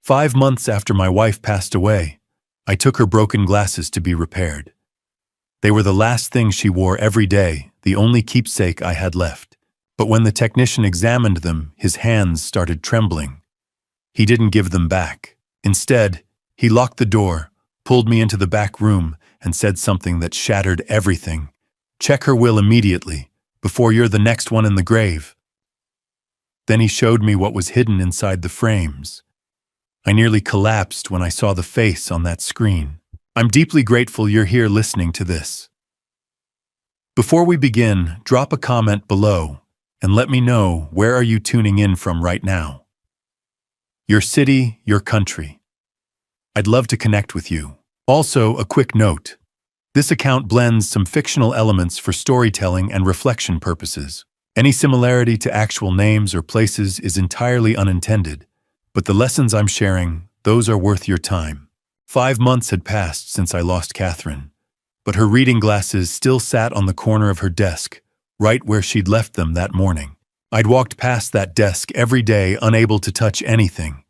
5 months after my wife passed away, I took her broken glasses to be repaired. They were the last thing she wore every day, the only keepsake I had left. But when the technician examined them, his hands started trembling. He didn't give them back. Instead, he locked the door, pulled me into the back room, and said something that shattered everything. "Check her will immediately, before you're the next one in the grave." Then he showed me what was hidden inside the frames. I nearly collapsed when I saw the face on that screen. I'm deeply grateful you're here listening to this. Before we begin, drop a comment below and let me know, where are you tuning in from right now? Your city, your country. I'd love to connect with you. Also, a quick note. This account blends some fictional elements for storytelling and reflection purposes. Any similarity to actual names or places is entirely unintended, but the lessons I'm sharing, those are worth your time. 5 months had passed since I lost Catherine, but her reading glasses still sat on the corner of her desk, right where she'd left them that morning. I'd walked past that desk every day, unable to touch anything.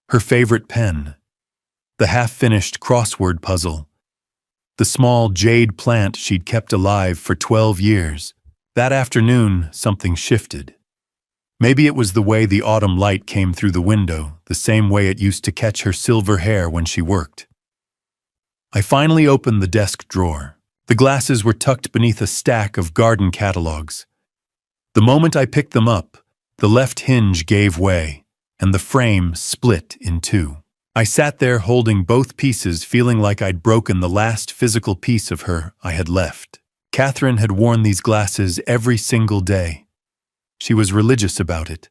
Her favorite pen, the half-finished crossword puzzle, the small jade plant she'd kept alive for 12 years. That afternoon, something shifted. Maybe it was the way the autumn light came through the window, the same way it used to catch her silver hair when she worked. I finally opened the desk drawer. The glasses were tucked beneath a stack of garden catalogs. The moment I picked them up, the left hinge gave way, and the frame split in two. I sat there holding both pieces, feeling like I'd broken the last physical piece of her I had left. Catherine had worn these glasses every single day. She was religious about it,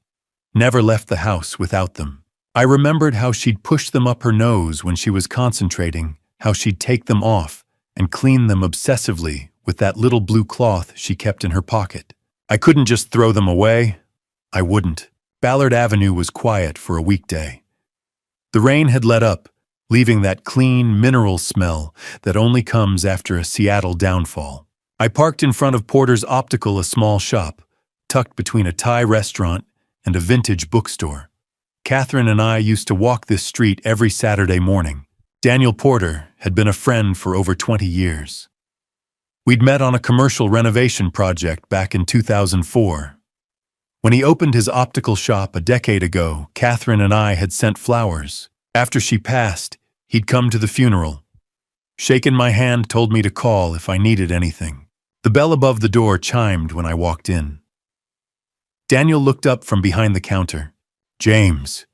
never left the house without them. I remembered how she'd push them up her nose when she was concentrating, how she'd take them off and clean them obsessively with that little blue cloth she kept in her pocket. I couldn't just throw them away. I wouldn't. Ballard Avenue was quiet for a weekday. The rain had let up, leaving that clean mineral smell that only comes after a Seattle downfall. I parked in front of Porter's Optical, a small shop, tucked between a Thai restaurant and a vintage bookstore. Catherine and I used to walk this street every Saturday morning. Daniel Porter had been a friend for over 20 years. We'd met on a commercial renovation project back in 2004. When he opened his optical shop a decade ago, Catherine and I had sent flowers. After she passed, he'd come to the funeral. Shaken my hand, told me to call if I needed anything. The bell above the door chimed when I walked in. Daniel looked up from behind the counter. "James."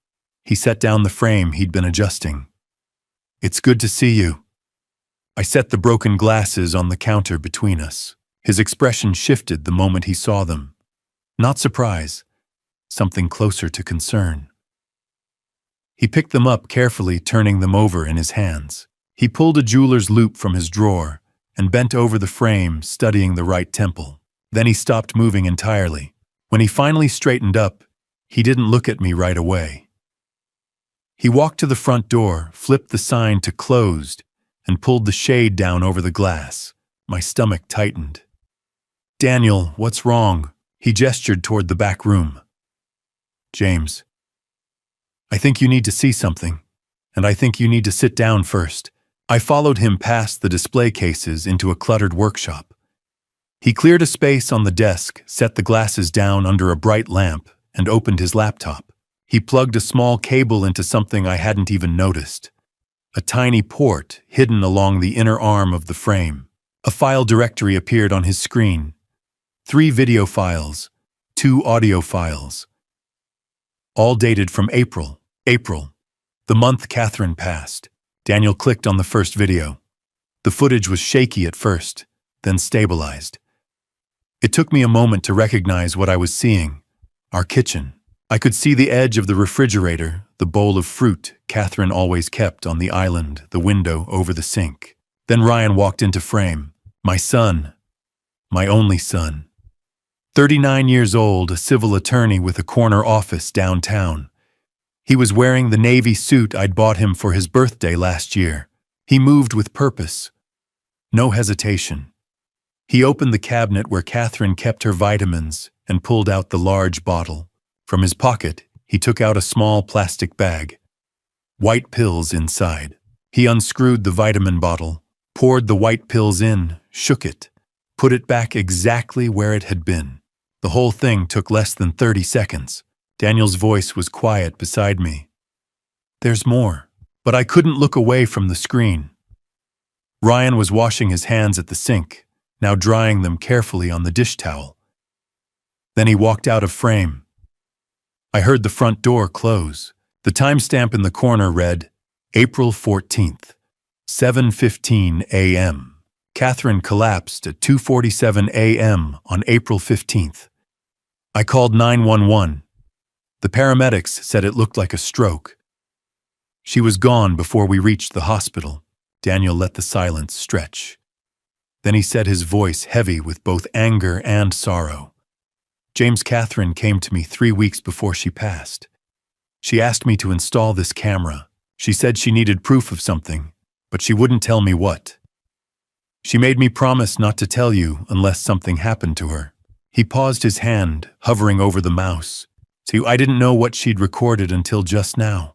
He set down the frame he'd been adjusting. "It's good to see you." I set the broken glasses on the counter between us. His expression shifted the moment he saw them. Not surprise, something closer to concern. He picked them up carefully, turning them over in his hands. He pulled a jeweler's loupe from his drawer and bent over the frame, studying the right temple. Then he stopped moving entirely. When he finally straightened up, he didn't look at me right away. He walked to the front door, flipped the sign to closed, and pulled the shade down over the glass. My stomach tightened. "Daniel, what's wrong?" He gestured toward the back room. "James, I think you need to see something, and I think you need to sit down first." I followed him past the display cases into a cluttered workshop. He cleared a space on the desk, set the glasses down under a bright lamp, and opened his laptop. He plugged a small cable into something I hadn't even noticed. A tiny port hidden along the inner arm of the frame. A file directory appeared on his screen. 3 video files, 2 audio files. All dated from April, the month Catherine passed. Daniel clicked on the first video. The footage was shaky at first, then stabilized. It took me a moment to recognize what I was seeing. Our kitchen. I could see the edge of the refrigerator, the bowl of fruit Catherine always kept on the island, the window over the sink. Then Ryan walked into frame. My son. My only son. 39 years old, a civil attorney with a corner office downtown. He was wearing the navy suit I'd bought him for his birthday last year. He moved with purpose. No hesitation. He opened the cabinet where Catherine kept her vitamins and pulled out the large bottle. From his pocket, he took out a small plastic bag. white pills inside. He unscrewed the vitamin bottle, poured the white pills in, shook it, put it back exactly where it had been. The whole thing took less than 30 seconds. Daniel's voice was quiet beside me. There's more. But I couldn't look away from the screen. Ryan was washing his hands at the sink, now drying them carefully on the dish towel. Then he walked out of frame. I heard the front door close. The timestamp in the corner read, April 14th, 7:15 a.m. Catherine collapsed at 2:47 a.m. on April 15th. I called 911. The paramedics said it looked like a stroke. She was gone before we reached the hospital. Daniel let the silence stretch. Then he said, his voice heavy with both anger and sorrow, James, Catherine came to me 3 weeks before she passed. She asked me to install this camera. She said she needed proof of something, but she wouldn't tell me what. She made me promise not to tell you unless something happened to her. He paused, his hand hovering over the mouse. See, I didn't know what she'd recorded until just now.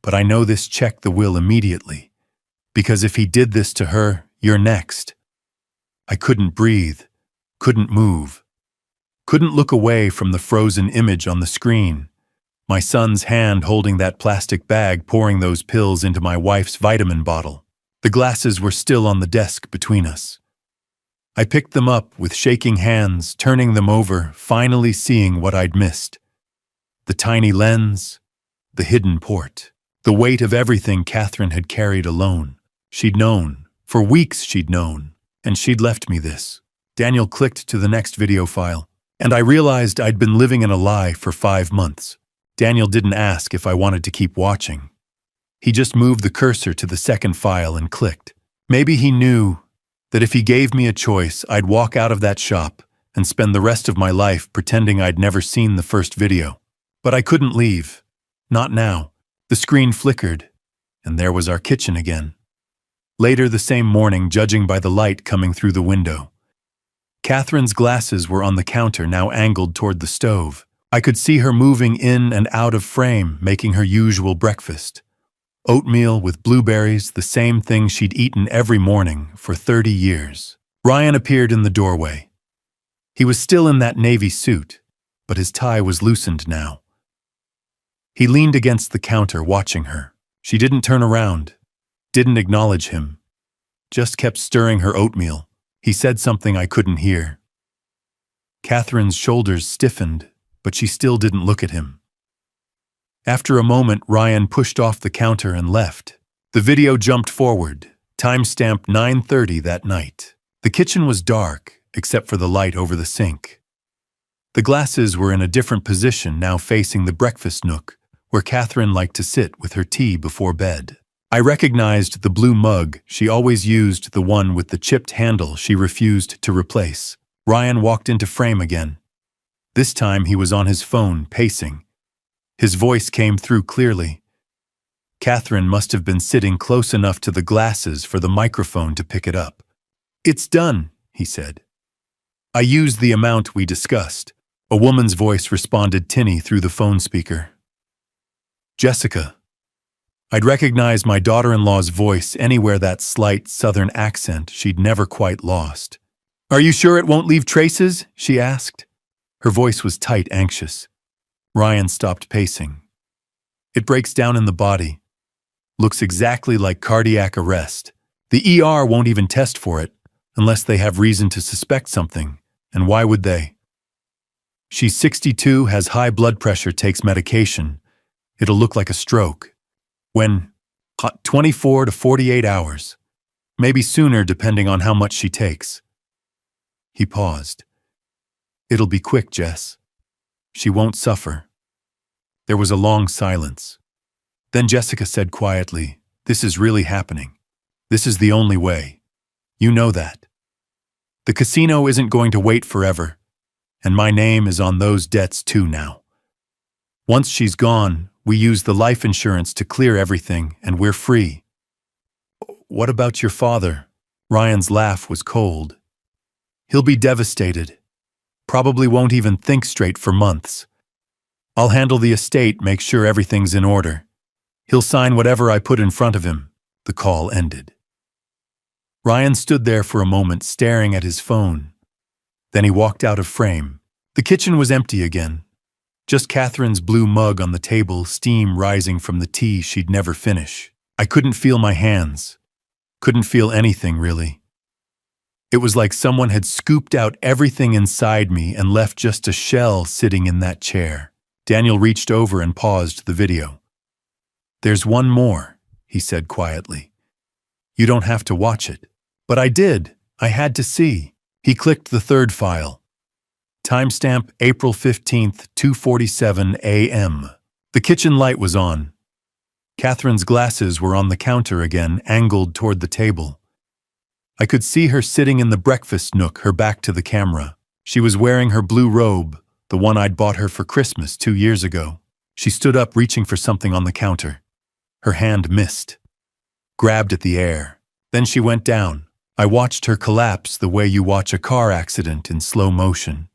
But I know this checked the will immediately. Because if he did this to her, you're next. I couldn't breathe, couldn't move, couldn't look away from the frozen image on the screen. My son's hand holding that plastic bag, pouring those pills into my wife's vitamin bottle. The glasses were still on the desk between us. I picked them up with shaking hands, turning them over, finally seeing what I'd missed. The tiny lens, the hidden port. The weight of everything Catherine had carried alone. She'd known. For weeks she'd known. And she'd left me this. Daniel clicked to the next video file. And I realized I'd been living in a lie for 5 months. Daniel didn't ask if I wanted to keep watching. He just moved the cursor to the second file and clicked. Maybe he knew that if he gave me a choice, I'd walk out of that shop and spend the rest of my life pretending I'd never seen the first video. But I couldn't leave. Not now. The screen flickered, and there was our kitchen again. Later the same morning, judging by the light coming through the window. Catherine's glasses were on the counter, now angled toward the stove. I could see her moving in and out of frame, making her usual breakfast. Oatmeal with blueberries, the same thing she'd eaten every morning for 30 years. Ryan appeared in the doorway. He was still in that navy suit, but his tie was loosened now. He leaned against the counter, watching her. She didn't turn around, didn't acknowledge him, just kept stirring her oatmeal. He said something I couldn't hear. Catherine's shoulders stiffened, but she still didn't look at him. After a moment, Ryan pushed off the counter and left. The video jumped forward, timestamp 9:30 that night. The kitchen was dark, except for the light over the sink. The glasses were in a different position, now facing the breakfast nook, where Catherine liked to sit with her tea before bed. I recognized the blue mug. She always used the one with the chipped handle she refused to replace. Ryan walked into frame again. This time he was on his phone, pacing. His voice came through clearly. Catherine must have been sitting close enough to the glasses for the microphone to pick it up. "It's done," he said. "I used the amount we discussed." A woman's voice responded tinny through the phone speaker. "Jessica." I'd recognize my daughter-in-law's voice anywhere, that slight southern accent she'd never quite lost. "Are you sure it won't leave traces?" she asked. Her voice was tight, anxious. Ryan stopped pacing. "It breaks down in the body. Looks exactly like cardiac arrest. The ER won't even test for it, unless they have reason to suspect something. And why would they? She's 62, has high blood pressure, takes medication. It'll look like a stroke. When? 24 to 48 hours. Maybe sooner, depending on how much she takes." He paused. "It'll be quick, Jess. She won't suffer." There was a long silence. Then Jessica said quietly, "This is really happening. This is the only way. You know that. The casino isn't going to wait forever, and my name is on those debts too now. Once she's gone, we use the life insurance to clear everything, and we're free." "What about your father?" Ryan's laugh was cold. "He'll be devastated. Probably won't even think straight for months. I'll handle the estate, make sure everything's in order. He'll sign whatever I put in front of him." The call ended. Ryan stood there for a moment staring at his phone. Then he walked out of frame. The kitchen was empty again. Just Catherine's blue mug on the table, steam rising from the tea she'd never finish. I couldn't feel my hands. Couldn't feel anything, really. It was like someone had scooped out everything inside me and left just a shell sitting in that chair. Daniel reached over and paused the video. "There's one more," he said quietly. "You don't have to watch it." But I did. I had to see. He clicked the third file. Timestamp April 15th, 2:47 a.m. The kitchen light was on. Catherine's glasses were on the counter again, angled toward the table. I could see her sitting in the breakfast nook, her back to the camera. She was wearing her blue robe, the one I'd bought her for Christmas 2 years ago. She stood up, reaching for something on the counter. Her hand missed, grabbed at the air. Then she went down. I watched her collapse the way you watch a car accident in slow motion.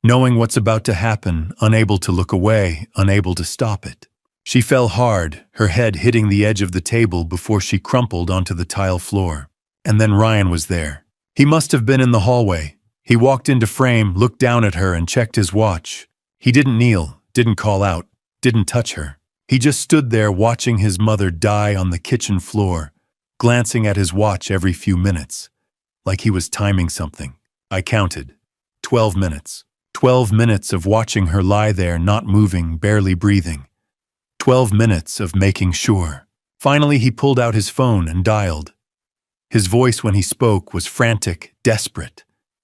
Knowing what's about to happen, unable to look away, unable to stop it. She fell hard, her head hitting the edge of the table before she crumpled onto the tile floor. And then Ryan was there. He must have been in the hallway. He walked into frame, looked down at her, and checked his watch. He didn't kneel, didn't call out, didn't touch her. He just stood there watching his mother die on the kitchen floor, glancing at his watch every few minutes, like he was timing something. I counted. 12 minutes. 12 minutes of watching her lie there, not moving, barely breathing. 12 minutes of making sure. Finally, he pulled out his phone and dialed. His voice when he spoke was frantic, desperate.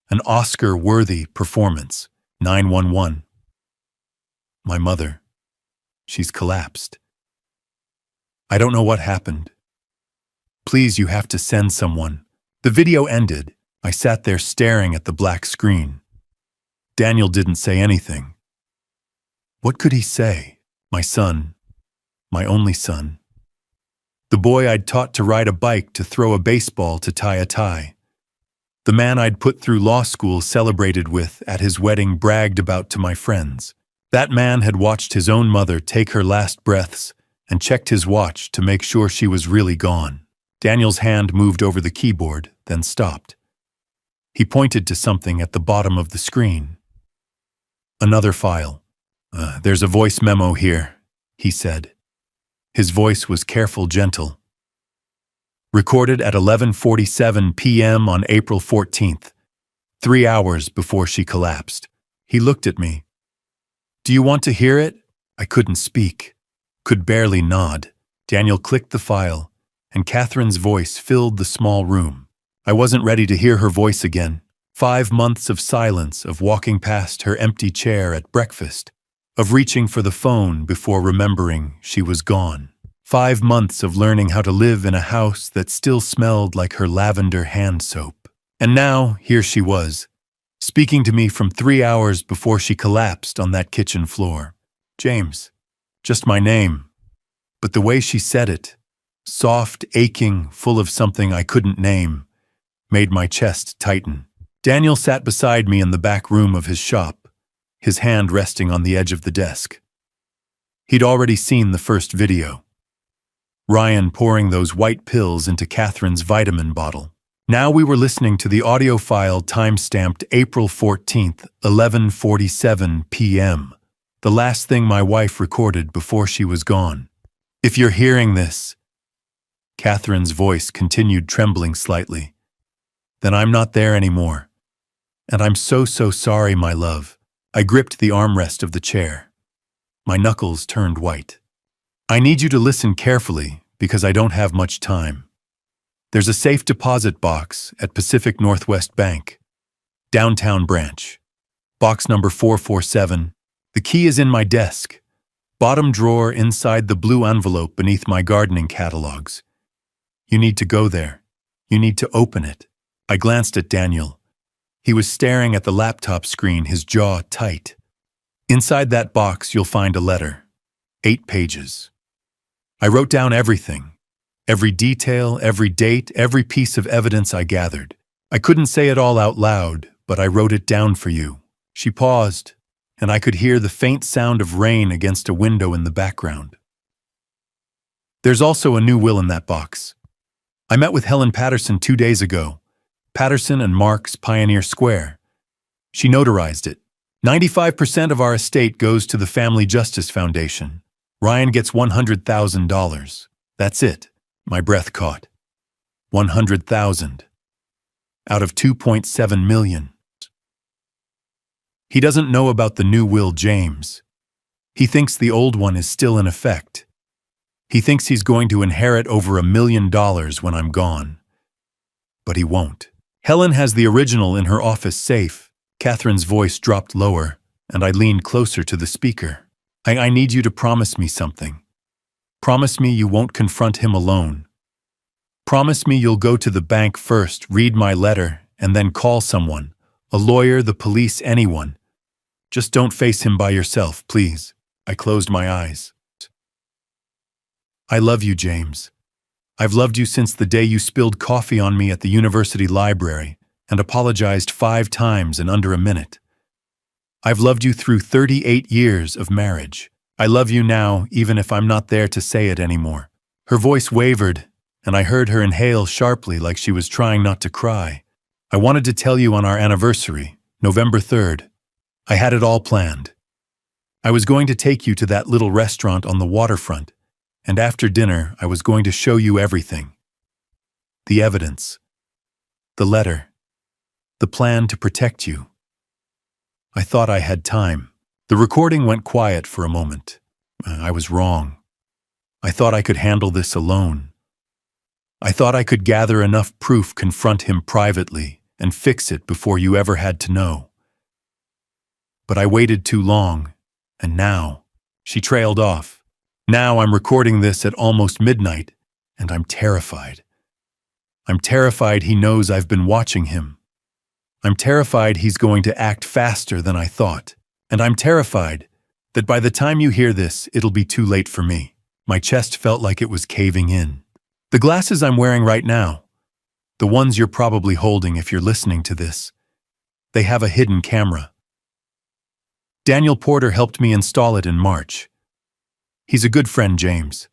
An Oscar-worthy performance. 911. "My mother. She's collapsed. I don't know what happened. Please, you have to send someone." The video ended. I sat there staring at the black screen. Daniel didn't say anything. What could he say? My son. My only son. The boy I'd taught to ride a bike, to throw a baseball, to tie a tie. The man I'd put through law school, celebrated with, at his wedding, bragged about to my friends. That man had watched his own mother take her last breaths and checked his watch to make sure she was really gone. Daniel's hand moved over the keyboard, then stopped. He pointed to something at the bottom of the screen. Another file. There's a voice memo here," he said. His voice was careful, gentle. "Recorded at 11:47 p.m. on April 14th, 3 hours before she collapsed." He looked at me. "Do you want to hear it?" I couldn't speak, could barely nod. Daniel clicked the file, and Catherine's voice filled the small room. I wasn't ready to hear her voice again. 5 months of silence, of walking past her empty chair at breakfast, of reaching for the phone before remembering she was gone. 5 months of learning how to live in a house that still smelled like her lavender hand soap. And now, here she was, speaking to me from 3 hours before she collapsed on that kitchen floor. James. Just my name. But the way she said it, soft, aching, full of something I couldn't name, made my chest tighten. Daniel sat beside me in the back room of his shop, his hand resting on the edge of the desk. He'd already seen the first video. Ryan pouring those white pills into Catherine's vitamin bottle. Now we were listening to the audio file time-stamped April 14th, 11:47 p.m., the last thing my wife recorded before she was gone. "If you're hearing this," Catherine's voice continued, trembling slightly, "then I'm not there anymore. And I'm so sorry, my love." I gripped the armrest of the chair. My knuckles turned white. "I need you to listen carefully, because I don't have much time. There's a safe deposit box at Pacific Northwest Bank, downtown branch. Box number 447. The key is in my desk, bottom drawer inside the blue envelope beneath my gardening catalogs. You need to go there. You need to open it." I glanced at Daniel. He was staring at the laptop screen, his jaw tight. "Inside that box, you'll find a letter. 8 pages. I wrote down everything. Every detail, every date, every piece of evidence I gathered. I couldn't say it all out loud, but I wrote it down for you." She paused, and I could hear the faint sound of rain against a window in the background. There's also a new will in that box. I met with Helen Patterson 2 days ago. Patterson and Marks, Pioneer Square. She notarized it. 95% of our estate goes to the Family Justice Foundation. Ryan gets $100,000. That's it. My breath caught. 100,000. Out of 2.7 million. He doesn't know about the new will, James. He thinks the old one is still in effect. He thinks he's going to inherit over $1 million when I'm gone. But he won't. Helen has the original in her office safe. Catherine's voice dropped lower, and I leaned closer to the speaker. I need you to promise me something. Promise me you won't confront him alone. Promise me you'll go to the bank first, read my letter, and then call someone. A lawyer, the police, anyone. Just don't face him by yourself, please. I closed my eyes. I love you, James. I've loved you since the day you spilled coffee on me at the university library and apologized 5 times in under a minute. I've loved you through 38 years of marriage. I love you now, even if I'm not there to say it anymore. Her voice wavered, and I heard her inhale sharply like she was trying not to cry. I wanted to tell you on our anniversary, November 3rd. I had it all planned. I was going to take you to that little restaurant on the waterfront, and after dinner I was going to show you everything. The evidence. The letter. The plan to protect you. I thought I had time. The recording went quiet for a moment. I was wrong. I thought I could handle this alone. I thought I could gather enough proof, confront him privately, and fix it before you ever had to know. But I waited too long, and now, she trailed off. Now I'm recording this at almost midnight, and I'm terrified. I'm terrified he knows I've been watching him. I'm terrified he's going to act faster than I thought. And I'm terrified that by the time you hear this, it'll be too late for me. My chest felt like it was caving in. The glasses I'm wearing right now, the ones you're probably holding if you're listening to this, they have a hidden camera. Daniel Porter helped me install it in March. He's a good friend, James.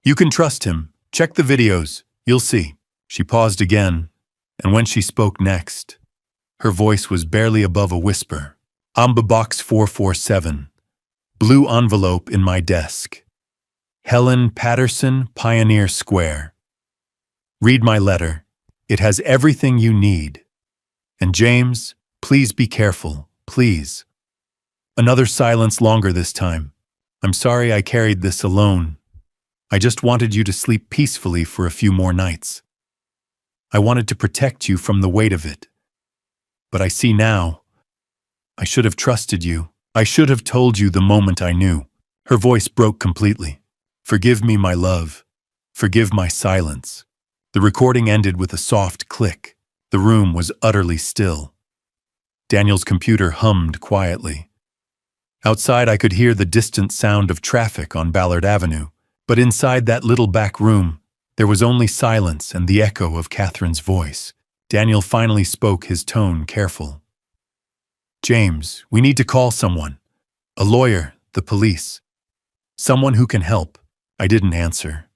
You can trust him. Check the videos. You'll see. She paused again, and when she spoke next, her voice was barely above a whisper. Amba Box 447. Blue envelope in my desk. Helen Patterson, Pioneer Square. Read my letter. It has everything you need. And James, please be careful, please. Another silence, longer this time. I'm sorry I carried this alone. I just wanted you to sleep peacefully for a few more nights. I wanted to protect you from the weight of it. But I see now. I should have trusted you. I should have told you the moment I knew. Her voice broke completely. Forgive me, my love. Forgive my silence. The recording ended with a soft click. The room was utterly still. Daniel's computer hummed quietly. Outside, I could hear the distant sound of traffic on Ballard Avenue, but inside that little back room, there was only silence and the echo of Catherine's voice. Daniel finally spoke, his tone careful. James, we need to call someone. A lawyer, the police. Someone who can help. I didn't answer.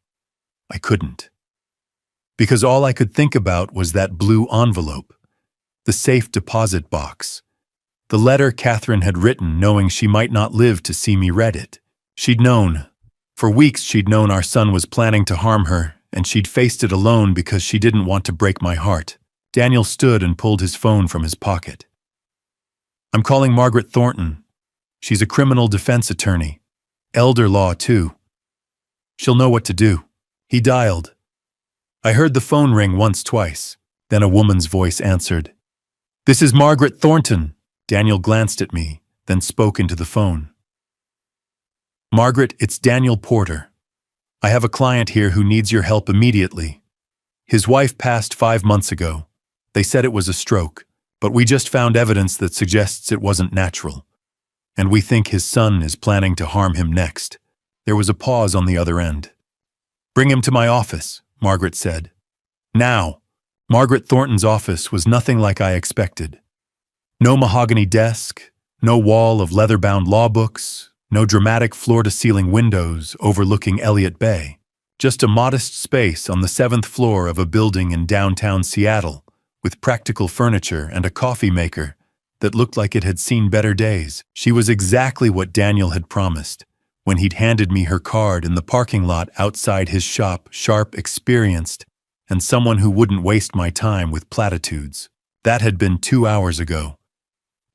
I couldn't. Because all I could think about was that blue envelope, the safe deposit box. The letter Catherine had written, knowing she might not live to see me read it. She'd known. For weeks she'd known our son was planning to harm her, and she'd faced it alone because she didn't want to break my heart. Daniel stood and pulled his phone from his pocket. I'm calling Margaret Thornton. She's a criminal defense attorney. Elder law, too. She'll know what to do. He dialed. I heard the phone ring once, twice. Then a woman's voice answered. This is Margaret Thornton. Daniel glanced at me, then spoke into the phone. Margaret, it's Daniel Porter. I have a client here who needs your help immediately. His wife passed 5 months ago. They said it was a stroke, but we just found evidence that suggests it wasn't natural. And we think his son is planning to harm him next. There was a pause on the other end. Bring him to my office, Margaret said. Now. Margaret Thornton's office was nothing like I expected. No mahogany desk, no wall of leather-bound law books, no dramatic floor-to-ceiling windows overlooking Elliott Bay. Just a modest space on the 7th floor of a building in downtown Seattle, with practical furniture and a coffee maker that looked like it had seen better days. She was exactly what Daniel had promised when he'd handed me her card in the parking lot outside his shop, sharp, experienced, and someone who wouldn't waste my time with platitudes. That had been 2 hours ago.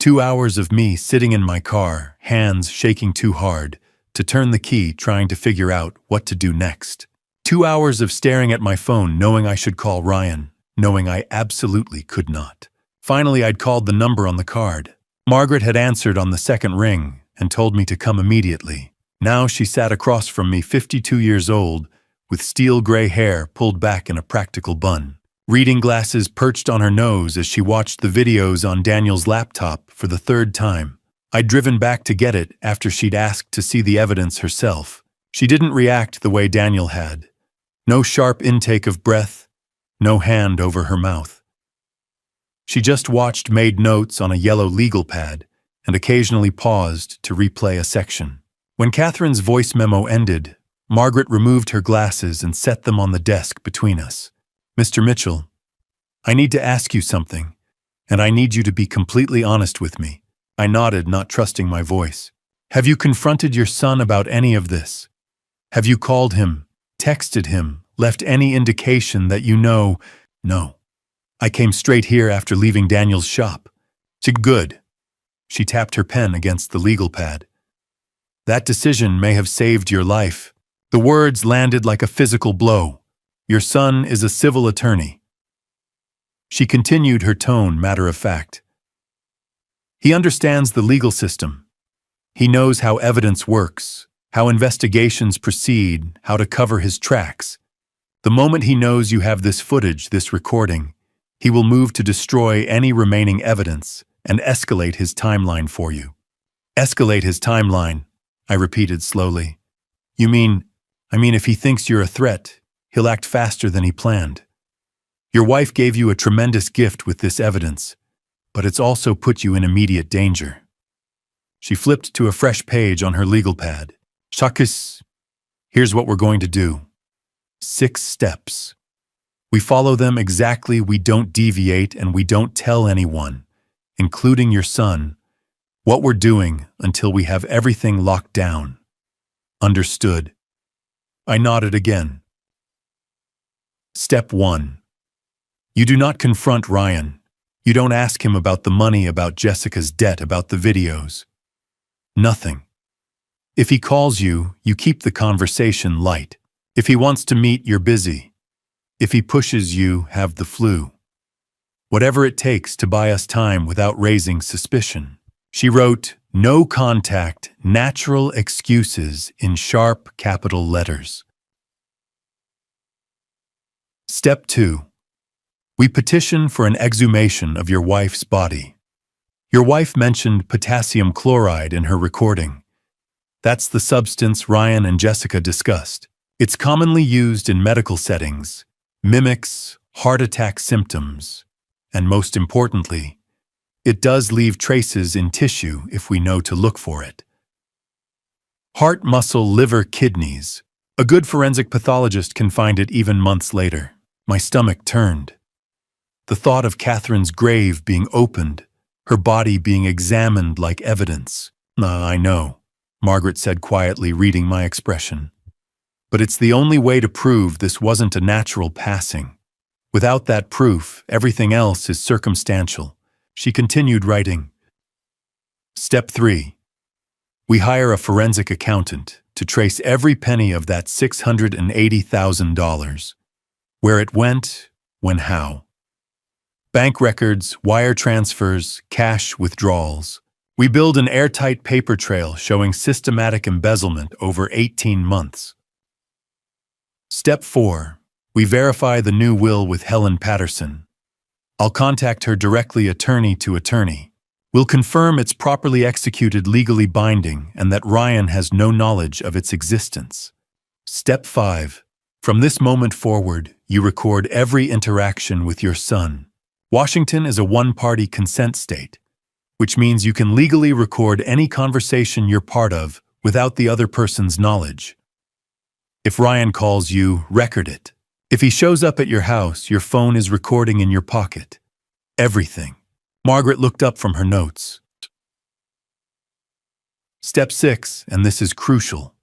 2 hours of me sitting in my car, hands shaking too hard, to turn the key trying to figure out what to do next. 2 hours of staring at my phone knowing I should call Ryan, knowing I absolutely could not. Finally, I'd called the number on the card. Margaret had answered on the second ring and told me to come immediately. Now she sat across from me, 52 years old, with steel gray hair pulled back in a practical bun. Reading glasses perched on her nose as she watched the videos on Daniel's laptop for the 3rd time. I'd driven back to get it after she'd asked to see the evidence herself. She didn't react the way Daniel had. No sharp intake of breath, no hand over her mouth. She just watched, made notes on a yellow legal pad, and occasionally paused to replay a section. When Catherine's voice memo ended, Margaret removed her glasses and set them on the desk between us. "Mr. Mitchell, I need to ask you something, and I need you to be completely honest with me." I nodded, not trusting my voice. "Have you confronted your son about any of this? Have you called him, texted him, left any indication that you know?" "No. I came straight here after leaving Daniel's shop." "Good." She tapped her pen against the legal pad. "That decision may have saved your life." The words landed like a physical blow. "Your son is a civil attorney." She continued, her tone matter-of-fact. "He understands the legal system. He knows how evidence works, how investigations proceed, how to cover his tracks. The moment he knows you have this footage, this recording, he will move to destroy any remaining evidence and escalate his timeline for you." "Escalate his timeline," I repeated slowly. I mean if he thinks you're a threat, he'll act faster than he planned. Your wife gave you a tremendous gift with this evidence, but it's also put you in immediate danger." She flipped to a fresh page on her legal pad. "Shakis, here's what we're going to do. 6 steps. We follow them exactly, we don't deviate, and we don't tell anyone, including your son, what we're doing until we have everything locked down. Understood?" I nodded again. Step 1. You do not confront Ryan. You don't ask him about the money, about Jessica's debt, about the videos. Nothing. If he calls you, you keep the conversation light. If he wants to meet, you're busy. If he pushes you, have the flu. Whatever it takes to buy us time without raising suspicion. She wrote, "No contact, natural excuses," in sharp capital letters. Step 2. We petition for an exhumation of your wife's body. Your wife mentioned potassium chloride in her recording. That's the substance Ryan and Jessica discussed. It's commonly used in medical settings, mimics heart attack symptoms, and most importantly, it does leave traces in tissue if we know to look for it. Heart, muscle, liver, kidneys. A good forensic pathologist can find it even months later. My stomach turned. The thought of Catherine's grave being opened, her body being examined like evidence. "I know," Margaret said quietly, reading my expression. "But it's the only way to prove this wasn't a natural passing. Without that proof, everything else is circumstantial." She continued writing. Step 3. We hire a forensic accountant to trace every penny of that $680,000. Where it went, when, how. Bank records, wire transfers, cash withdrawals. We build an airtight paper trail showing systematic embezzlement over 18 months. Step 4. We verify the new will with Helen Patterson. I'll contact her directly, attorney to attorney. We'll confirm it's properly executed, legally binding, and that Ryan has no knowledge of its existence. Step 5. From this moment forward, you record every interaction with your son. Washington is a one-party consent state, which means you can legally record any conversation you're part of without the other person's knowledge. If Ryan calls you, record it. If he shows up at your house, your phone is recording in your pocket. Everything. Margaret looked up from her notes. Step 6, and this is crucial.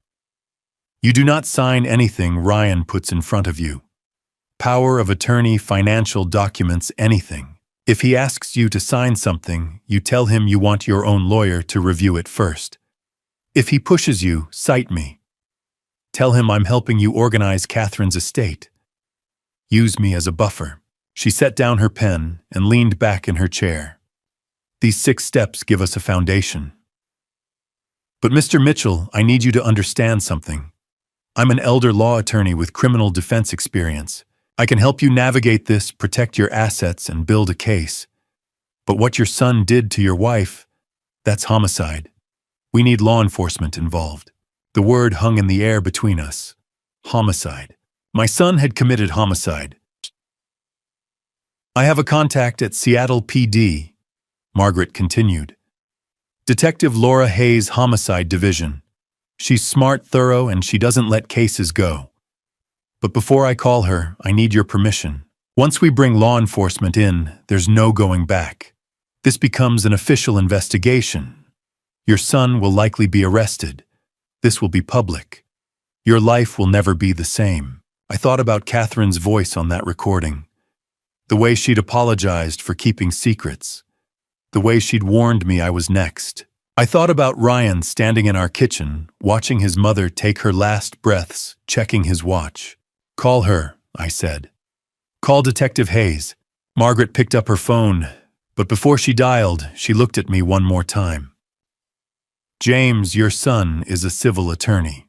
You do not sign anything Ryan puts in front of you. Power of attorney, financial documents, anything. If he asks you to sign something, you tell him you want your own lawyer to review it first. If he pushes you, cite me. Tell him I'm helping you organize Catherine's estate. Use me as a buffer. She set down her pen and leaned back in her chair. These 6 steps give us a foundation. But Mr. Mitchell, I need you to understand something. I'm an elder law attorney with criminal defense experience. I can help you navigate this, protect your assets, and build a case. But what your son did to your wife, that's homicide. We need law enforcement involved. The word hung in the air between us. Homicide. My son had committed homicide. I have a contact at Seattle PD, Margaret continued. Detective Laura Hayes' Homicide Division. She's smart, thorough, and she doesn't let cases go. But before I call her, I need your permission. Once we bring law enforcement in, there's no going back. This becomes an official investigation. Your son will likely be arrested. This will be public. Your life will never be the same. I thought about Catherine's voice on that recording. The way she'd apologized for keeping secrets. The way she'd warned me I was next. I thought about Ryan standing in our kitchen, watching his mother take her last breaths, checking his watch. Call her, I said. Call Detective Hayes. Margaret picked up her phone, but before she dialed, she looked at me one more time. James, your son, is a civil attorney.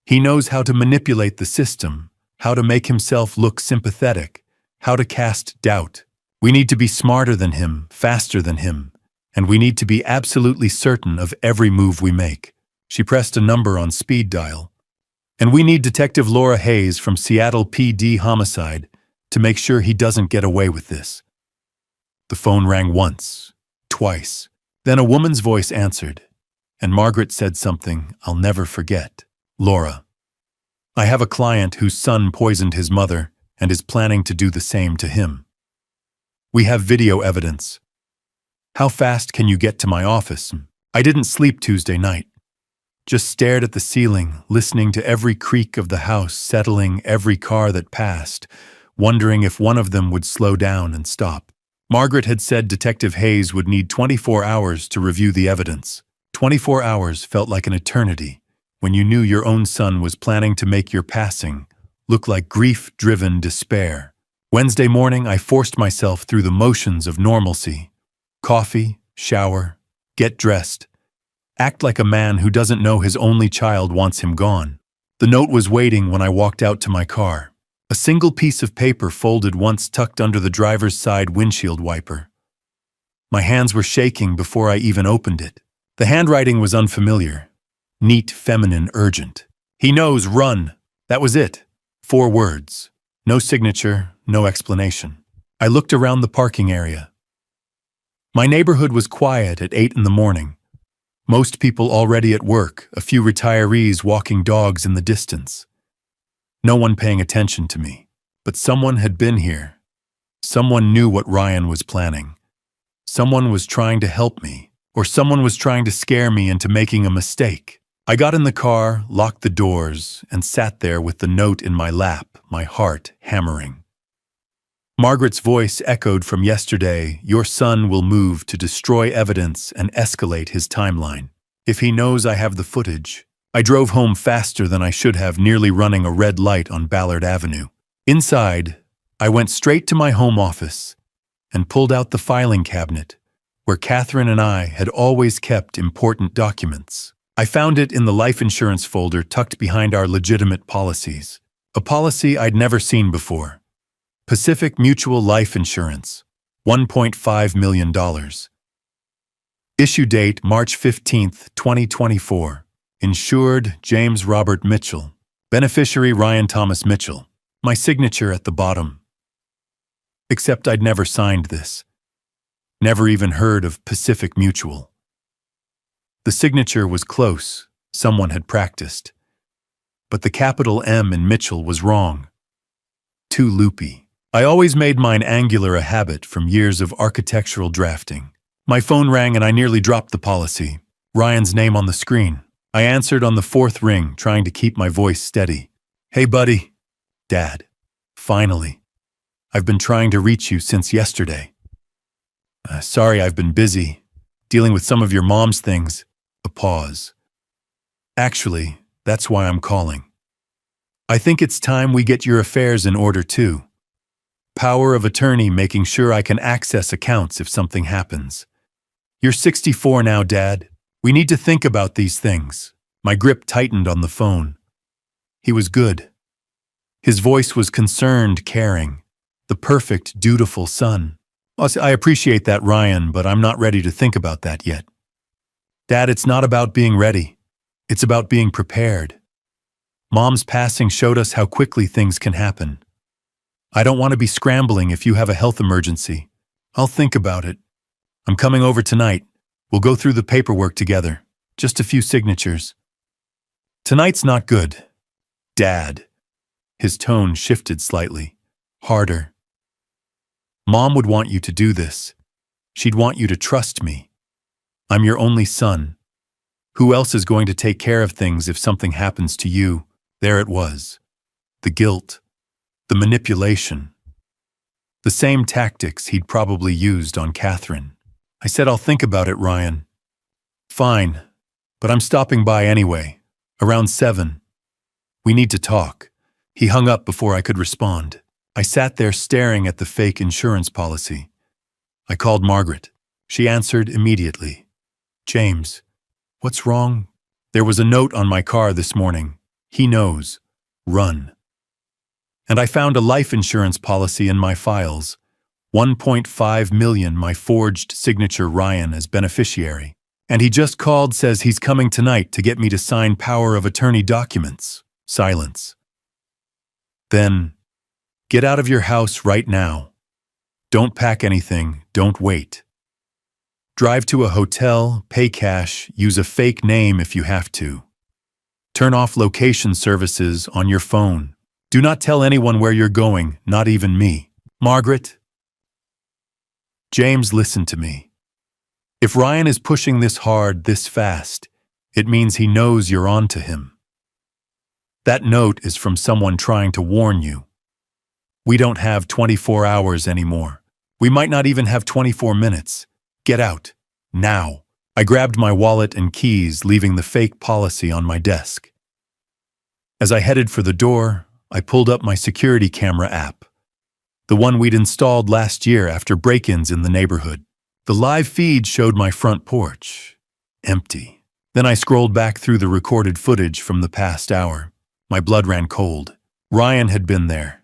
He knows how to manipulate the system, how to make himself look sympathetic, how to cast doubt. We need to be smarter than him, faster than him, and we need to be absolutely certain of every move we make. She pressed a number on speed dial. And we need Detective Laura Hayes from Seattle PD Homicide to make sure he doesn't get away with this. The phone rang once, twice. Then a woman's voice answered, and Margaret said something I'll never forget. Laura, I have a client whose son poisoned his mother and is planning to do the same to him. We have video evidence. How fast can you get to my office? I didn't sleep Tuesday night. Just stared at the ceiling, listening to every creak of the house, settling every car that passed, wondering if one of them would slow down and stop. Margaret had said Detective Hayes would need 24 hours to review the evidence. 24 hours felt like an eternity when you knew your own son was planning to make your passing look like grief-driven despair. Wednesday morning, I forced myself through the motions of normalcy. Coffee, shower, get dressed. Act like a man who doesn't know his only child wants him gone. The note was waiting when I walked out to my car. A single piece of paper folded once tucked under the driver's side windshield wiper. My hands were shaking before I even opened it. The handwriting was unfamiliar. Neat, feminine, urgent. He knows, run. That was it. 4 words. No signature, no explanation. I looked around the parking area. My neighborhood was quiet at 8 in the morning. Most people already at work, a few retirees walking dogs in the distance. No one paying attention to me. But someone had been here. Someone knew what Ryan was planning. Someone was trying to help me, or someone was trying to scare me into making a mistake. I got in the car, locked the doors, and sat there with the note in my lap, my heart hammering. Margaret's voice echoed from yesterday, your son will move to destroy evidence and escalate his timeline. If he knows I have the footage. I drove home faster than I should have, nearly running a red light on Ballard Avenue. Inside, I went straight to my home office and pulled out the filing cabinet, where Catherine and I had always kept important documents. I found it in the life insurance folder tucked behind our legitimate policies. A policy I'd never seen before. Pacific Mutual Life Insurance, $1.5 million. Issue date March 15, 2024. Insured James Robert Mitchell. Beneficiary Ryan Thomas Mitchell. My signature at the bottom. Except I'd never signed this. Never even heard of Pacific Mutual. The signature was close. Someone had practiced. but the capital M in Mitchell was wrong. Too loopy. I always made mine angular a habit from years of architectural drafting. My phone rang and I nearly dropped the policy. Ryan's name on the screen. I answered on the fourth ring, trying to keep my voice steady. "Hey, buddy." "Dad. Finally. I've been trying to reach you since yesterday. Sorry, I've been busy, dealing with some of your mom's things." A pause. "Actually, that's why I'm calling. I think it's time we get your affairs in order too. Power of attorney making sure I can access accounts if something happens. You're 64 now, Dad. We need to think about these things." My grip tightened on the phone. He was good. His voice was concerned, caring. The perfect, dutiful son. "I appreciate that, Ryan, but I'm not ready to think about that yet." "Dad, it's not about being ready. It's about being prepared. Mom's passing showed us how quickly things can happen. I don't want to be scrambling if you have a health emergency. I'll think about it. I'm coming over tonight. We'll go through the paperwork together. Just a few signatures." "Tonight's not good. Dad." His tone shifted slightly. Harder. "Mom would want you to do this. She'd want you to trust me. I'm your only son. Who else is going to take care of things if something happens to you?" There it was. The guilt. The manipulation. The same tactics he'd probably used on Catherine. I said, "I'll think about it, Ryan." "Fine, but I'm stopping by anyway. Around 7. We need to talk." He hung up before I could respond. I sat there staring at the fake insurance policy. I called Margaret. She answered immediately. "James, what's wrong?" "There was a note on my car this morning. He knows. Run." And I found a life insurance policy in my files. 1.5 million, my forged signature Ryan as beneficiary. And he just called, says he's coming tonight to get me to sign power of attorney documents. Silence. Then, "Get out of your house right now. Don't pack anything, don't wait. Drive to a hotel, pay cash, use a fake name if you have to. Turn off location services on your phone. Do not tell anyone where you're going, not even me. Margaret." James, listen to me. If Ryan is pushing this hard, this fast, it means he knows you're on to him. That note is from someone trying to warn you. We don't have 24 hours anymore. We might not even have 24 minutes. Get out. Now. I grabbed my wallet and keys, leaving the fake policy on my desk. As I headed for the door, I pulled up my security camera app. The one we'd installed last year after break-ins in the neighborhood. The live feed showed my front porch. Empty. Then I scrolled back through the recorded footage from the past hour. My blood ran cold. Ryan had been there.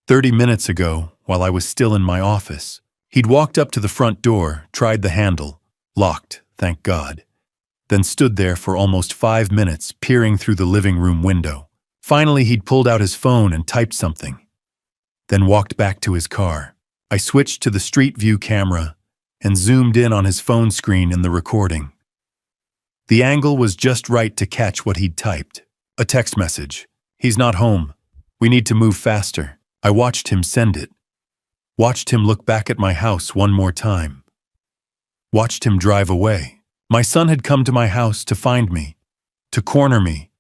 30 minutes ago, while I was still in my office, he'd walked up to the front door, tried the handle. Locked, thank God. Then stood there for almost 5 minutes, peering through the living room window. Finally, he'd pulled out his phone and typed something. Then walked back to his car. I switched to the street view camera and zoomed in on his phone screen in the recording. The angle was just right to catch what he'd typed. A text message. "He's not home. We need to move faster." I watched him send it. Watched him look back at my house one more time. Watched him drive away. My son had come to my house to find me, to corner me,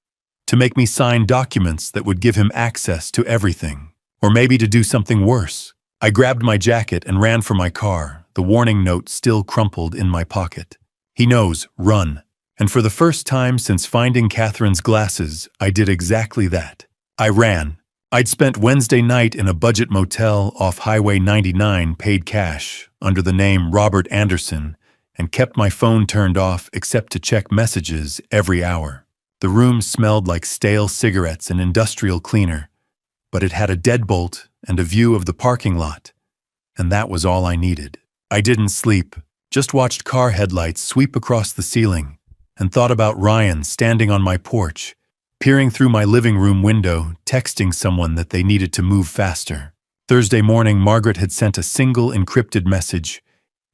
to make me sign documents that would give him access to everything. Or maybe to do something worse. I grabbed my jacket and ran for my car, the warning note still crumpled in my pocket. He knows, run. And for the first time since finding Catherine's glasses, I did exactly that. I ran. I'd spent Wednesday night in a budget motel off Highway 99 paid cash under the name Robert Anderson and kept my phone turned off except to check messages every hour. The room smelled like stale cigarettes and industrial cleaner, but it had a deadbolt and a view of the parking lot, and that was all I needed. I didn't sleep, just watched car headlights sweep across the ceiling and thought about Ryan standing on my porch, peering through my living room window, texting someone that they needed to move faster. Thursday morning, Margaret had sent a single encrypted message.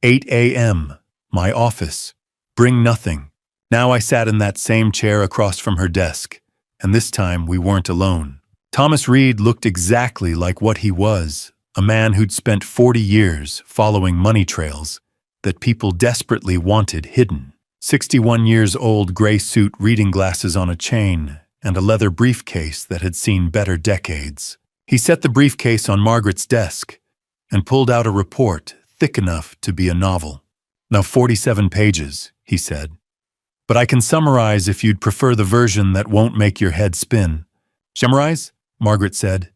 8 a.m., my office. Bring nothing. Now I sat in that same chair across from her desk, and this time we weren't alone. Thomas Reed looked exactly like what he was, a man who'd spent 40 years following money trails that people desperately wanted hidden. 61 years old, gray suit, reading glasses on a chain, and a leather briefcase that had seen better decades. He set the briefcase on Margaret's desk and pulled out a report thick enough to be a novel. "Now 47 pages," he said. "But I can summarize if you'd prefer the version that won't make your head spin." "Summarize?" Margaret said.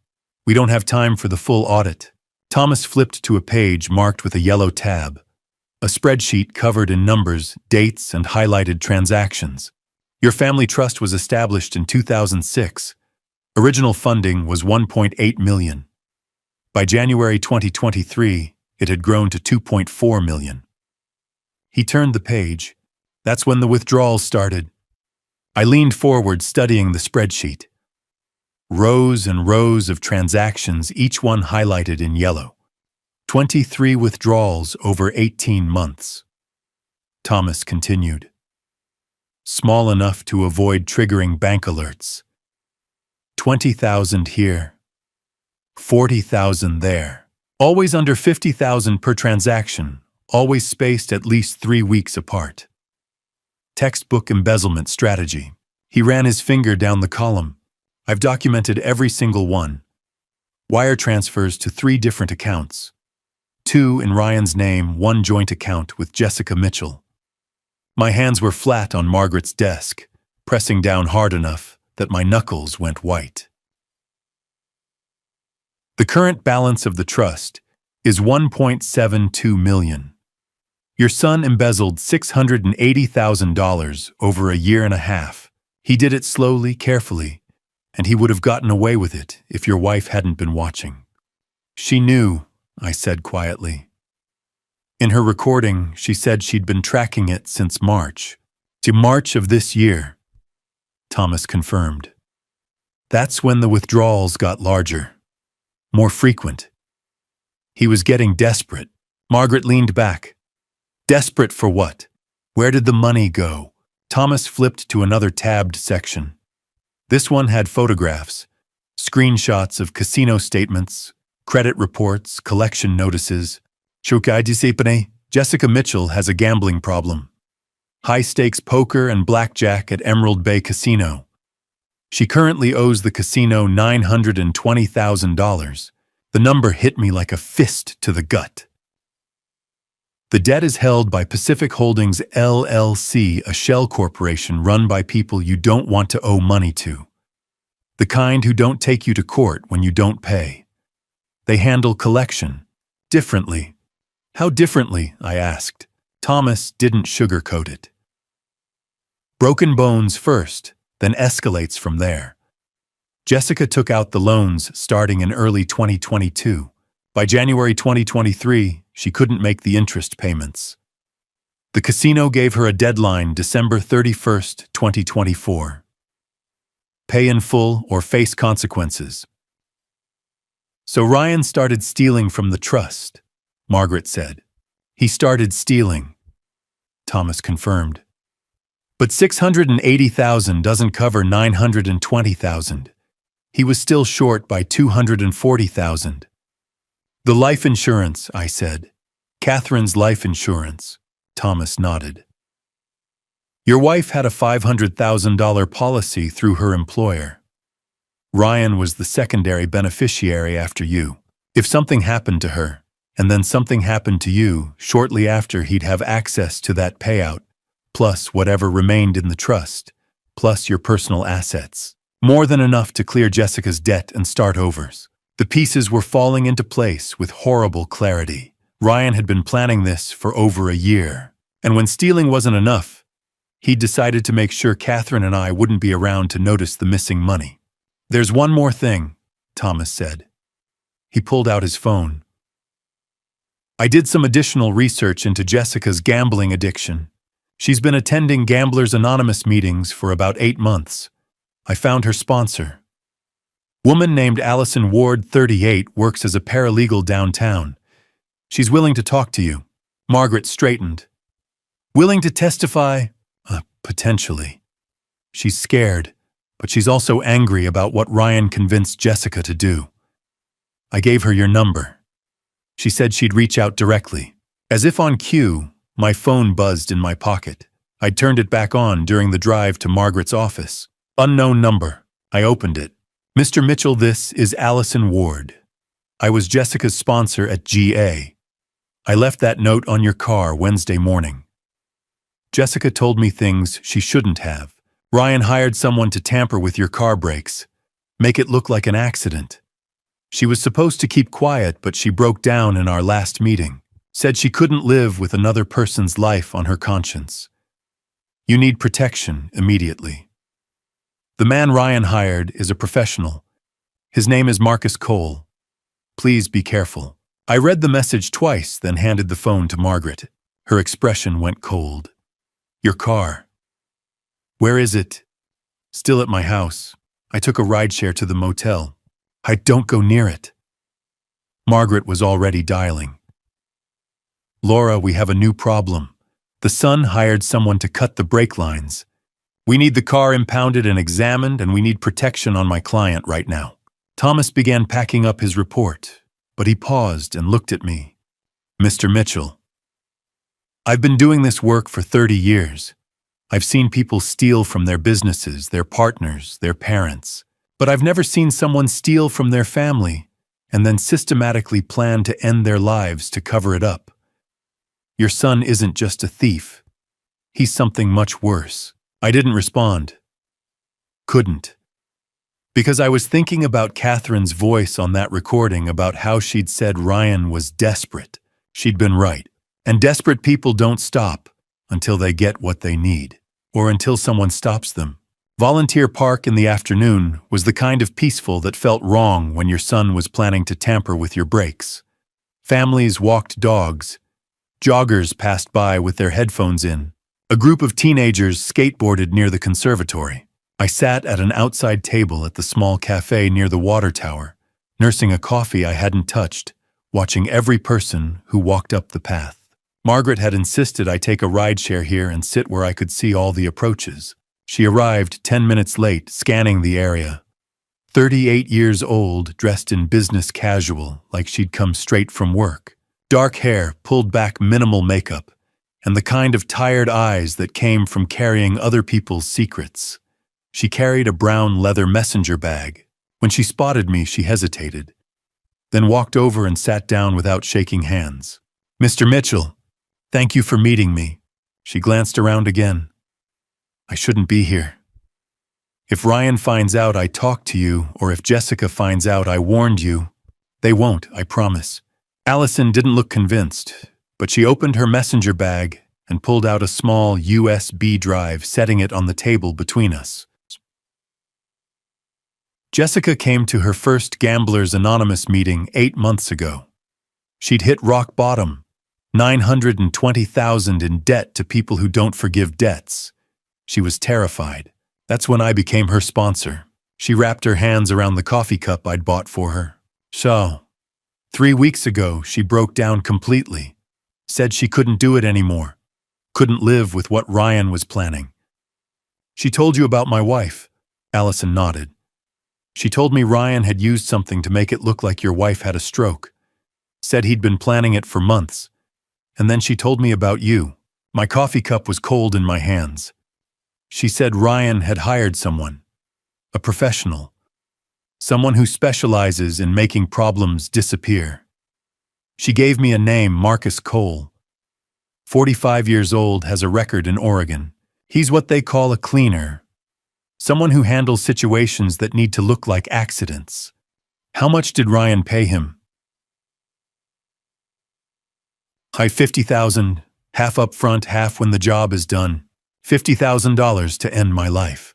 "We don't have time for the full audit." Thomas flipped to a page marked with a yellow tab, a spreadsheet covered in numbers, dates, and highlighted transactions. "Your family trust was established in 2006. Original funding was $1.8 million. By January 2023, it had grown to $2.4 million. He turned the page. "That's when the withdrawals started." I leaned forward, studying the spreadsheet. Rows and rows of transactions, each one highlighted in yellow. 23 withdrawals over 18 months. Thomas continued. Small enough to avoid triggering bank alerts. 20,000 here. 40,000 there. Always under 50,000 per transaction, always spaced at least 3 weeks apart. Textbook embezzlement strategy. He ran his finger down the column. "I've documented every single one. Wire transfers to 3 different accounts. 2 in Ryan's name, 1 joint account with Jessica Mitchell." My hands were flat on Margaret's desk, pressing down hard enough that my knuckles went white. "The current balance of the trust is $1.72 million. Your son embezzled $680,000 over a year and a half. He did it slowly, carefully, and he would have gotten away with it if your wife hadn't been watching." "She knew," I said quietly. "In her recording, she said she'd been tracking it since March. To March of this year," Thomas confirmed. "That's when the withdrawals got larger, more frequent. He was getting desperate." Margaret leaned back. "Desperate for what? Where did the money go?" Thomas flipped to another tabbed section. This one had photographs, screenshots of casino statements, credit reports, collection notices. "Jessica Mitchell has a gambling problem. High-stakes poker and blackjack at Emerald Bay Casino. She currently owes the casino $920,000. The number hit me like a fist to the gut. The debt is held by Pacific Holdings LLC, a shell corporation run by people you don't want to owe money to. The kind who don't take you to court when you don't pay. They handle collection differently." "How differently?" I asked. Thomas didn't sugarcoat it. "Broken bones first, then escalates from there. Jessica took out the loans starting in early 2022. By January 2023, she couldn't make the interest payments. The casino gave her a deadline, December 31st, 2024. Pay in full or face consequences." "So Ryan started stealing from the trust," Margaret said. "He started stealing," Thomas confirmed. "But $680,000 doesn't cover $920,000. He was still short by $240,000. "The life insurance," I said. "Catherine's life insurance," Thomas nodded. "Your wife had a $500,000 policy through her employer. Ryan was the secondary beneficiary after you. If something happened to her, and then something happened to you, shortly after he'd have access to that payout, plus whatever remained in the trust, plus your personal assets. More than enough to clear Jessica's debt and start overs." The pieces were falling into place with horrible clarity. Ryan had been planning this for over a year. And when stealing wasn't enough, he'd decided to make sure Catherine and I wouldn't be around to notice the missing money. "There's one more thing," Thomas said. He pulled out his phone. "I did some additional research into Jessica's gambling addiction. She's been attending Gamblers Anonymous meetings for about 8 months. I found her sponsor. Woman named Allison Ward, 38, works as a paralegal downtown. She's willing to talk to you." Margaret straightened. "Willing to testify?" Potentially. "She's scared," but she's also angry about what Ryan convinced Jessica to do. I gave her your number. She said she'd reach out directly. As if on cue, my phone buzzed in my pocket. I'd turned it back on during the drive to Margaret's office. Unknown number. I opened it. Mr. Mitchell, this is Allison Ward. I was Jessica's sponsor at GA. I left that note on your car Wednesday morning. Jessica told me things she shouldn't have. Ryan hired someone to tamper with your car brakes, make it look like an accident. She was supposed to keep quiet, but she broke down in our last meeting. Said she couldn't live with another person's life on her conscience. You need protection immediately. The man Ryan hired is a professional. His name is Marcus Cole. Please be careful. I read the message twice, then handed the phone to Margaret. Her expression went cold. Your car. Where is it? Still at my house. I took a rideshare to the motel. Don't go near it. Margaret was already dialing. Laura, we have a new problem. The son hired someone to cut the brake lines. We need the car impounded and examined, and we need protection on my client right now. Thomas began packing up his report, but he paused and looked at me. Mr. Mitchell, I've been doing this work for 30 years. I've seen people steal from their businesses, their partners, their parents. But I've never seen someone steal from their family and then systematically plan to end their lives to cover it up. Your son isn't just a thief. He's something much worse. I didn't respond. Couldn't. Because I was thinking about Catherine's voice on that recording about how she'd said Ryan was desperate. She'd been right. And desperate people don't stop until they get what they need, or until someone stops them. Volunteer Park in the afternoon was the kind of peaceful that felt wrong when your son was planning to tamper with your brakes. Families walked dogs. Joggers passed by with their headphones in. A group of teenagers skateboarded near the conservatory. I sat at an outside table at the small cafe near the water tower, nursing a coffee I hadn't touched, watching every person who walked up the path. Margaret had insisted I take a rideshare here and sit where I could see all the approaches. She arrived 10 minutes late, scanning the area. 38 years old, dressed in business casual, like she'd come straight from work. Dark hair, pulled back minimal makeup, and the kind of tired eyes that came from carrying other people's secrets. She carried a brown leather messenger bag. When she spotted me, she hesitated, then walked over and sat down without shaking hands. Mr. Mitchell, thank you for meeting me. She glanced around again. I shouldn't be here. If Ryan finds out I talked to you, or if Jessica finds out I warned you, they won't, I promise. Allison didn't look convinced, but she opened her messenger bag and pulled out a small USB drive, setting it on the table between us. Jessica came to her first Gamblers Anonymous meeting 8 months ago. She'd hit rock bottom, $920,000 in debt to people who don't forgive debts. She was terrified. That's when I became her sponsor. She wrapped her hands around the coffee cup I'd bought for her. So, 3 weeks ago, she broke down completely. Said she couldn't do it anymore. Couldn't live with what Ryan was planning. She told you about my wife. Allison nodded. She told me Ryan had used something to make it look like your wife had a stroke. Said he'd been planning it for months. And then she told me about you. My coffee cup was cold in my hands. She said Ryan had hired someone. A professional. Someone who specializes in making problems disappear. She gave me a name, Marcus Cole. 45 years old, has a record in Oregon. He's what they call a cleaner. Someone who handles situations that need to look like accidents. How much did Ryan pay him? $50,000, half up front, half when the job is done. $50,000 to end my life.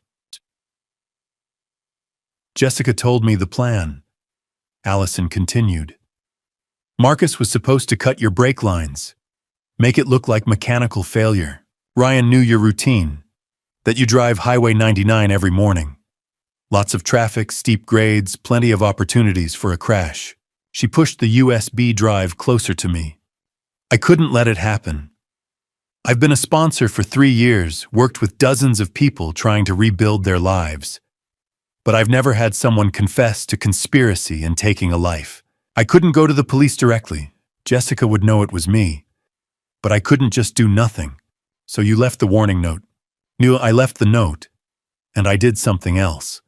Jessica told me the plan. Allison continued. Marcus was supposed to cut your brake lines. Make it look like mechanical failure. Ryan knew your routine. That you drive Highway 99 every morning. Lots of traffic, steep grades, plenty of opportunities for a crash. She pushed the USB drive closer to me. I couldn't let it happen. I've been a sponsor for 3 years, worked with dozens of people trying to rebuild their lives. but I've never had someone confess to conspiracy and taking a life. I couldn't go to the police directly. Jessica would know it was me. But I couldn't just do nothing. So you left the warning note. I left the note, and I did something else.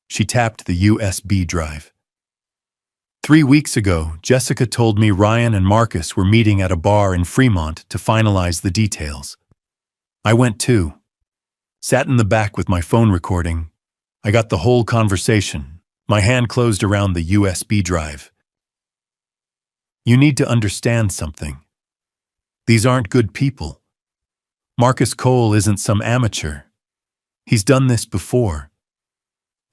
She tapped the USB drive. 3 weeks ago, Jessica told me Ryan and Marcus were meeting at a bar in Fremont to finalize the details. I went too. Sat in the back with my phone recording. I got the whole conversation. My hand closed around the USB drive. You need to understand something. These aren't good people. Marcus Cole isn't some amateur. He's done this before.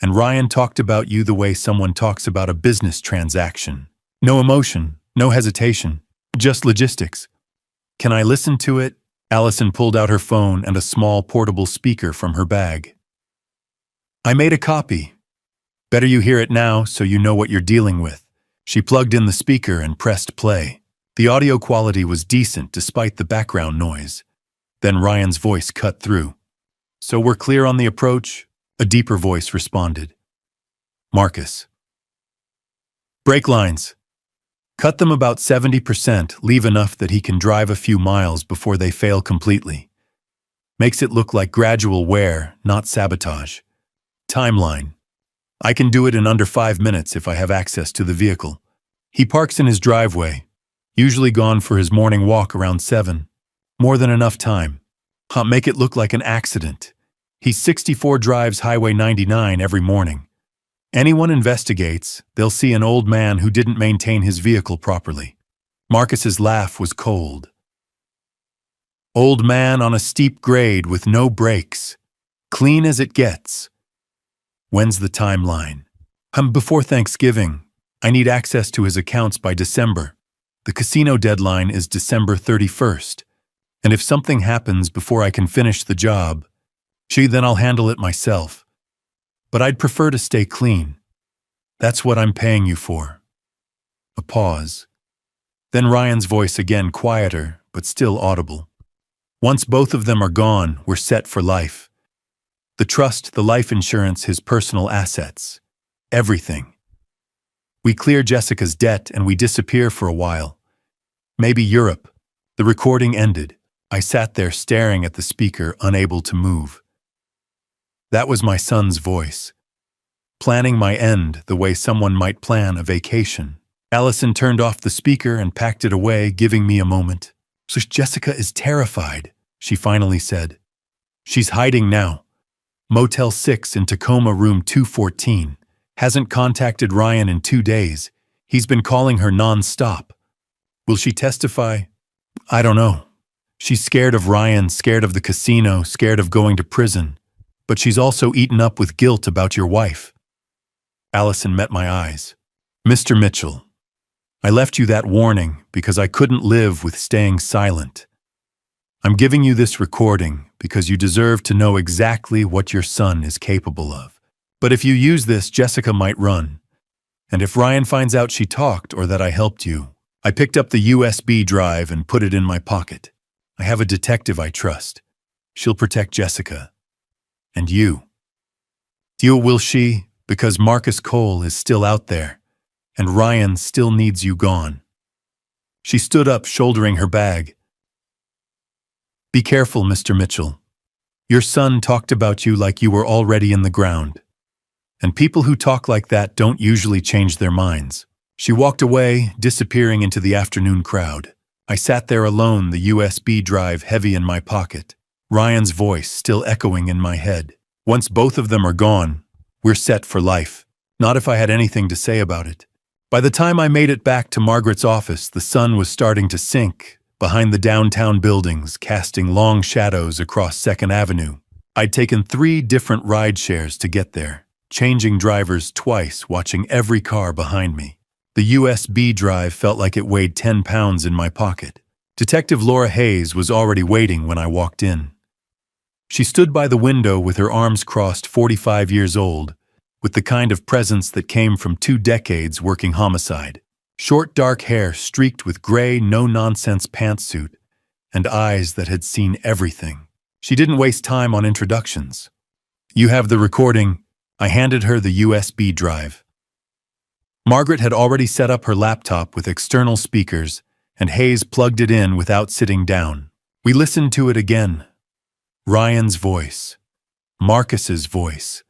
And Ryan talked about you the way someone talks about a business transaction. No emotion, no hesitation, just logistics. Can I listen to it? Allison pulled out her phone and a small portable speaker from her bag. I made a copy. Better you hear it now so you know what you're dealing with. She plugged in the speaker and pressed play. The audio quality was decent despite the background noise. Then Ryan's voice cut through. So we're clear on the approach? A deeper voice responded. Marcus. Brake lines. Cut them about 70%, leave enough that he can drive a few miles before they fail completely. Makes it look like gradual wear, not sabotage. Timeline. I can do it in under 5 minutes if I have access to the vehicle. He parks in his driveway, usually gone for his morning walk around 7. More than enough time. Make it look like an accident. He's 64 drives Highway 99 every morning. Anyone investigates, they'll see an old man who didn't maintain his vehicle properly. Marcus's laugh was cold. Old man on a steep grade with no brakes. Clean as it gets. When's the timeline? Before Thanksgiving. I need access to his accounts by December. The casino deadline is December 31st. And if something happens before I can finish the job, then I'll handle it myself. But I'd prefer to stay clean. That's what I'm paying you for. A pause. Then Ryan's voice again quieter, but still audible. Once both of them are gone, we're set for life. The trust, the life insurance, his personal assets. Everything. We clear Jessica's debt and we disappear for a while. Maybe Europe. The recording ended. I sat there staring at the speaker, unable to move. That was my son's voice. Planning my end the way someone might plan a vacation. Allison turned off the speaker and packed it away, giving me a moment. So Jessica is terrified, she finally said. She's hiding now. Motel 6 in Tacoma, room 214. Hasn't contacted Ryan in 2 days. He's been calling her non-stop. Will she testify? I don't know. She's scared of Ryan, scared of the casino, scared of going to prison. But she's also eaten up with guilt about your wife. Allison met my eyes. Mr. Mitchell, I left you that warning because I couldn't live with staying silent. I'm giving you this recording because you deserve to know exactly what your son is capable of. But if you use this, Jessica might run. And if Ryan finds out she talked or that I helped you, I picked up the USB drive and put it in my pocket. I have a detective I trust. She'll protect Jessica. And you. Will she? Because Marcus Cole is still out there, and Ryan still needs you gone. She stood up, shouldering her bag. Be careful, Mr. Mitchell. Your son talked about you like you were already in the ground. And people who talk like that don't usually change their minds. She walked away, disappearing into the afternoon crowd. I sat there alone, the USB drive heavy in my pocket. Ryan's voice still echoing in my head. Once both of them are gone, we're set for life. Not if I had anything to say about it. By the time I made it back to Margaret's office, the sun was starting to sink behind the downtown buildings, casting long shadows across 2nd Avenue. I'd taken 3 different ride shares to get there, changing drivers twice, watching every car behind me. The USB drive felt like it weighed 10 pounds in my pocket. Detective Laura Hayes was already waiting when I walked in. She stood by the window with her arms crossed, 45 years old, with the kind of presence that came from 2 decades working homicide. Short dark hair streaked with gray, no-nonsense pantsuit, and eyes that had seen everything. She didn't waste time on introductions. You have the recording. I handed her the USB drive. Margaret had already set up her laptop with external speakers, and Hayes plugged it in without sitting down. We listened to it again. Ryan's voice. Marcus's voice.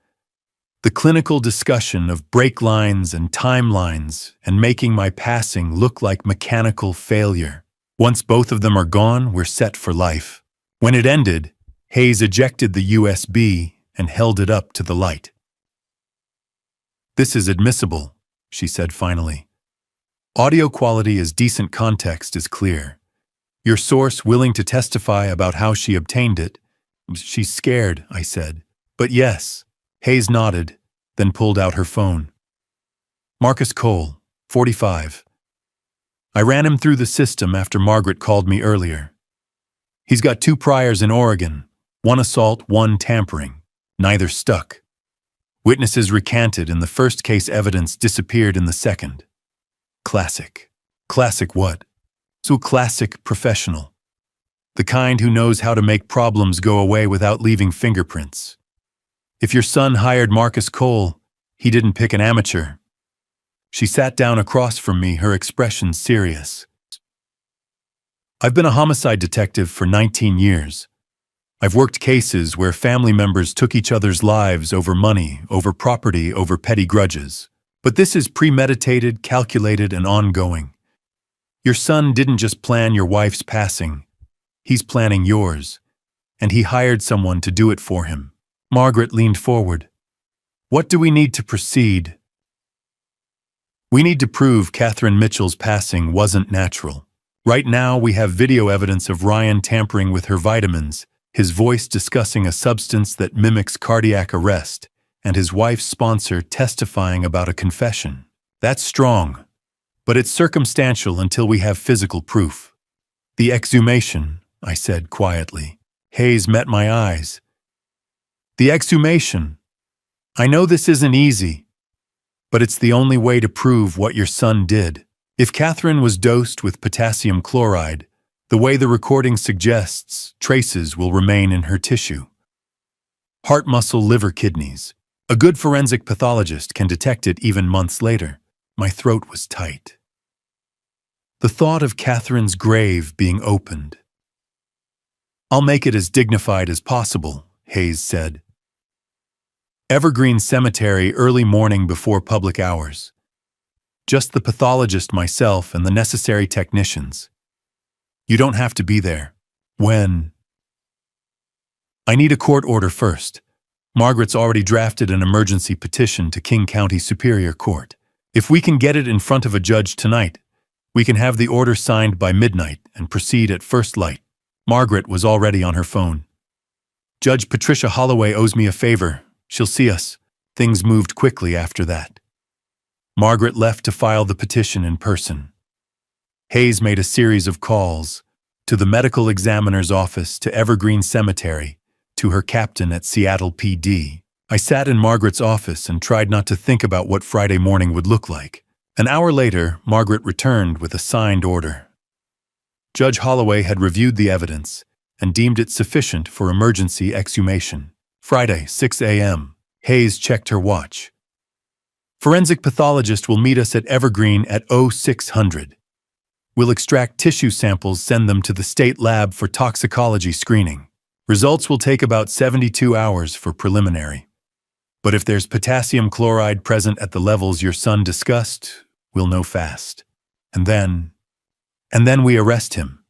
The clinical discussion of break lines and timelines and making my passing look like mechanical failure. Once both of them are gone, we're set for life. When it ended, Hayes ejected the USB and held it up to the light. "This is admissible," she said finally. "Audio quality as decent context is clear. Your source willing to testify about how she obtained it." "She's scared," I said. "But yes." Hayes nodded, then pulled out her phone. "Marcus Cole, 45. I ran him through the system after Margaret called me earlier. He's got 2 priors in Oregon, 1 assault, 1 tampering. Neither stuck. Witnesses recanted and the first case evidence disappeared in the second. Classic. Classic what? So classic professional. The kind who knows how to make problems go away without leaving fingerprints. If your son hired Marcus Cole, he didn't pick an amateur." She sat down across from me, her expression serious. "I've been a homicide detective for 19 years. I've worked cases where family members took each other's lives over money, over property, over petty grudges. But this is premeditated, calculated, and ongoing. Your son didn't just plan your wife's passing. He's planning yours. And he hired someone to do it for him." Margaret leaned forward. "What do we need to proceed?" "We need to prove Catherine Mitchell's passing wasn't natural. Right now we have video evidence of Ryan tampering with her vitamins, his voice discussing a substance that mimics cardiac arrest, and his wife's sponsor testifying about a confession. That's strong, but it's circumstantial until we have physical proof." "The exhumation," I said quietly. Hayes met my eyes. "The exhumation. I know this isn't easy, but it's the only way to prove what your son did. If Catherine was dosed with potassium chloride, the way the recording suggests, traces will remain in her tissue. Heart, muscle, liver, kidneys. A good forensic pathologist can detect it even months later." My throat was tight. The thought of Catherine's grave being opened. "I'll make it as dignified as possible," Hayes said. "Evergreen Cemetery early morning before public hours. Just the pathologist, myself, and the necessary technicians. You don't have to be there." "When?" "I need a court order first. Margaret's already drafted an emergency petition to King County Superior Court. If we can get it in front of a judge tonight, we can have the order signed by midnight and proceed at first light." Margaret was already on her phone. "Judge Patricia Holloway owes me a favor. She'll see us." Things moved quickly after that. Margaret left to file the petition in person. Hayes made a series of calls to the medical examiner's office, to Evergreen Cemetery, to her captain at Seattle PD. I sat in Margaret's office and tried not to think about what Friday morning would look like. An hour later, Margaret returned with a signed order. Judge Holloway had reviewed the evidence and deemed it sufficient for emergency exhumation. Friday, 6 a.m. Hayes checked her watch. "Forensic pathologist will meet us at Evergreen at 0600. We'll extract tissue samples, send them to the state lab for toxicology screening. Results will take about 72 hours for preliminary. But if there's potassium chloride present at the levels your son discussed, we'll know fast. And then we arrest him.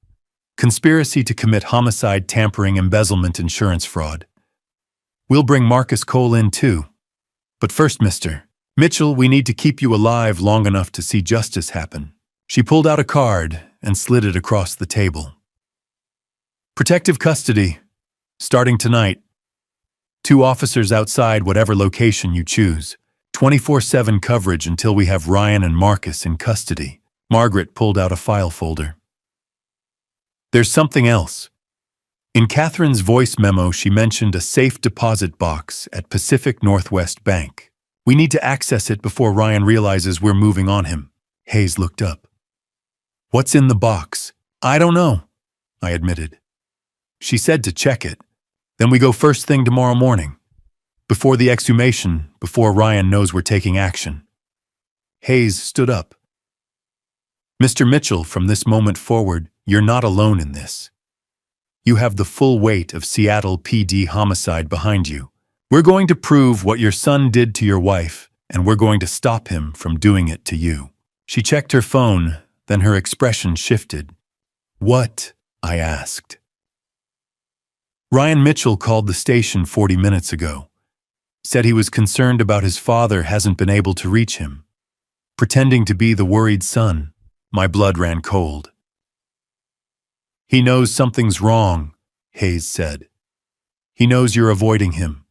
Conspiracy to commit homicide, tampering, embezzlement, insurance fraud. We'll bring Marcus Cole in too. But first, Mr. Mitchell, we need to keep you alive long enough to see justice happen." She pulled out a card and slid it across the table. "Protective custody, starting tonight. 2 officers outside whatever location you choose. 24/7 coverage until we have Ryan and Marcus in custody." Margaret pulled out a file folder. "There's something else." In Catherine's voice memo, she mentioned a safe deposit box at Pacific Northwest Bank. "We need to access it before Ryan realizes we're moving on him." Hayes looked up. "What's in the box?" "I don't know," I admitted. "She said to check it. Then we go first thing tomorrow morning." Before the exhumation, before Ryan knows we're taking action. Hayes stood up. Mr. Mitchell, from this moment forward, you're not alone in this. You have the full weight of Seattle PD homicide behind you. We're going to prove what your son did to your wife, and we're going to stop him from doing it to you. She checked her phone, then her expression shifted. What? I asked. Ryan Mitchell called the station 40 minutes ago. Said he was concerned about his father hasn't been able to reach him. Pretending to be the worried son, my blood ran cold. He knows something's wrong, Hayes said. He knows you're avoiding him,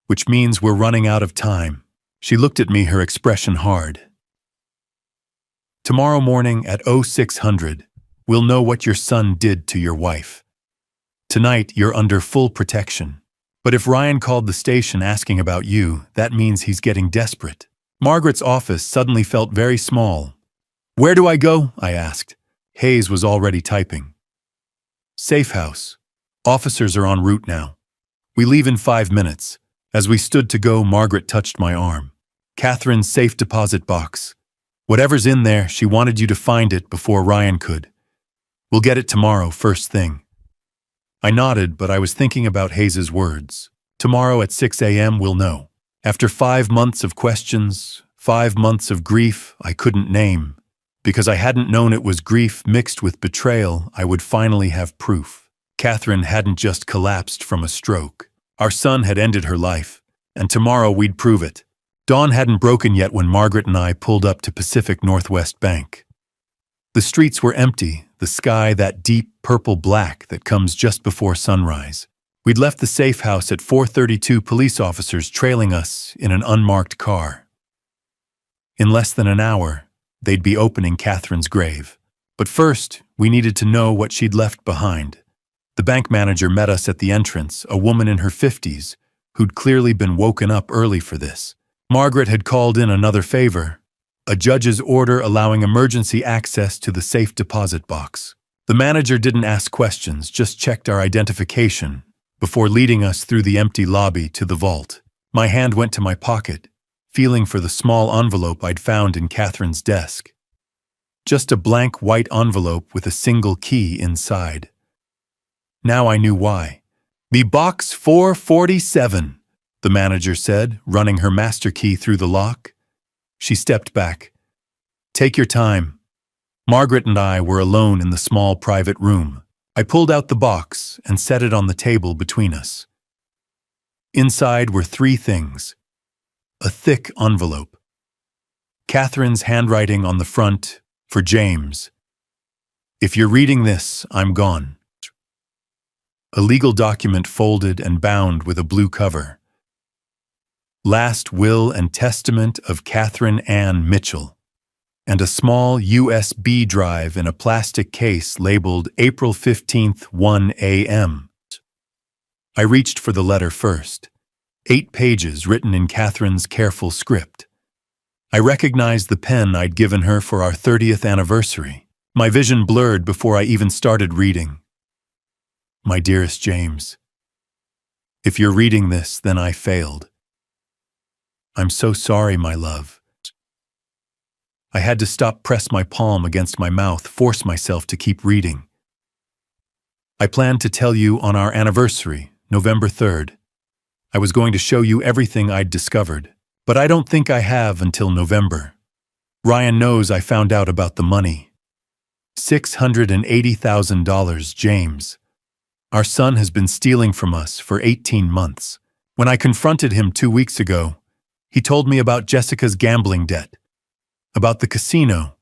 which means we're running out of time. She looked at me, her expression hard. Tomorrow morning at 0600, we'll know what your son did to your wife. Tonight, you're under full protection. But if Ryan called the station asking about you, that means he's getting desperate. Margaret's office suddenly felt very small. Where do I go? I asked. Hayes was already typing. Safe house. Officers are en route now. We leave in 5 minutes. As we stood to go, Margaret touched my arm. Catherine's safe deposit box. Whatever's in there, she wanted you to find it before Ryan could. We'll get it tomorrow, first thing. I nodded, but I was thinking about Hayes's words. Tomorrow at 6 a.m. we'll know. After 5 months of questions, 5 months of grief I couldn't name, because I hadn't known it was grief mixed with betrayal, I would finally have proof. Catherine hadn't just collapsed from a stroke. Our son had ended her life, and tomorrow we'd prove it. Dawn hadn't broken yet when Margaret and I pulled up to Pacific Northwest Bank. The streets were empty, the sky that deep purple-black that comes just before sunrise. We'd left the safe house at 4:32, police officers trailing us in an unmarked car. In less than an hour, they'd be opening Catherine's grave. But first, we needed to know what she'd left behind. The bank manager met us at the entrance, a woman in her 50s, who'd clearly been woken up early for this. Margaret had called in another favor, a judge's order allowing emergency access to the safe deposit box. The manager didn't ask questions, just checked our identification before leading us through the empty lobby to the vault. My hand went to my pocket, feeling for the small envelope I'd found in Catherine's desk. Just a blank white envelope with a single key inside. Now I knew why. "Me box 447, the manager said, running her master key through the lock. She stepped back. Take your time. Margaret and I were alone in the small private room. I pulled out the box and set it on the table between us. Inside were 3 things. A thick envelope. Catherine's handwriting on the front, for James. If you're reading this, I'm gone. A legal document folded and bound with a blue cover. Last will and testament of Catherine Ann Mitchell. And a small USB drive in a plastic case labeled April 15th, 1 a.m. I reached for the letter first. 8 pages written in Catherine's careful script. I recognized the pen I'd given her for our 30th anniversary. My vision blurred before I even started reading. My dearest James, if you're reading this, then I failed. I'm so sorry, my love. I had to stop, press my palm against my mouth, force myself to keep reading. I planned to tell you on our anniversary, November 3rd. I was going to show you everything I'd discovered, but I don't think I have until November. Ryan knows I found out about the money. $680,000, James. Our son has been stealing from us for 18 months. When I confronted him 2 weeks ago, he told me about Jessica's gambling debt, about the casino,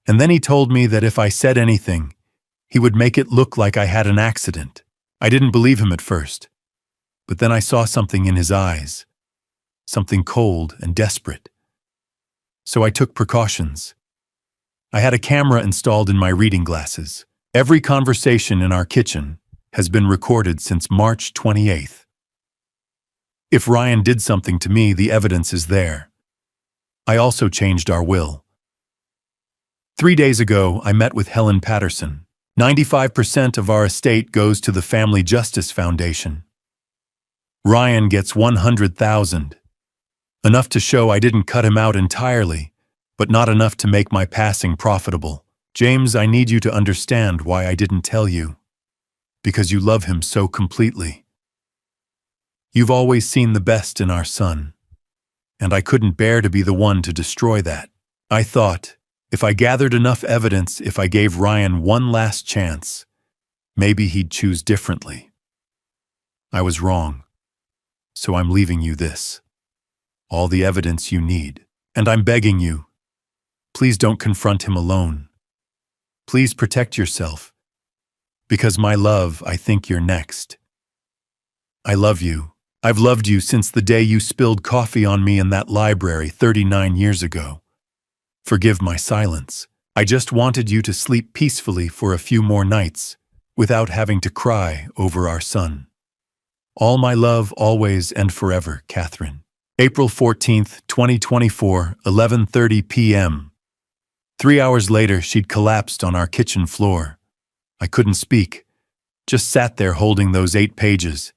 and then he told me that if I said anything, he would make it look like I had an accident. I didn't believe him at first, but then I saw something in his eyes, something cold and desperate. So I took precautions. I had a camera installed in my reading glasses. Every conversation in our kitchen has been recorded since March 28th. If Ryan did something to me, the evidence is there. I also changed our will. 3 days ago, I met with Helen Patterson. 95% of our estate goes to the Family Justice Foundation. Ryan gets 100,000. Enough to show I didn't cut him out entirely, but not enough to make my passing profitable. James, I need you to understand why I didn't tell you. Because you love him so completely. You've always seen the best in our son, and I couldn't bear to be the one to destroy that. I thought, if I gathered enough evidence, if I gave Ryan one last chance, maybe he'd choose differently. I was wrong, so I'm leaving you this. All the evidence you need, and I'm begging you, please don't confront him alone. Please protect yourself, because my love, I think you're next. I love you. I've loved you since the day you spilled coffee on me in that library 39 years ago. Forgive my silence. I just wanted you to sleep peacefully for a few more nights, without having to cry over our son. All my love, always and forever, Catherine. April 14th, 2024, 11:30 p.m. 3 hours later, she'd collapsed on our kitchen floor. I couldn't speak, just sat there holding those 8 pages.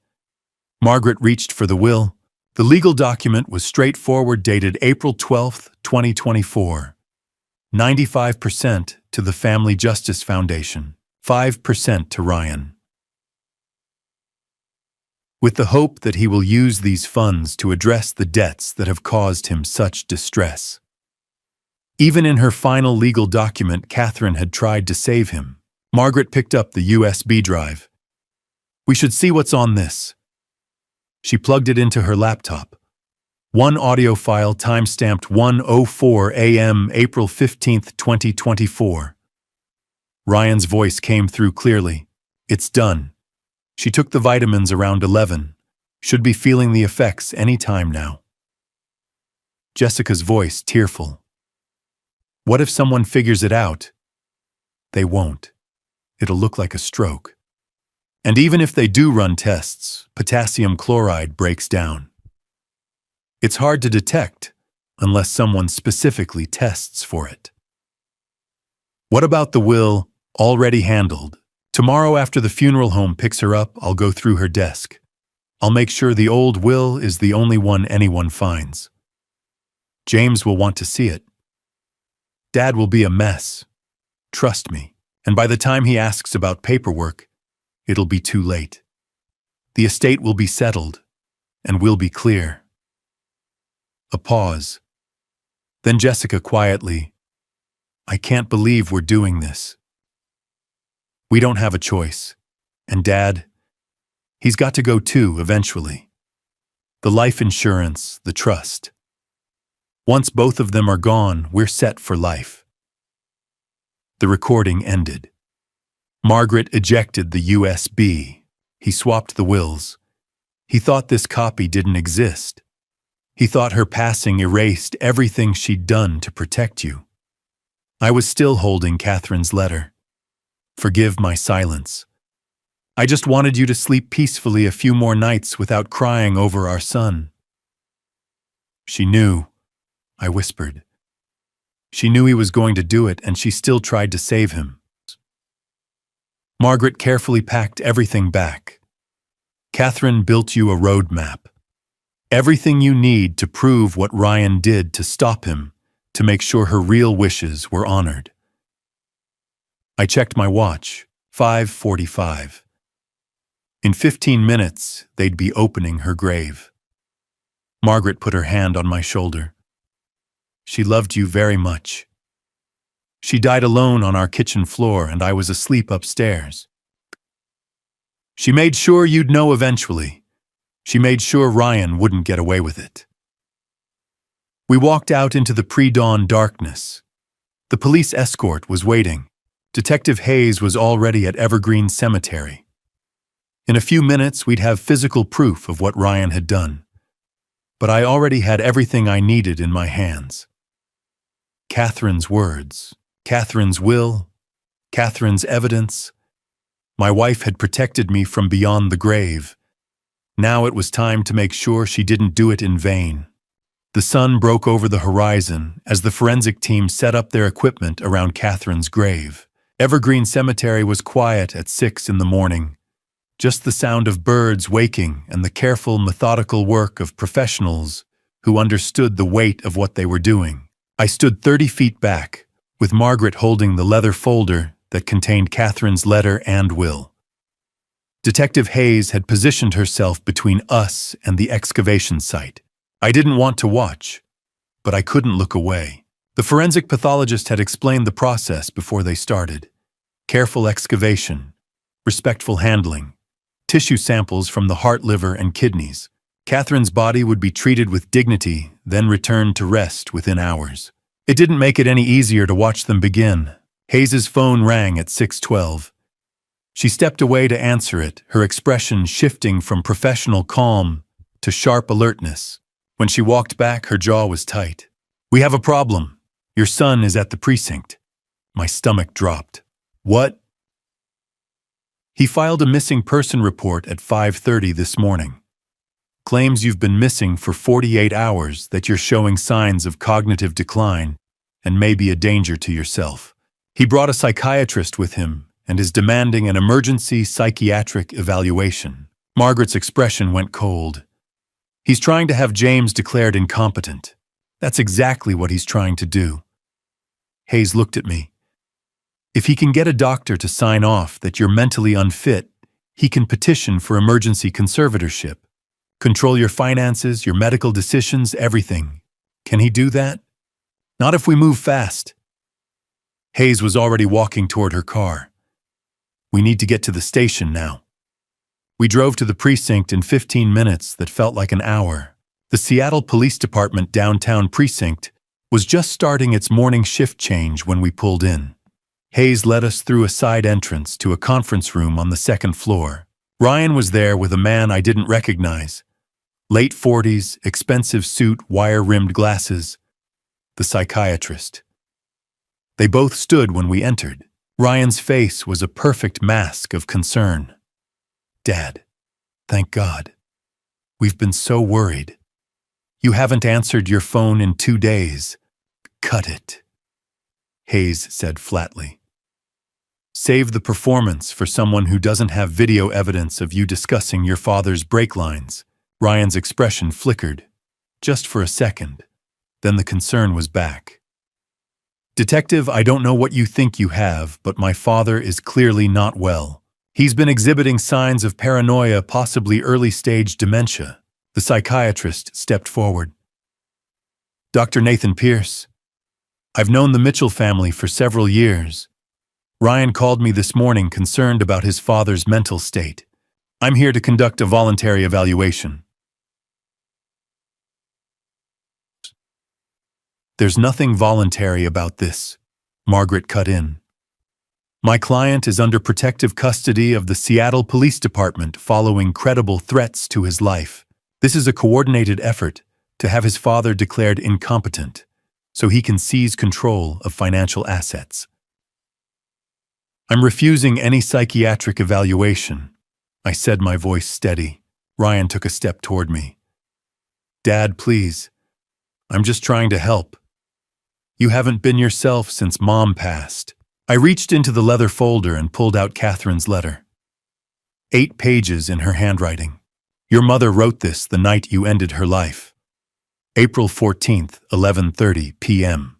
Margaret reached for the will. The legal document was straightforward, dated April 12th, 2024. 95% to the Family Justice Foundation, 5% to Ryan. With the hope that he will use these funds to address the debts that have caused him such distress. Even in her final legal document, Catherine had tried to save him. Margaret picked up the USB drive. We should see what's on this. She plugged it into her laptop. One audio file, timestamped 1:04 a.m. April 15th, 2024. Ryan's voice came through clearly. It's done. She took the vitamins around 11. Should be feeling the effects any time now. Jessica's voice, tearful. What if someone figures it out? They won't. It'll look like a stroke. And even if they do run tests, potassium chloride breaks down. It's hard to detect unless someone specifically tests for it. What about the will, already handled? Tomorrow after the funeral home picks her up, I'll go through her desk. I'll make sure the old will is the only one anyone finds. James will want to see it. Dad will be a mess. Trust me. And by the time he asks about paperwork, it'll be too late. The estate will be settled, and we'll be clear. A pause. Then Jessica quietly, I can't believe we're doing this. We don't have a choice. And Dad, he's got to go too, eventually. The life insurance, the trust. Once both of them are gone, we're set for life. The recording ended. Margaret ejected the USB. He swapped the wills. He thought this copy didn't exist. He thought her passing erased everything she'd done to protect you. I was still holding Catherine's letter. Forgive my silence. I just wanted you to sleep peacefully a few more nights without crying over our son. She knew, I whispered. She knew he was going to do it, and she still tried to save him. Margaret carefully packed everything back. Catherine built you a roadmap. Everything you need to prove what Ryan did to stop him, to make sure her real wishes were honored. I checked my watch, 5:45. In 15 minutes, they'd be opening her grave. Margaret put her hand on my shoulder. She loved you very much. She died alone on our kitchen floor, and I was asleep upstairs. She made sure you'd know eventually. She made sure Ryan wouldn't get away with it. We walked out into the pre-dawn darkness. The police escort was waiting. Detective Hayes was already at Evergreen Cemetery. In a few minutes, we'd have physical proof of what Ryan had done. But I already had everything I needed in my hands. Catherine's words, Catherine's will, Catherine's evidence. My wife had protected me from beyond the grave. Now it was time to make sure she didn't do it in vain. The sun broke over the horizon as the forensic team set up their equipment around Catherine's grave. Evergreen Cemetery was quiet at 6 in the morning. just the sound of birds waking and the careful, methodical work of professionals who understood the weight of what they were doing. I stood 30 feet back, with Margaret holding the leather folder that contained Catherine's letter and will. Detective Hayes had positioned herself between us and the excavation site. I didn't want to watch, but I couldn't look away. The forensic pathologist had explained the process before they started. Careful excavation, respectful handling, tissue samples from the heart, liver, and kidneys. Catherine's body would be treated with dignity, then returned to rest within hours. It didn't make it any easier to watch them begin. Hayes's phone rang at 6:12. She stepped away to answer it, her expression shifting from professional calm to sharp alertness. When she walked back, her jaw was tight. "We have a problem. Your son is at the precinct." My stomach dropped. "What?" "He filed a missing person report at 5:30 this morning. Claims you've been missing for 48 hours, that you're showing signs of cognitive decline and may be a danger to yourself. He brought a psychiatrist with him and is demanding an emergency psychiatric evaluation." Margaret's expression went cold. "He's trying to have James declared incompetent. That's exactly what he's trying to do." Hayes looked at me. "If he can get a doctor to sign off that you're mentally unfit, he can petition for emergency conservatorship. Control your finances, your medical decisions, everything. Can he do that?" "Not if we move fast." Hayes was already walking toward her car. "We need to get to the station now." We drove to the precinct in 15 minutes that felt like an hour. The Seattle Police Department downtown precinct was just starting its morning shift change when we pulled in. Hayes led us through a side entrance to a conference room on the second floor. Ryan was there with a man I didn't recognize. Late 40s, expensive suit, wire-rimmed glasses. The psychiatrist. They both stood when we entered. Ryan's face was a perfect mask of concern. "Dad, thank God. We've been so worried. You haven't answered your phone in 2 days. Cut it," Hayes said flatly. "Save the performance for someone who doesn't have video evidence of you discussing your father's brake lines." Ryan's expression flickered, just for a second. Then the concern was back. "Detective, I don't know what you think you have, but my father is clearly not well. He's been exhibiting signs of paranoia, possibly early-stage dementia." The psychiatrist stepped forward. "Dr. Nathan Pierce. I've known the Mitchell family for several years. Ryan called me this morning concerned about his father's mental state. I'm here to conduct a voluntary evaluation." "There's nothing voluntary about this," Margaret cut in. "My client is under protective custody of the Seattle Police Department following credible threats to his life. This is a coordinated effort to have his father declared incompetent so he can seize control of financial assets. I'm refusing any psychiatric evaluation," I said, my voice steady. Ryan took a step toward me. "Dad, please. I'm just trying to help. You haven't been yourself since Mom passed." I reached into the leather folder and pulled out Catherine's letter. 8 pages in her handwriting. "Your mother wrote this the night you ended her life. April 14th, 11:30 p.m.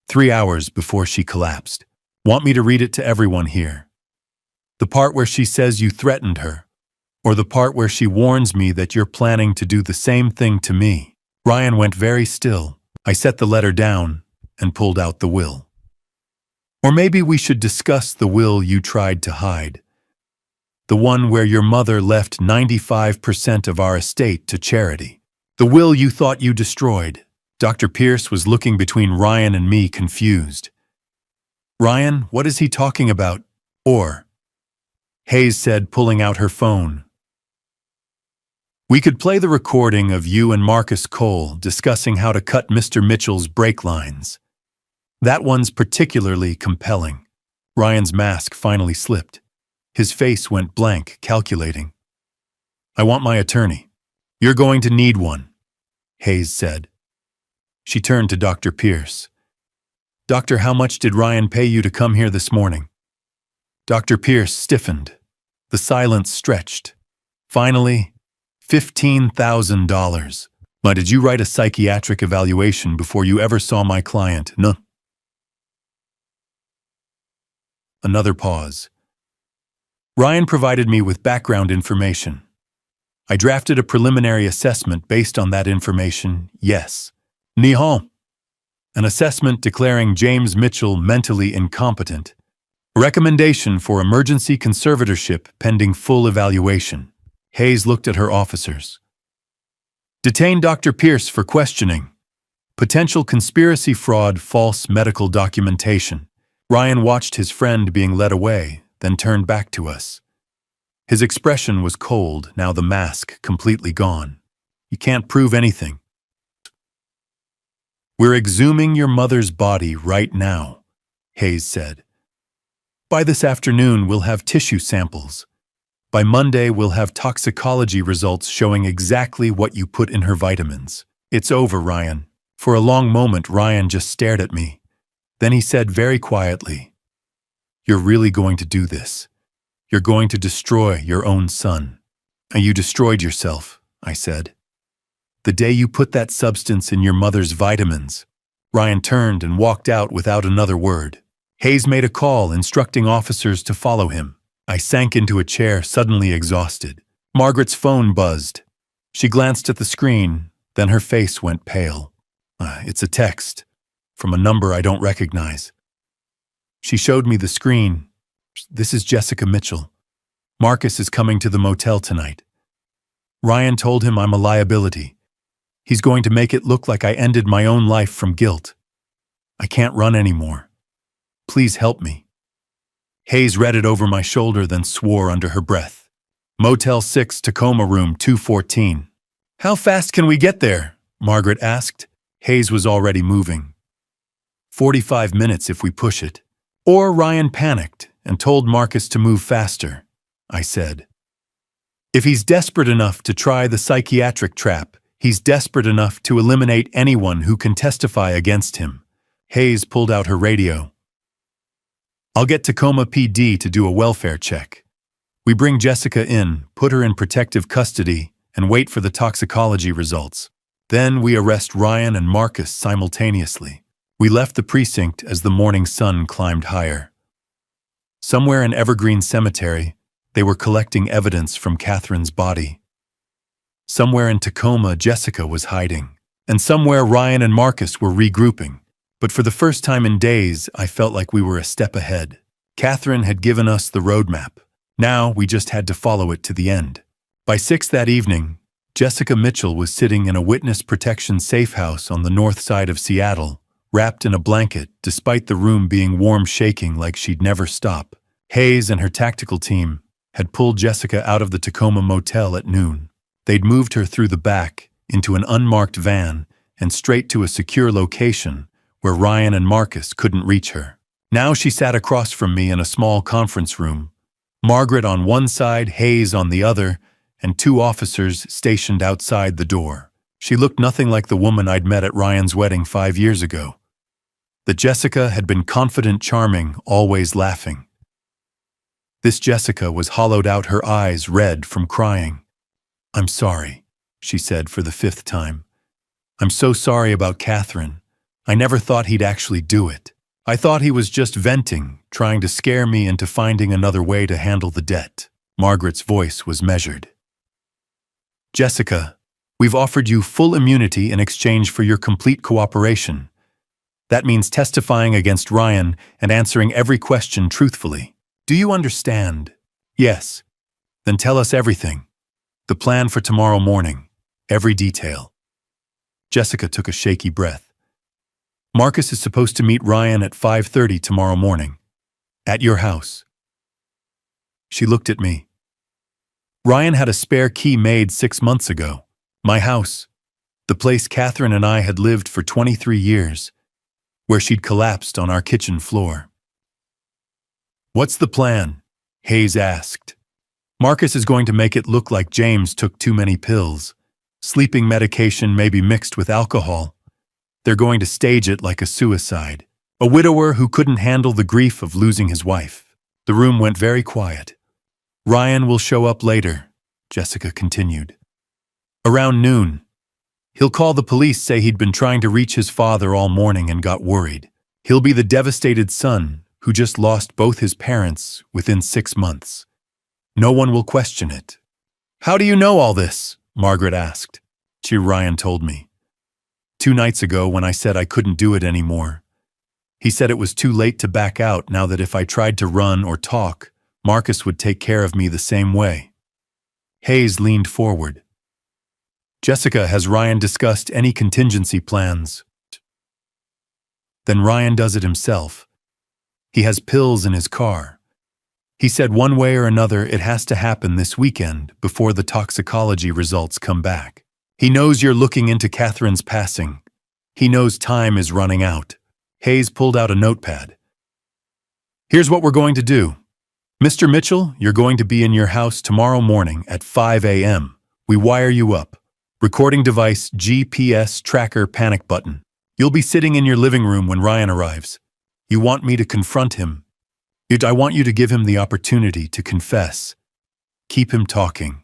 3 hours before she collapsed. Want me to read it to everyone here? The part where she says you threatened her, or the part where she warns me that you're planning to do the same thing to me?" Ryan went very still. I set the letter down and pulled out the will. "Or maybe we should discuss the will you tried to hide. The one where your mother left 95% of our estate to charity. The will you thought you destroyed." Dr. Pierce was looking between Ryan and me, confused. "Ryan, what is he talking about? Or?" Hayes said, pulling out her phone. "We could play the recording of you and Marcus Cole discussing how to cut Mr. Mitchell's brake lines. That one's particularly compelling." Ryan's mask finally slipped. His face went blank, calculating. "I want my attorney." "You're going to need one," Hayes said. She turned to Dr. Pierce. "Doctor, how much did Ryan pay you to come here this morning?" Dr. Pierce stiffened. The silence stretched. Finally, $15,000. Why did you write a psychiatric evaluation before you ever saw my client? No. Another pause. Ryan provided me with background information. I drafted a preliminary assessment based on that information, yes. Nihon. An assessment declaring James Mitchell mentally incompetent. A recommendation for emergency conservatorship pending full evaluation. Hayes looked at her officers. Detain Dr. Pierce for questioning. Potential conspiracy fraud, false medical documentation. Ryan watched his friend being led away, then turned back to us. His expression was cold, now the mask completely gone. You can't prove anything. We're exhuming your mother's body right now, Hayes said. By this afternoon, we'll have tissue samples. By Monday, we'll have toxicology results showing exactly what you put in her vitamins. It's over, Ryan. For a long moment, Ryan just stared at me. Then he said very quietly, "You're really going to do this. You're going to destroy your own son." "And you destroyed yourself," I said. "The day you put that substance in your mother's vitamins." Ryan turned and walked out without another word. Hayes made a call, instructing officers to follow him. I sank into a chair, suddenly exhausted. Margaret's phone buzzed. She glanced at the screen, then her face went pale. It's a text, from a number I don't recognize. She showed me the screen. "This is Jessica Mitchell. Marcus is coming to the motel tonight. Ryan told him I'm a liability. He's going to make it look like I ended my own life from guilt. I can't run anymore. Please help me." Hayes read it over my shoulder, then swore under her breath. "Motel 6, Tacoma room 214. "How fast can we get there?" Margaret asked. Hayes was already moving. 45 minutes if we push it. Or Ryan panicked and told Marcus to move faster, I said. If he's desperate enough to try the psychiatric trap, he's desperate enough to eliminate anyone who can testify against him. Hayes pulled out her radio. "I'll get Tacoma PD to do a welfare check. We bring Jessica in, put her in protective custody, and wait for the toxicology results. Then we arrest Ryan and Marcus simultaneously." We left the precinct as the morning sun climbed higher. Somewhere in Evergreen Cemetery, they were collecting evidence from Catherine's body. Somewhere in Tacoma, Jessica was hiding. And somewhere Ryan and Marcus were regrouping. But for the first time in days, I felt like we were a step ahead. Catherine had given us the roadmap. Now we just had to follow it to the end. By 6 that evening, Jessica Mitchell was sitting in a witness protection safe house on the north side of Seattle, wrapped in a blanket, despite the room being warm, shaking like she'd never stop. Hayes and her tactical team had pulled Jessica out of the Tacoma motel at noon. They'd moved her through the back, into an unmarked van, and straight to a secure location where Ryan and Marcus couldn't reach her. Now she sat across from me in a small conference room, Margaret on one side, Hayes on the other, and 2 officers stationed outside the door. She looked nothing like the woman I'd met at Ryan's wedding 5 years ago. The Jessica had been confident, charming, always laughing. This Jessica was hollowed out, her eyes red from crying. "I'm sorry," she said for the 5th time. "I'm so sorry about Catherine. I never thought he'd actually do it. I thought he was just venting, trying to scare me into finding another way to handle the debt." Margaret's voice was measured. "Jessica, we've offered you full immunity in exchange for your complete cooperation. That means testifying against Ryan and answering every question truthfully. Do you understand?" "Yes." "Then tell us everything. The plan for tomorrow morning. Every detail." Jessica took a shaky breath. "Marcus is supposed to meet Ryan at 5:30 tomorrow morning. At your house." She looked at me. "Ryan had a spare key made 6 months ago. My house. The place Catherine and I had lived for 23 years. Where she'd collapsed on our kitchen floor." "What's the plan?" Hayes asked. "Marcus is going to make it look like James took too many pills. Sleeping medication maybe mixed with alcohol. They're going to stage it like a suicide. A widower who couldn't handle the grief of losing his wife." The room went very quiet. Ryan will show up later, Jessica continued. Around noon. He'll call the police, say he'd been trying to reach his father all morning and got worried. He'll be the devastated son who just lost both his parents within 6 months. No one will question it. How do you know all this? Margaret asked. Ryan told me. 2 nights ago when I said I couldn't do it anymore. He said it was too late to back out now, that if I tried to run or talk, Marcus would take care of me the same way. Hayes leaned forward. Jessica, has Ryan discussed any contingency plans? Then Ryan does it himself. He has pills in his car. He said one way or another it has to happen this weekend before the toxicology results come back. He knows you're looking into Catherine's passing. He knows time is running out. Hayes pulled out a notepad. Here's what we're going to do. Mr. Mitchell, you're going to be in your house tomorrow morning at 5 a.m. We wire you up. Recording device, GPS tracker, panic button. You'll be sitting in your living room when Ryan arrives. You want me to confront him. I want you to give him the opportunity to confess. Keep him talking.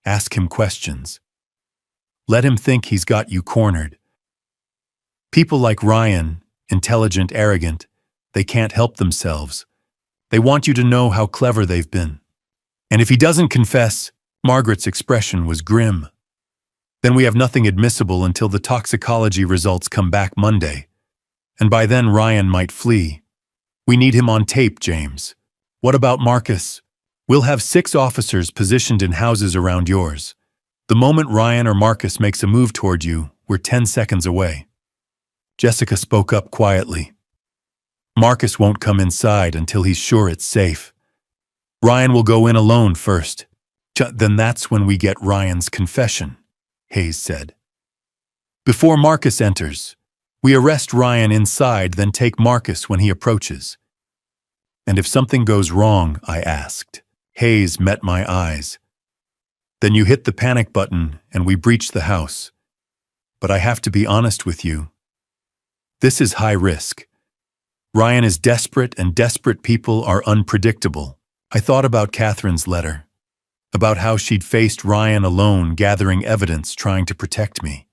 Ask him questions. Let him think he's got you cornered. People like Ryan, intelligent, arrogant, they can't help themselves. They want you to know how clever they've been. And if he doesn't confess, Margaret's expression was grim. Then we have nothing admissible until the toxicology results come back Monday. And by then Ryan might flee. We need him on tape, James. What about Marcus? We'll have 6 officers positioned in houses around yours. The moment Ryan or Marcus makes a move toward you, we're 10 seconds away. Jessica spoke up quietly. Marcus won't come inside until he's sure it's safe. Ryan will go in alone first. Then that's when we get Ryan's confession, Hayes said. Before Marcus enters, we arrest Ryan inside, then take Marcus when he approaches. And if something goes wrong, I asked. Hayes met my eyes. Then you hit the panic button and we breach the house. But I have to be honest with you. This is high risk. Ryan is desperate, and desperate people are unpredictable. I thought about Catherine's letter, about how she'd faced Ryan alone, gathering evidence, trying to protect me,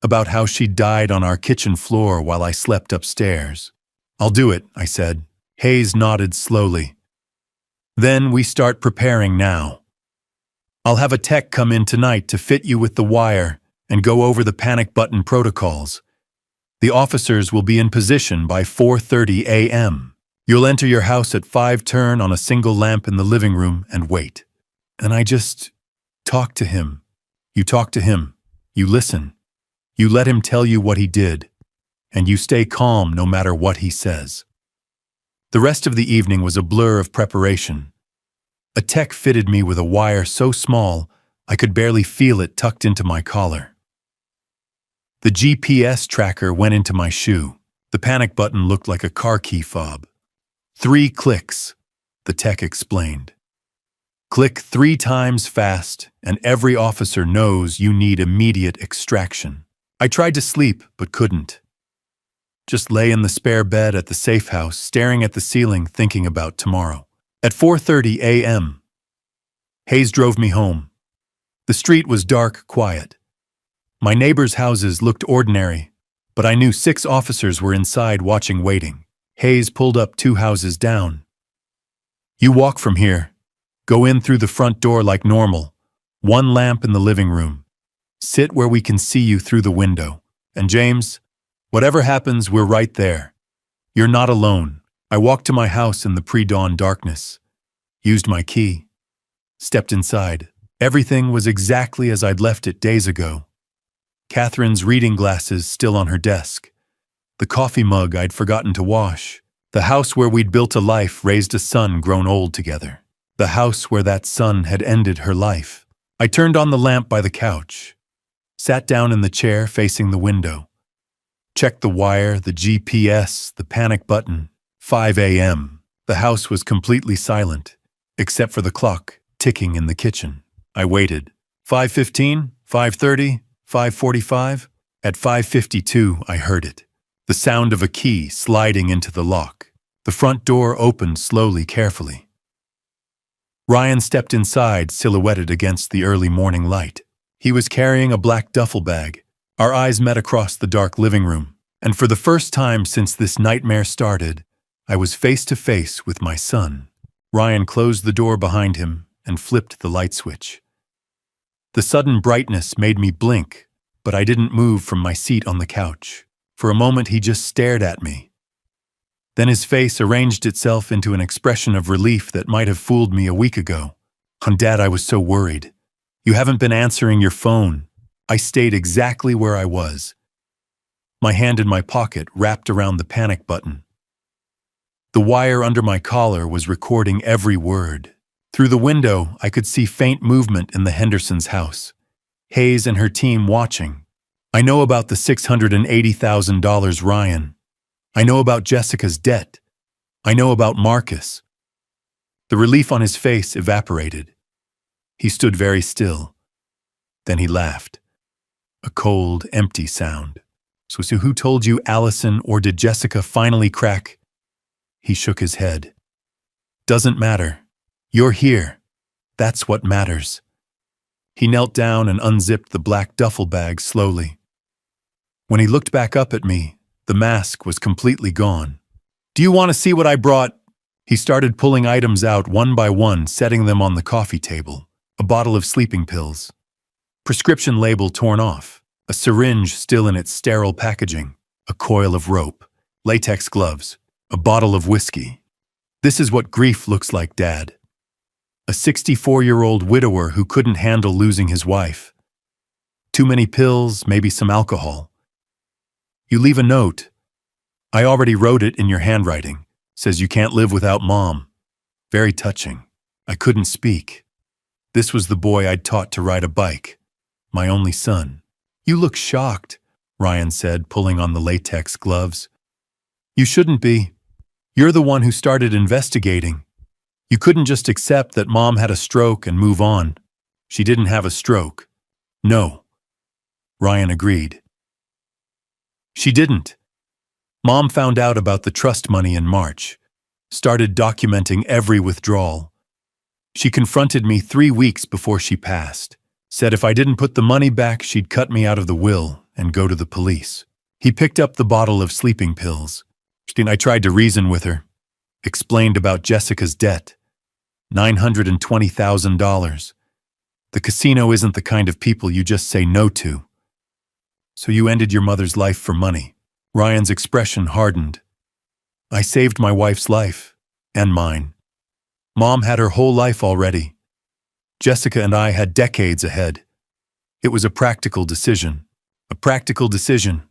about how she'd died on our kitchen floor while I slept upstairs. I'll do it, I said. Hayes nodded slowly. Then we start preparing now. I'll have a tech come in tonight to fit you with the wire and go over the panic button protocols. The officers will be in position by 4:30 a.m. You'll enter your house at 5, turn on a single lamp in the living room and wait. And I just talk to him. You talk to him. You listen. You let him tell you what he did. And you stay calm no matter what he says. The rest of the evening was a blur of preparation. A tech fitted me with a wire so small I could barely feel it tucked into my collar. The GPS tracker went into my shoe. The panic button looked like a car key fob. 3 clicks, the tech explained. Click 3 times fast, and every officer knows you need immediate extraction. I tried to sleep, but couldn't. Just lay in the spare bed at the safe house, staring at the ceiling, thinking about tomorrow. At 4:30 a.m., Hayes drove me home. The street was dark, quiet. My neighbors' houses looked ordinary, but I knew 6 officers were inside watching, waiting. Hayes pulled up 2 houses down. You walk from here. Go in through the front door like normal. 1 lamp in the living room. Sit where we can see you through the window. And James, whatever happens, we're right there. You're not alone. I walked to my house in the pre-dawn darkness. Used my key. Stepped inside. Everything was exactly as I'd left it days ago. Catherine's reading glasses still on her desk. The coffee mug I'd forgotten to wash. The house where we'd built a life, raised a son, grown old together. The house where that son had ended her life. I turned on the lamp by the couch. Sat down in the chair facing the window. Checked the wire, the GPS, the panic button. 5 a.m. The house was completely silent, except for the clock ticking in the kitchen. I waited. 5:15, 5:30, 5:45. At 5:52, I heard it. The sound of a key sliding into the lock. The front door opened slowly, carefully. Ryan stepped inside, silhouetted against the early morning light. He was carrying a black duffel bag. Our eyes met across the dark living room, and for the first time since this nightmare started, I was face to face with my son. Ryan closed the door behind him and flipped the light switch. The sudden brightness made me blink, but I didn't move from my seat on the couch. For a moment, he just stared at me. Then his face arranged itself into an expression of relief that might have fooled me a week ago. Dad, I was so worried. You haven't been answering your phone. I stayed exactly where I was. My hand in my pocket wrapped around the panic button. The wire under my collar was recording every word. Through the window, I could see faint movement in the Hendersons' house. Hayes and her team watching. I know about the $680,000, Ryan. I know about Jessica's debt. I know about Marcus. The relief on his face evaporated. He stood very still. Then he laughed. A cold, empty sound. So who told you, Allison, or did Jessica finally crack? He shook his head. Doesn't matter. You're here. That's what matters. He knelt down and unzipped the black duffel bag slowly. When he looked back up at me, the mask was completely gone. Do you want to see what I brought? He started pulling items out one by one, setting them on the coffee table. A bottle of sleeping pills. Prescription label torn off. A syringe still in its sterile packaging. A coil of rope. Latex gloves. A bottle of whiskey. This is what grief looks like, Dad. A 64-year-old widower who couldn't handle losing his wife. Too many pills, maybe some alcohol. You leave a note. I already wrote it in your handwriting. Says you can't live without Mom. Very touching. I couldn't speak. This was the boy I'd taught to ride a bike. My only son. You look shocked, Ryan said, pulling on the latex gloves. You shouldn't be. You're the one who started investigating. You couldn't just accept that Mom had a stroke and move on. She didn't have a stroke. No. Ryan agreed. She didn't. Mom found out about the trust money in March. Started documenting every withdrawal. She confronted me 3 weeks before she passed. Said if I didn't put the money back, she'd cut me out of the will and go to the police. He picked up the bottle of sleeping pills. I tried to reason with her. Explained about Jessica's debt. $920,000. The casino isn't the kind of people you just say no to. So you ended your mother's life for money. Ryan's expression hardened. I saved my wife's life. And mine. Mom had her whole life already. Jessica and I had decades ahead. It was a practical decision. A practical decision.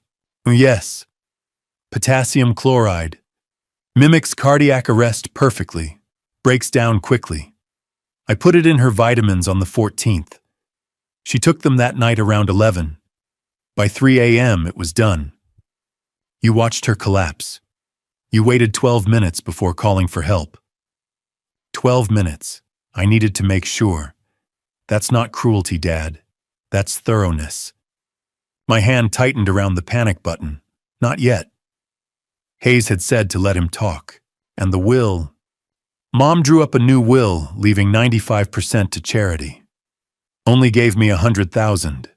Yes. Potassium chloride. Mimics cardiac arrest perfectly. Breaks down quickly. I put it in her vitamins on the 14th. She took them that night around 11. By 3 a.m. it was done. You watched her collapse. You waited 12 minutes before calling for help. 12 minutes. I needed to make sure. That's not cruelty, Dad. That's thoroughness. My hand tightened around the panic button. Not yet. Hayes had said to let him talk. And the will. Mom drew up a new will, leaving 95% to charity. Only gave me $100,000.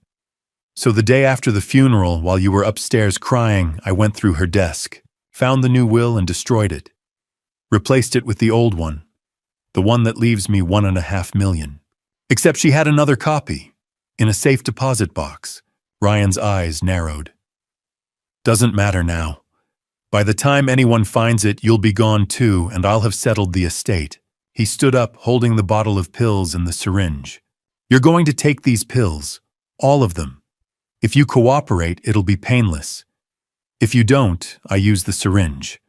So the day after the funeral, while you were upstairs crying, I went through her desk, found the new will and destroyed it. Replaced it with the old one. The one that leaves me $1.5 million. Except she had another copy. In a safe deposit box. Ryan's eyes narrowed. Doesn't matter now. By the time anyone finds it, you'll be gone too, and I'll have settled the estate. He stood up, holding the bottle of pills and the syringe. You're going to take these pills. All of them. If you cooperate, it'll be painless. If you don't, I use the syringe.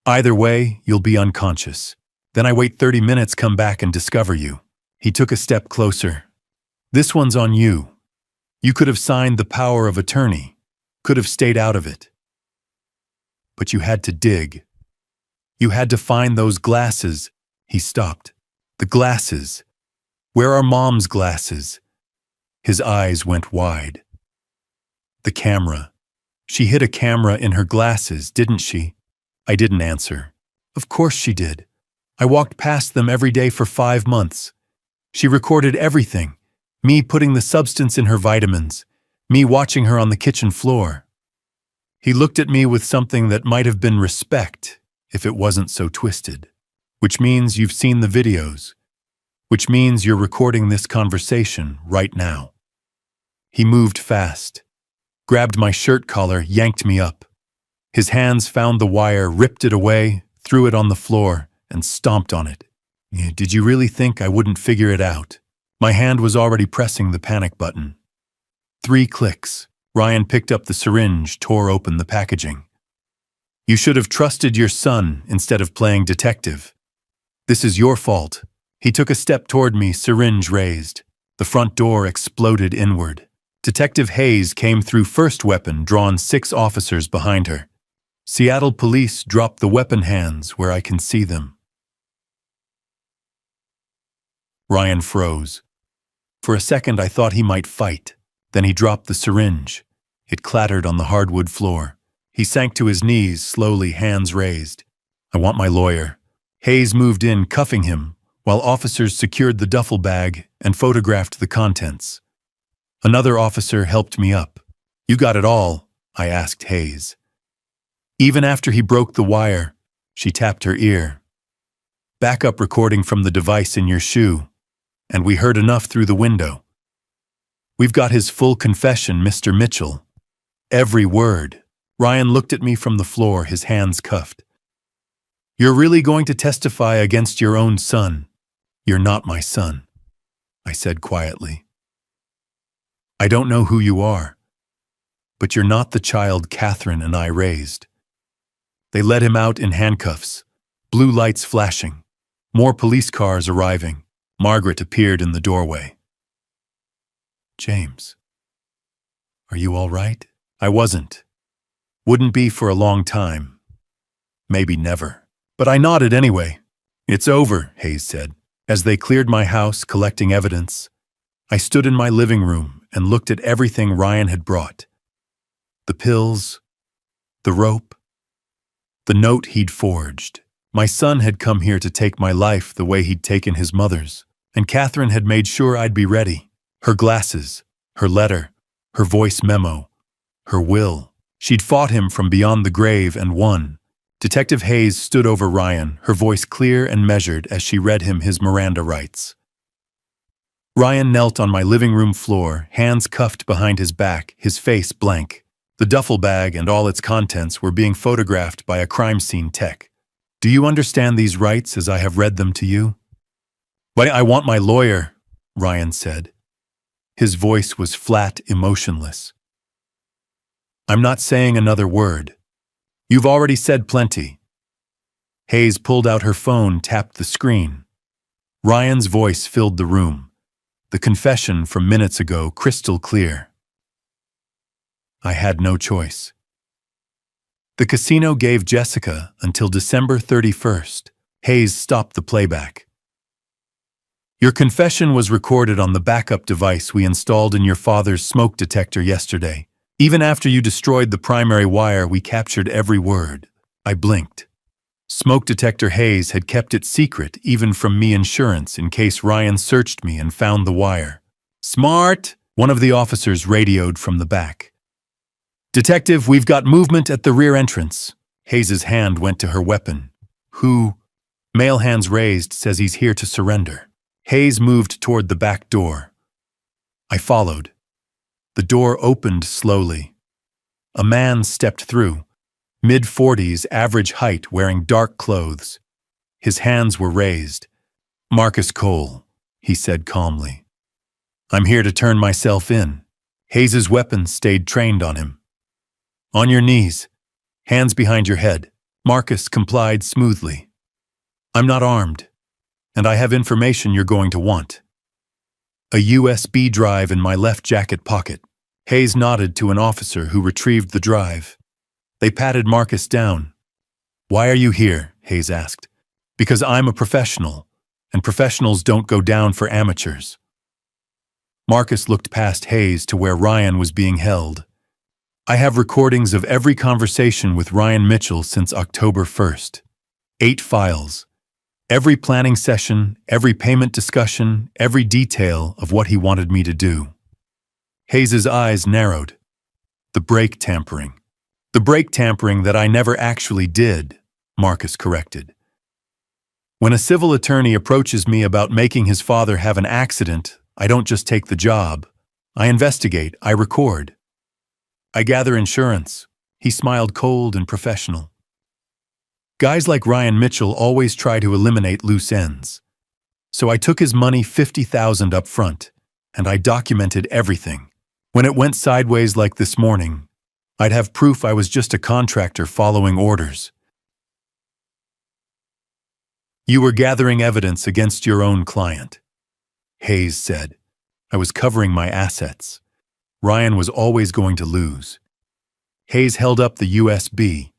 Either way, you'll be unconscious. Then I wait 30 minutes, come back and discover you. He took a step closer. This one's on you. You could have signed the power of attorney. Could have stayed out of it. But you had to dig. You had to find those glasses. He stopped. The glasses. Where are Mom's glasses? His eyes went wide. The camera. She hid a camera in her glasses, didn't she? I didn't answer. Of course she did. I walked past them every day for 5 months. She recorded everything. Me putting the substance in her vitamins. Me watching her on the kitchen floor. He looked at me with something that might have been respect if it wasn't so twisted. Which means you've seen the videos. Which means you're recording this conversation right now. He moved fast, grabbed my shirt collar, yanked me up. His hands found the wire, ripped it away, threw it on the floor, and stomped on it. Did you really think I wouldn't figure it out? My hand was already pressing the panic button. 3 clicks. Ryan picked up the syringe, tore open the packaging. You should have trusted your son instead of playing detective. This is your fault. He took a step toward me, syringe raised. The front door exploded inward. Detective Hayes came through, first weapon drawn, 6 officers behind her. Seattle police dropped the weapon hands where I can see them. Ryan froze. For a second I thought he might fight. Then he dropped the syringe. It clattered on the hardwood floor. He sank to his knees, slowly, hands raised. I want my lawyer. Hayes moved in, cuffing him, while officers secured the duffel bag and photographed the contents. Another officer helped me up. You got it all? I asked Hayes. Even after he broke the wire, she tapped her ear. Backup recording from the device in your shoe, and we heard enough through the window. We've got his full confession, Mr. Mitchell. Every word. Ryan looked at me from the floor, his hands cuffed. You're really going to testify against your own son? You're not my son, I said quietly. I don't know who you are, but you're not the child Catherine and I raised. They let him out in handcuffs, blue lights flashing, more police cars arriving. Margaret appeared in the doorway. James, are you all right? I wasn't. Wouldn't be for a long time. Maybe never. But I nodded anyway. It's over, Hayes said. As they cleared my house, collecting evidence, I stood in my living room and looked at everything Ryan had brought. The pills, the rope, the note he'd forged. My son had come here to take my life the way he'd taken his mother's, and Catherine had made sure I'd be ready. Her glasses, her letter, her voice memo, her will. She'd fought him from beyond the grave and won. Detective Hayes stood over Ryan, her voice clear and measured as she read him his Miranda rights. Ryan knelt on my living room floor, hands cuffed behind his back, his face blank. The duffel bag and all its contents were being photographed by a crime scene tech. Do you understand these rights as I have read them to you? Why, I want my lawyer, Ryan said. His voice was flat, emotionless. I'm not saying another word. You've already said plenty. Hayes pulled out her phone, tapped the screen. Ryan's voice filled the room. The confession from minutes ago, crystal clear. I had no choice. The casino gave Jessica until December 31st. Hayes stopped the playback. Your confession was recorded on the backup device we installed in your father's smoke detector yesterday. Even after you destroyed the primary wire, we captured every word. I blinked. Smoke detector Hayes had kept it secret, even from me insurance, in case Ryan searched me and found the wire. Smart! One of the officers radioed from the back. Detective, we've got movement at the rear entrance. Hayes's hand went to her weapon. Who? Male hands raised, says he's here to surrender. Hayes moved toward the back door. I followed. The door opened slowly. A man stepped through, mid-40s, average height, wearing dark clothes. His hands were raised. Marcus Cole, he said calmly. I'm here to turn myself in. Hayes's weapon stayed trained on him. On your knees, hands behind your head. Marcus complied smoothly. I'm not armed, and I have information you're going to want. A USB drive in my left jacket pocket. Hayes nodded to an officer who retrieved the drive. They patted Marcus down. Why are you here? Hayes asked. Because I'm a professional, and professionals don't go down for amateurs. Marcus looked past Hayes to where Ryan was being held. I have recordings of every conversation with Ryan Mitchell since October 1st. 8 files. Every planning session, every payment discussion, every detail of what he wanted me to do. Hayes's eyes narrowed. The brake tampering. The brake tampering that I never actually did, Marcus corrected. When a civil attorney approaches me about making his father have an accident, I don't just take the job. I investigate, I record. I gather insurance. He smiled cold and professional. Guys like Ryan Mitchell always try to eliminate loose ends. So I took his money, $50,000 up front, and I documented everything. When it went sideways like this morning, I'd have proof I was just a contractor following orders. You were gathering evidence against your own client, Hayes said. I was covering my assets. Ryan was always going to lose. Hayes held up the USB.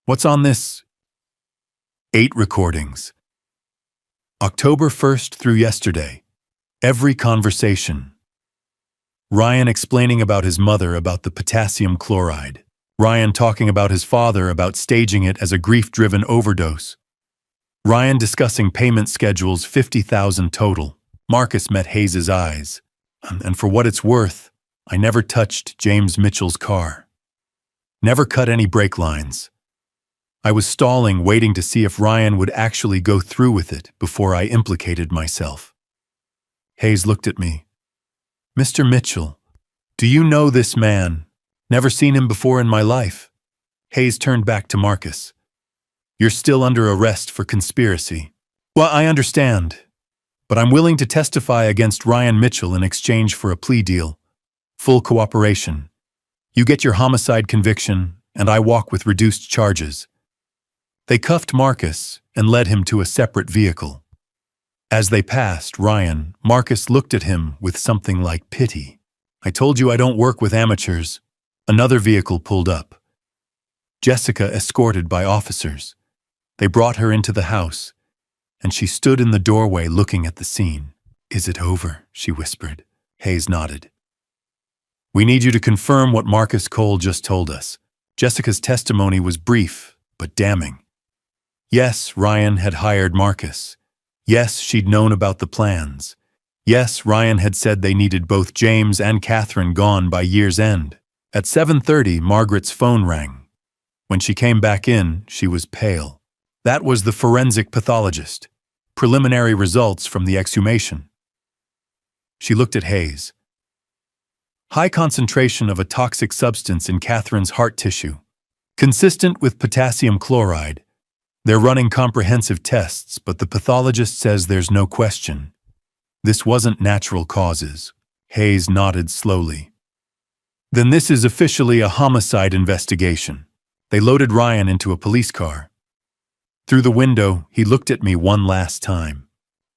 What's on this? 8 recordings. October 1st through yesterday. Every conversation. Ryan explaining about his mother about the potassium chloride. Ryan talking about his father about staging it as a grief-driven overdose. Ryan discussing payment schedules, $50,000 total. Marcus met Hayes's eyes. And for what it's worth, I never touched James Mitchell's car. Never cut any brake lines. I was stalling, waiting to see if Ryan would actually go through with it before I implicated myself. Hayes looked at me. Mr. Mitchell, do you know this man? Never seen him before in my life. Hayes turned back to Marcus. You're still under arrest for conspiracy. Well, I understand, but I'm willing to testify against Ryan Mitchell in exchange for a plea deal. Full cooperation. You get your homicide conviction, and I walk with reduced charges. They cuffed Marcus and led him to a separate vehicle. As they passed Ryan, Marcus looked at him with something like pity. I told you I don't work with amateurs. Another vehicle pulled up. Jessica escorted by officers. They brought her into the house, and she stood in the doorway looking at the scene. Is it over? She whispered. Hayes nodded. We need you to confirm what Marcus Cole just told us. Jessica's testimony was brief, but damning. Yes, Ryan had hired Marcus. Yes, she'd known about the plans. Yes, Ryan had said they needed both James and Catherine gone by year's end. At 7:30, Margaret's phone rang. When she came back in, she was pale. That was the forensic pathologist. Preliminary results from the exhumation. She looked at Hayes. High concentration of a toxic substance in Catherine's heart tissue. Consistent with potassium chloride. They're running comprehensive tests, but the pathologist says there's no question. This wasn't natural causes. Hayes nodded slowly. Then this is officially a homicide investigation. They loaded Ryan into a police car. Through the window, he looked at me one last time.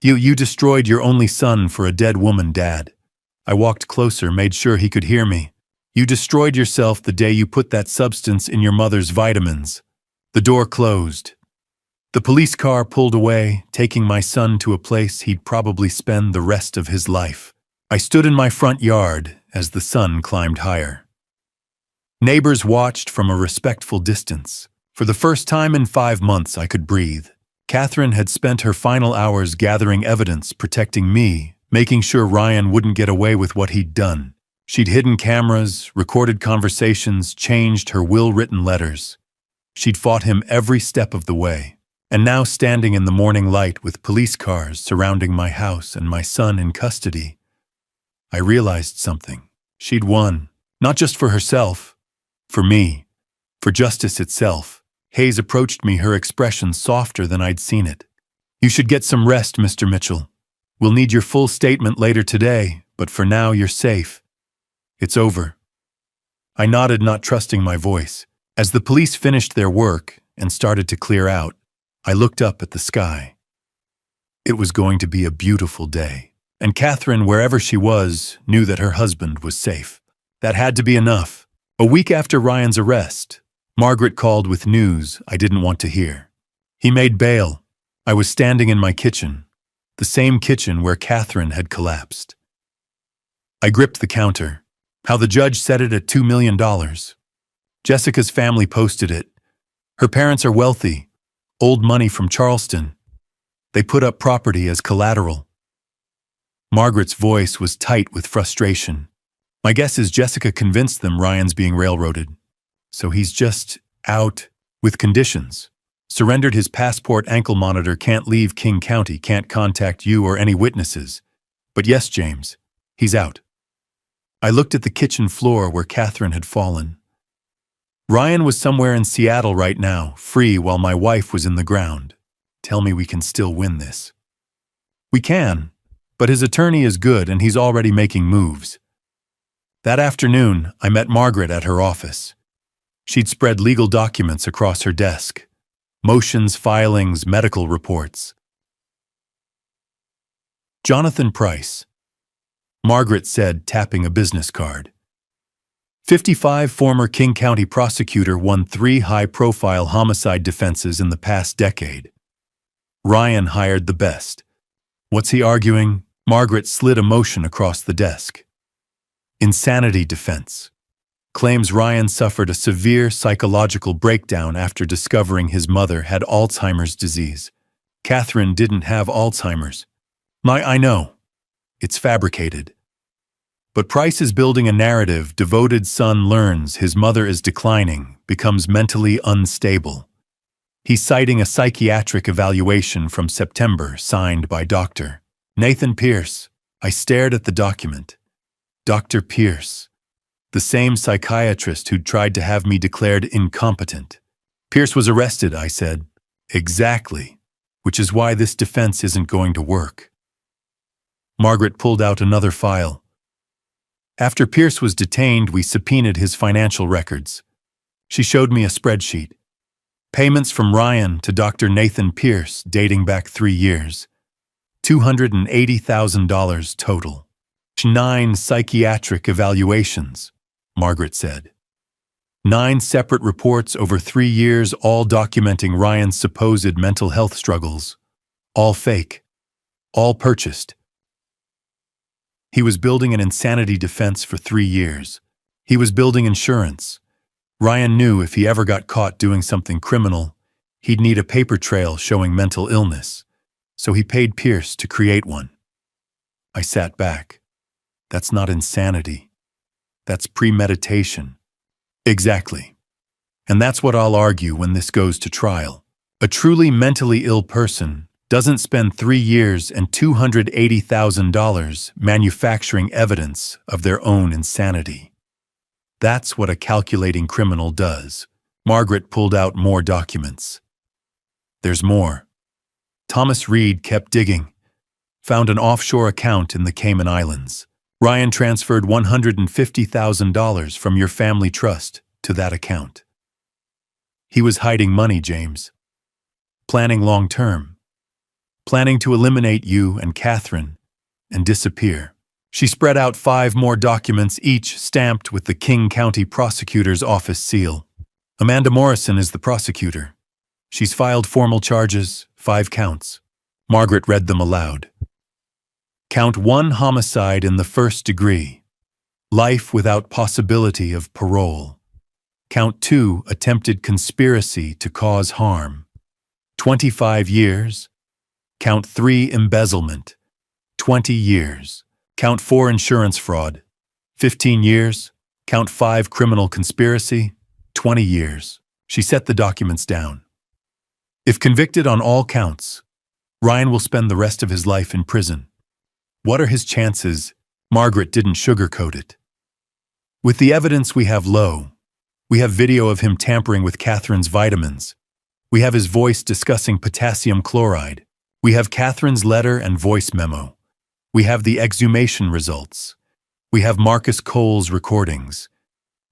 You destroyed your only son for a dead woman, Dad. I walked closer, made sure he could hear me. You destroyed yourself the day you put that substance in your mother's vitamins. The door closed. The police car pulled away, taking my son to a place he'd probably spend the rest of his life. I stood in my front yard as the sun climbed higher. Neighbors watched from a respectful distance. For the first time in 5 months, I could breathe. Catherine had spent her final hours gathering evidence, protecting me, making sure Ryan wouldn't get away with what he'd done. She'd hidden cameras, recorded conversations, changed her will-written letters. She'd fought him every step of the way. And now, standing in the morning light with police cars surrounding my house and my son in custody, I realized something. She'd won, not just for herself, for me, for justice itself. Hayes approached me, her expression softer than I'd seen it. You should get some rest, Mr. Mitchell. We'll need your full statement later today, but for now you're safe. It's over. I nodded, not trusting my voice. As the police finished their work and started to clear out, I looked up at the sky. It was going to be a beautiful day, and Catherine, wherever she was, knew that her husband was safe. That had to be enough. A week after Ryan's arrest, Margaret called with news I didn't want to hear. He made bail. I was standing in my kitchen, the same kitchen where Catherine had collapsed. I gripped the counter. How the judge set it at $2 million. Jessica's family posted it. Her parents are wealthy. Old money from Charleston. They put up property as collateral. Margaret's voice was tight with frustration. My guess is Jessica convinced them Ryan's being railroaded. So he's just out with conditions. Surrendered his passport, ankle monitor, can't leave King County, can't contact you or any witnesses. But yes, James, he's out. I looked at the kitchen floor where Catherine had fallen. Ryan was somewhere in Seattle right now, free while my wife was in the ground. Tell me we can still win this. We can, but his attorney is good and he's already making moves. That afternoon, I met Margaret at her office. She'd spread legal documents across her desk. Motions, filings, medical reports. Jonathan Price, Margaret said, tapping a business card. 55, former King County prosecutor, won 3 high-profile homicide defenses in the past decade. Ryan hired the best. What's he arguing? Margaret slid a motion across the desk. Insanity defense. Claims Ryan suffered a severe psychological breakdown after discovering his mother had Alzheimer's disease. Catherine didn't have Alzheimer's. I know. It's fabricated. But Price is building a narrative. Devoted son learns his mother is declining, becomes mentally unstable. He's citing a psychiatric evaluation from September signed by Dr. Nathan Pierce. I stared at the document. Dr. Pierce. The same psychiatrist who'd tried to have me declared incompetent. Pierce was arrested, I said. Exactly. Which is why this defense isn't going to work. Margaret pulled out another file. After Pierce was detained, we subpoenaed his financial records. She showed me a spreadsheet. Payments from Ryan to Dr. Nathan Pierce dating back 3 years. $280,000 total. 9 psychiatric evaluations, Margaret said. 9 separate reports over 3 years, all documenting Ryan's supposed mental health struggles. All fake. All purchased. He was building an insanity defense for 3 years. He was building insurance. Ryan knew if he ever got caught doing something criminal, he'd need a paper trail showing mental illness. So he paid Pierce to create one. I sat back. That's not insanity. That's premeditation. Exactly. And that's what I'll argue when this goes to trial. A truly mentally ill person doesn't spend 3 years and $280,000 manufacturing evidence of their own insanity. That's what a calculating criminal does. Margaret pulled out more documents. There's more. Thomas Reed kept digging. Found an offshore account in the Cayman Islands. Ryan transferred $150,000 from your family trust to that account. He was hiding money, James. Planning long-term. Planning to eliminate you and Catherine and disappear. She spread out 5 more documents, each stamped with the King County Prosecutor's Office seal. Amanda Morrison is the prosecutor. She's filed formal charges, 5 counts. Margaret read them aloud. Count 1, homicide in the 1st degree. Life without possibility of parole. Count 2, attempted conspiracy to cause harm. 25 years. Count 3, embezzlement. 20 years. Count 4, insurance fraud. 15 years. Count 5, criminal conspiracy. 20 years. She set the documents down. If convicted on all counts, Ryan will spend the rest of his life in prison. What are his chances? Margaret didn't sugarcoat it. With the evidence we have low, we have video of him tampering with Catherine's vitamins. We have his voice discussing potassium chloride. We have Catherine's letter and voice memo. We have the exhumation results. We have Marcus Cole's recordings.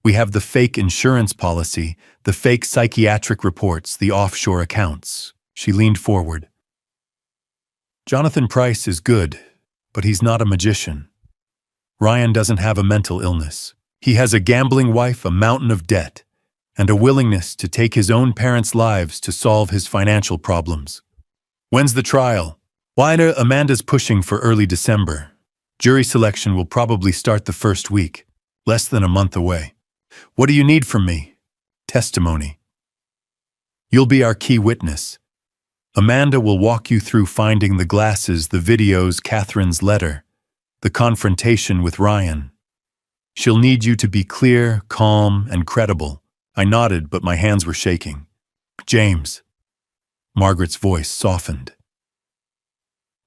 We have the fake insurance policy, the fake psychiatric reports, the offshore accounts. She leaned forward. Jonathan Price is good, but he's not a magician. Ryan doesn't have a mental illness. He has a gambling wife, a mountain of debt, and a willingness to take his own parents' lives to solve his financial problems. When's the trial? Amanda's pushing for early December. Jury selection will probably start the 1st week, less than a month away. What do you need from me? Testimony. You'll be our key witness. Amanda will walk you through finding the glasses, the videos, Catherine's letter, the confrontation with Ryan. She'll need you to be clear, calm, and credible. I nodded, but my hands were shaking. James. Margaret's voice softened.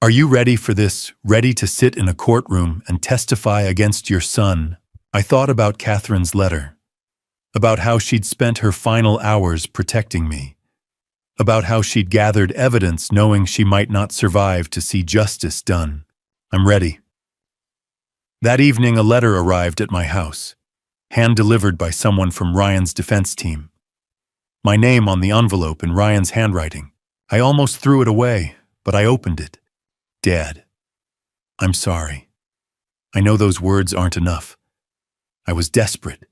Are you ready for this? Ready to sit in a courtroom and testify against your son? I thought about Catherine's letter, about how she'd spent her final hours protecting me, about how she'd gathered evidence knowing she might not survive to see justice done. I'm ready. That evening, a letter arrived at my house, hand-delivered by someone from Ryan's defense team. My name on the envelope in Ryan's handwriting. I almost threw it away, but I opened it. Dad, I'm sorry. I know those words aren't enough. I was desperate.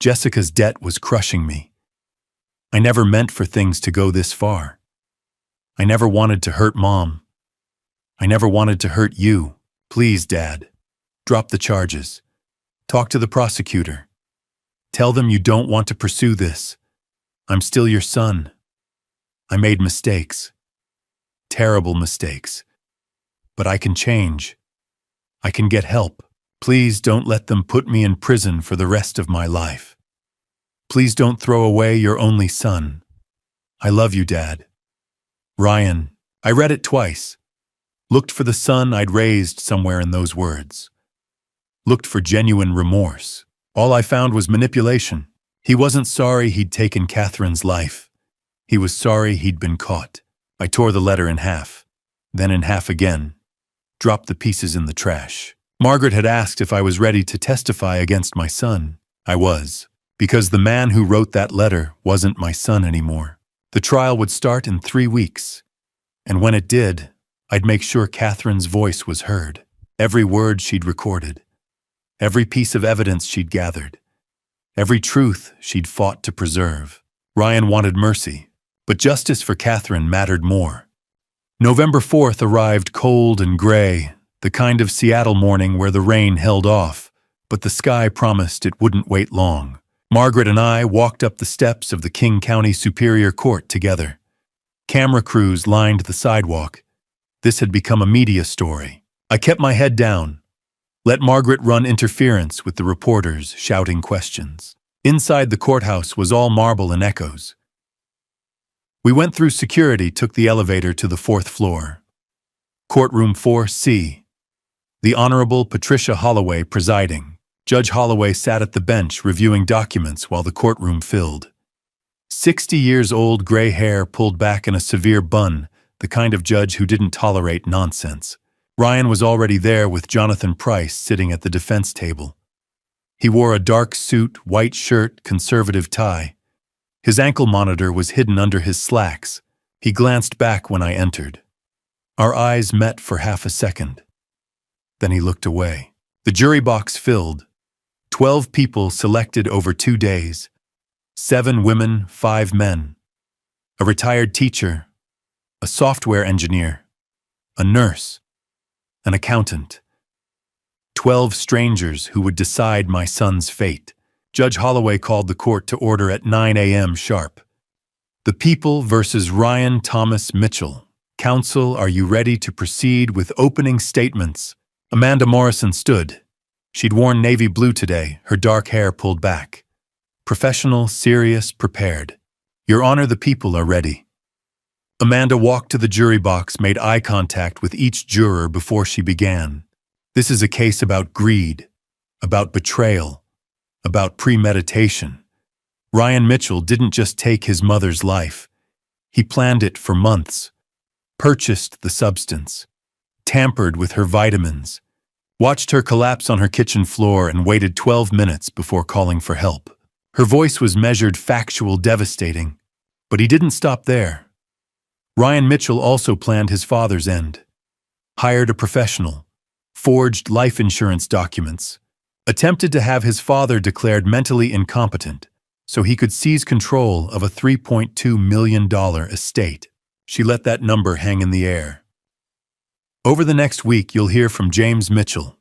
Jessica's debt was crushing me. I never meant for things to go this far. I never wanted to hurt Mom. I never wanted to hurt you. Please, Dad, drop the charges. Talk to the prosecutor. Tell them you don't want to pursue this. I'm still your son. I made mistakes. Terrible mistakes. But I can change. I can get help. Please don't let them put me in prison for the rest of my life. Please don't throw away your only son. I love you, Dad. Ryan. I read it twice. Looked for the son I'd raised somewhere in those words. Looked for genuine remorse. All I found was manipulation. He wasn't sorry he'd taken Catherine's life. He was sorry he'd been caught. I tore the letter in half, then in half again, dropped the pieces in the trash. Margaret had asked if I was ready to testify against my son. I was, because the man who wrote that letter wasn't my son anymore. The trial would start in 3 weeks, and when it did, I'd make sure Catherine's voice was heard. Every word she'd recorded, every piece of evidence she'd gathered, every truth she'd fought to preserve. Ryan wanted mercy, but justice for Catherine mattered more. November 4th arrived cold and gray, the kind of Seattle morning where the rain held off, but the sky promised it wouldn't wait long. Margaret and I walked up the steps of the King County Superior Court together. Camera crews lined the sidewalk. This had become a media story. I kept my head down, let Margaret run interference with the reporters shouting questions. Inside the courthouse was all marble and echoes. We went through security, took the elevator to the 4th floor. Courtroom 4C. The Honorable Patricia Holloway presiding. Judge Holloway sat at the bench reviewing documents while the courtroom filled. 60 years old, gray hair pulled back in a severe bun, the kind of judge who didn't tolerate nonsense. Ryan was already there with Jonathan Price sitting at the defense table. He wore a dark suit, white shirt, conservative tie. His ankle monitor was hidden under his slacks. He glanced back when I entered. Our eyes met for half a second. Then he looked away. The jury box filled. 12 people selected over 2 days. 7 women, 5 men. A retired teacher, a software engineer, a nurse, an accountant. 12 strangers who would decide my son's fate. Judge Holloway called the court to order at 9 a.m. sharp. The People versus Ryan Thomas Mitchell. Counsel, are you ready to proceed with opening statements? Amanda Morrison stood. She'd worn navy blue today, her dark hair pulled back. Professional, serious, prepared. Your Honor, the people are ready. Amanda walked to the jury box, made eye contact with each juror before she began. This is a case about greed, about betrayal, about premeditation. Ryan Mitchell didn't just take his mother's life. He planned it for months, purchased the substance, tampered with her vitamins, watched her collapse on her kitchen floor and waited 12 minutes before calling for help. Her voice was measured, factual, devastating. But he didn't stop there. Ryan Mitchell also planned his father's end. Hired a professional, forged life insurance documents, attempted to have his father declared mentally incompetent so he could seize control of a $3.2 million estate. She let that number hang in the air. Over the next week, you'll hear from James Mitchell.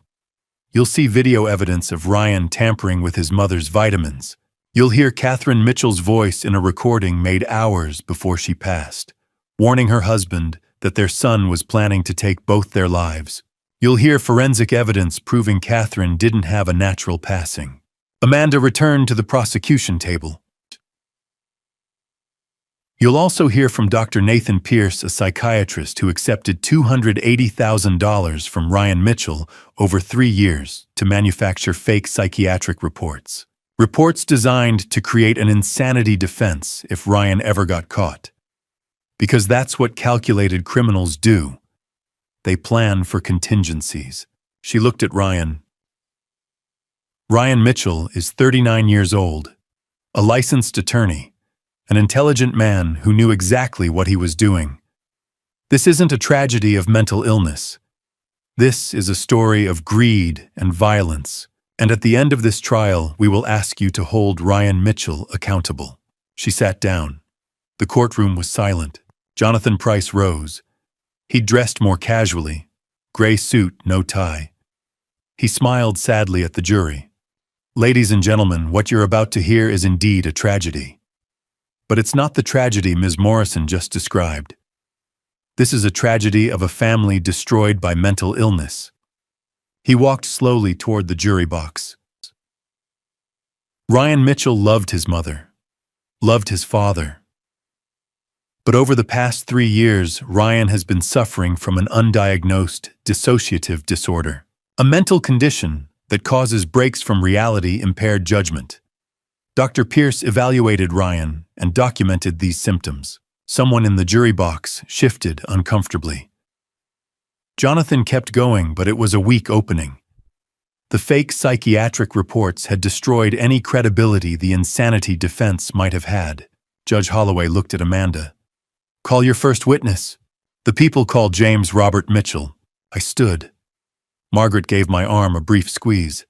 You'll see video evidence of Ryan tampering with his mother's vitamins. You'll hear Catherine Mitchell's voice in a recording made hours before she passed. warning her husband that their son was planning to take both their lives. You'll hear forensic evidence proving Catherine didn't have a natural passing. Amanda returned to the prosecution table. You'll also hear from Dr. Nathan Pierce, a psychiatrist who accepted $280,000 from Ryan Mitchell over 3 years to manufacture fake psychiatric reports. Reports designed to create an insanity defense if Ryan ever got caught. Because that's what calculated criminals do. They plan for contingencies. She looked at Ryan. Ryan Mitchell is 39 years old, a licensed attorney, an intelligent man who knew exactly what he was doing. This isn't a tragedy of mental illness. This is a story of greed and violence, and at the end of this trial, we will ask you to hold Ryan Mitchell accountable. She sat down. The courtroom was silent. Jonathan Price rose. He dressed more casually, gray suit, no tie. He smiled sadly at the jury. Ladies and gentlemen, what you're about to hear is indeed a tragedy. But it's not the tragedy Ms. Morrison just described. This is a tragedy of a family destroyed by mental illness. He walked slowly toward the jury box. Ryan Mitchell loved his mother, loved his father. But over the past 3 years, Ryan has been suffering from an undiagnosed dissociative disorder, a mental condition that causes breaks from reality, impaired judgment. Dr. Pierce evaluated Ryan and documented these symptoms. Someone in the jury box shifted uncomfortably. Jonathan kept going, but it was a weak opening. The fake psychiatric reports had destroyed any credibility the insanity defense might have had. Judge Holloway looked at Amanda. Call your first witness. The people called James Robert Mitchell. I stood. Margaret gave my arm a brief squeeze.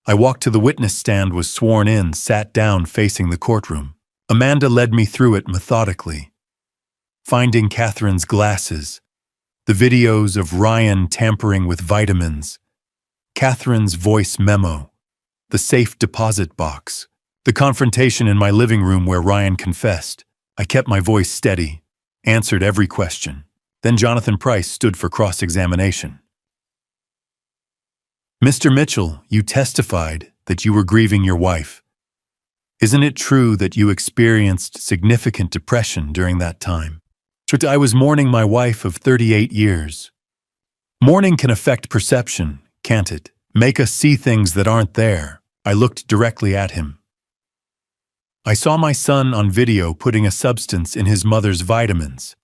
I walked to the witness stand, was sworn in, sat down facing the courtroom. Amanda led me through it methodically. Finding Catherine's glasses, the videos of Ryan tampering with vitamins, Catherine's voice memo, the safe deposit box, the confrontation in my living room where Ryan confessed. I kept my voice steady, answered every question. Then Jonathan Price stood for cross-examination. Mr. Mitchell, you testified that you were grieving your wife. Isn't it true that you experienced significant depression during that time? I was mourning my wife of 38 years. Mourning can affect perception, can't it? Make us see things that aren't there. I looked directly at him. I saw my son on video putting a substance in his mother's vitamins.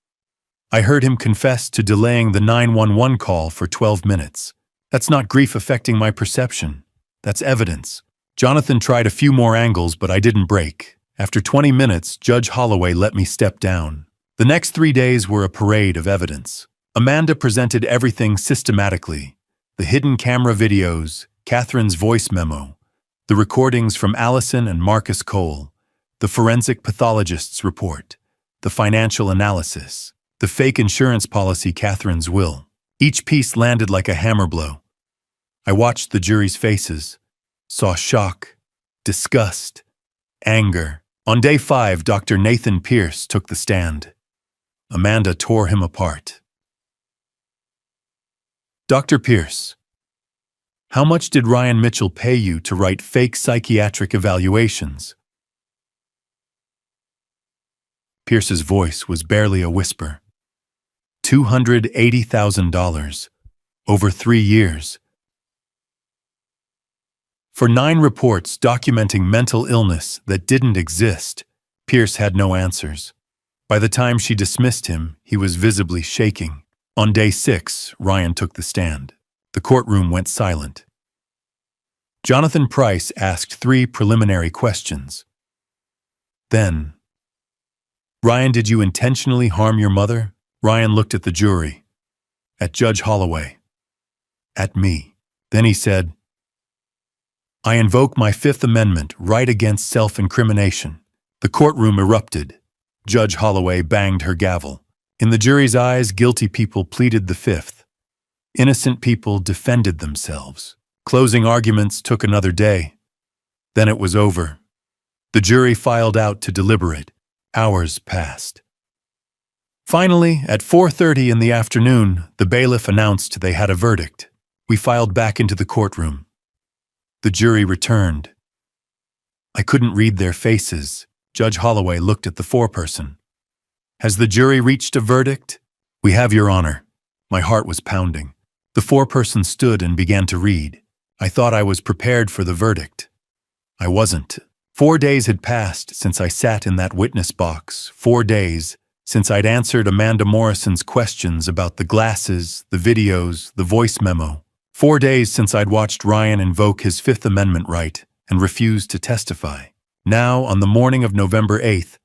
I heard him confess to delaying the 911 call for 12 minutes. That's not grief affecting my perception. That's evidence. Jonathan tried a few more angles, but I didn't break. After 20 minutes, Judge Holloway let me step down. The next 3 days were a parade of evidence. Amanda presented everything systematically. The hidden camera videos, Catherine's voice memo, the recordings from Allison and Marcus Cole, the forensic pathologist's report, the financial analysis, the fake insurance policy, Catherine's will. Each piece landed like a hammer blow. I watched the jury's faces, saw shock, disgust, anger. On day 5, Dr. Nathan Pierce took the stand. Amanda tore him apart. Dr. Pierce, how much did Ryan Mitchell pay you to write fake psychiatric evaluations? Pierce's voice was barely a whisper. $280,000, over 3 years. For 9 reports documenting mental illness that didn't exist, Pierce had no answers. By the time she dismissed him, he was visibly shaking. On day 6, Ryan took the stand. The courtroom went silent. Jonathan Price asked 3 preliminary questions. Then, Ryan, did you intentionally harm your mother? Ryan looked at the jury, at Judge Holloway, at me. Then he said, I invoke my 5th Amendment right against self-incrimination. The courtroom erupted. Judge Holloway banged her gavel. In the jury's eyes, guilty people pleaded the 5th. Innocent people defended themselves. Closing arguments took another day. Then it was over. The jury filed out to deliberate. Hours passed. Finally, at 4:30 in the afternoon, the bailiff announced they had a verdict. We filed back into the courtroom. The jury returned. I couldn't read their faces. Judge Holloway looked at the foreperson. Has the jury reached a verdict? We have, Your Honor. My heart was pounding. The foreperson stood and began to read. I thought I was prepared for the verdict. I wasn't. 4 days had passed since I sat in that witness box. 4 days since I'd answered Amanda Morrison's questions about the glasses, the videos, the voice memo. 4 days since I'd watched Ryan invoke his Fifth Amendment right and refused to testify. Now, on the morning of November 8th,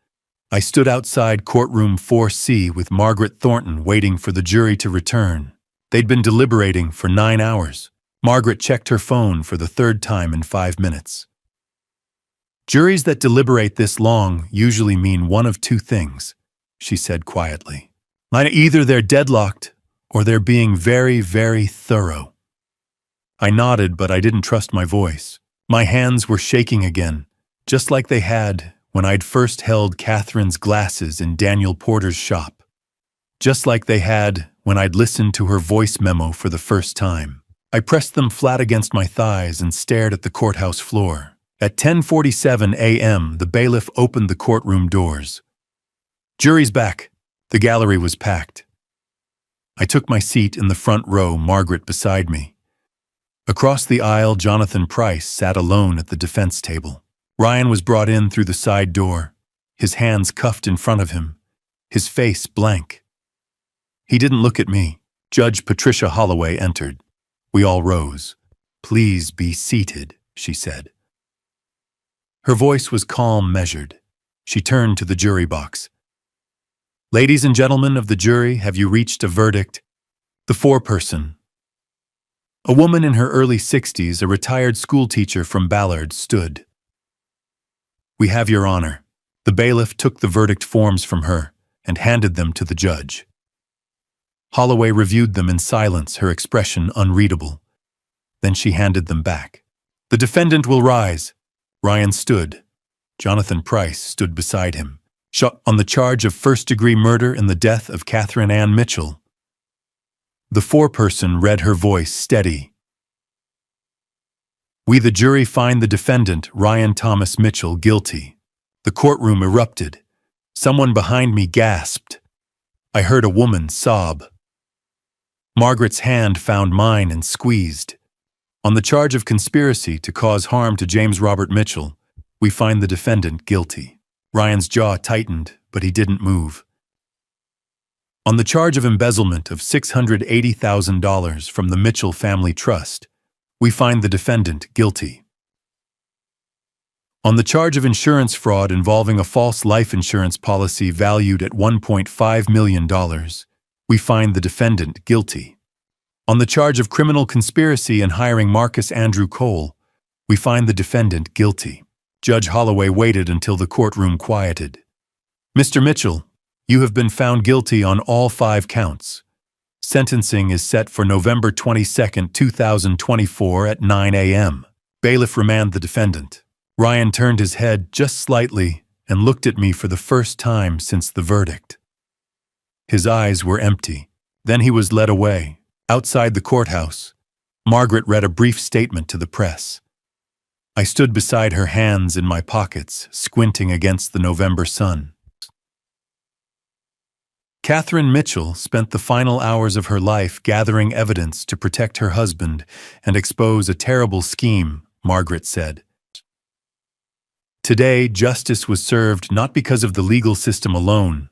I stood outside courtroom 4C with Margaret Thornton waiting for the jury to return. They'd been deliberating for 9 hours. Margaret checked her phone for the 3rd time in 5 minutes. Juries that deliberate this long usually mean one of 2 things, she said quietly. Either they're deadlocked or they're being very, very thorough. I nodded, but I didn't trust my voice. My hands were shaking again, just like they had when I'd first held Catherine's glasses in Daniel Porter's shop. Just like they had when I'd listened to her voice memo for the first time. I pressed them flat against my thighs and stared at the courthouse floor. At 10:47 a.m., the bailiff opened the courtroom doors. Jury's back. The gallery was packed. I took my seat in the front row, Margaret beside me. Across the aisle, Jonathan Price sat alone at the defense table. Ryan was brought in through the side door, his hands cuffed in front of him, his face blank. He didn't look at me. Judge Patricia Holloway entered. We all rose. Please be seated, she said. Her voice was calm, measured. She turned to the jury box. Ladies and gentlemen of the jury, have you reached a verdict? The foreperson. A woman in her early 60s, a retired schoolteacher from Ballard, stood. We have, Your Honor. The bailiff took the verdict forms from her and handed them to the judge. Holloway reviewed them in silence, her expression unreadable. Then she handed them back. The defendant will rise. Ryan stood. Jonathan Price stood beside him. Shot on the charge of first-degree murder in the death of Catherine Ann Mitchell. The foreperson read, her voice steady. We, the jury, find the defendant, Ryan Thomas Mitchell, guilty. The courtroom erupted. Someone behind me gasped. I heard a woman sob. Margaret's hand found mine and squeezed. On the charge of conspiracy to cause harm to James Robert Mitchell, we find the defendant guilty. Ryan's jaw tightened, but he didn't move. On the charge of embezzlement of $680,000 from the Mitchell Family Trust, we find the defendant guilty. On the charge of insurance fraud involving a false life insurance policy valued at $1.5 million, we find the defendant guilty. On the charge of criminal conspiracy in hiring Marcus Andrew Cole, we find the defendant guilty. Judge Holloway waited until the courtroom quieted. Mr. Mitchell, you have been found guilty on all 5 counts. Sentencing is set for November 22, 2024 at 9 a.m. Bailiff remanded the defendant. Ryan turned his head just slightly and looked at me for the first time since the verdict. His eyes were empty. Then he was led away. Outside the courthouse, Margaret read a brief statement to the press. I stood beside her, hands in my pockets, squinting against the November sun. Catherine Mitchell spent the final hours of her life gathering evidence to protect her husband and expose a terrible scheme, Margaret said. Today, justice was served not because of the legal system alone,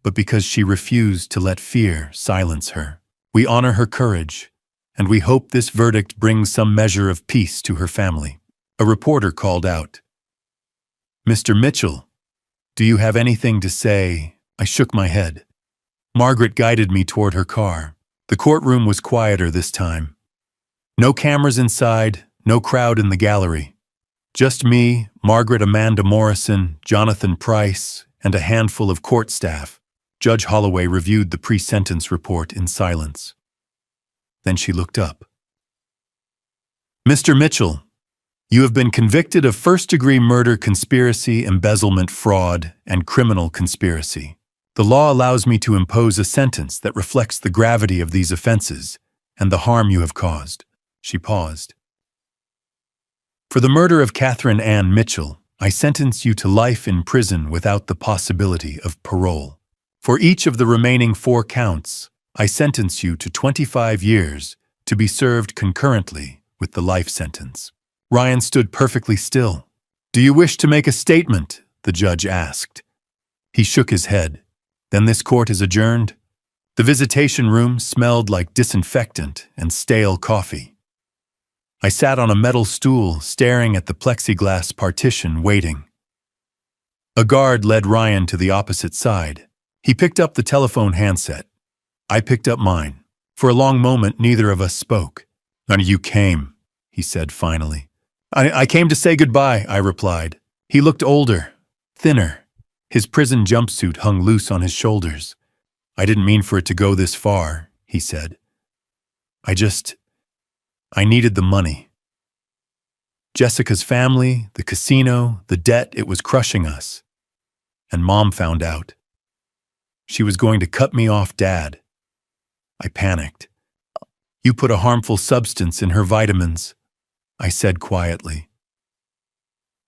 but because she refused to let fear silence her. We honor her courage, and we hope this verdict brings some measure of peace to her family. A reporter called out, Mr. Mitchell, do you have anything to say? I shook my head. Margaret guided me toward her car. The courtroom was quieter this time. No cameras inside, no crowd in the gallery. Just me, Margaret Amanda Morrison, Jonathan Price, and a handful of court staff. Judge Holloway reviewed the pre-sentence report in silence. Then she looked up. Mr. Mitchell, you have been convicted of first-degree murder, conspiracy, embezzlement, fraud, and criminal conspiracy. The law allows me to impose a sentence that reflects the gravity of these offenses and the harm you have caused." She paused. "For the murder of Catherine Ann Mitchell, I sentence you to life in prison without the possibility of parole. For each of the remaining 4 counts, I sentence you to 25 years to be served concurrently with the life sentence." Ryan stood perfectly still. "Do you wish to make a statement?" the judge asked. He shook his head. "Then this court is adjourned." The visitation room smelled like disinfectant and stale coffee. I sat on a metal stool, staring at the plexiglass partition, waiting. A guard led Ryan to the opposite side. He picked up the telephone handset. I picked up mine. For a long moment, neither of us spoke. "None of you came," he said finally. I came to say goodbye," I replied. He looked older, thinner. His prison jumpsuit hung loose on his shoulders. "I didn't mean for it to go this far," he said. I needed the money. Jessica's family, the casino, the debt, it was crushing us. And Mom found out. She was going to cut me off Dad. I panicked. "You put a harmful substance in her vitamins," I said quietly.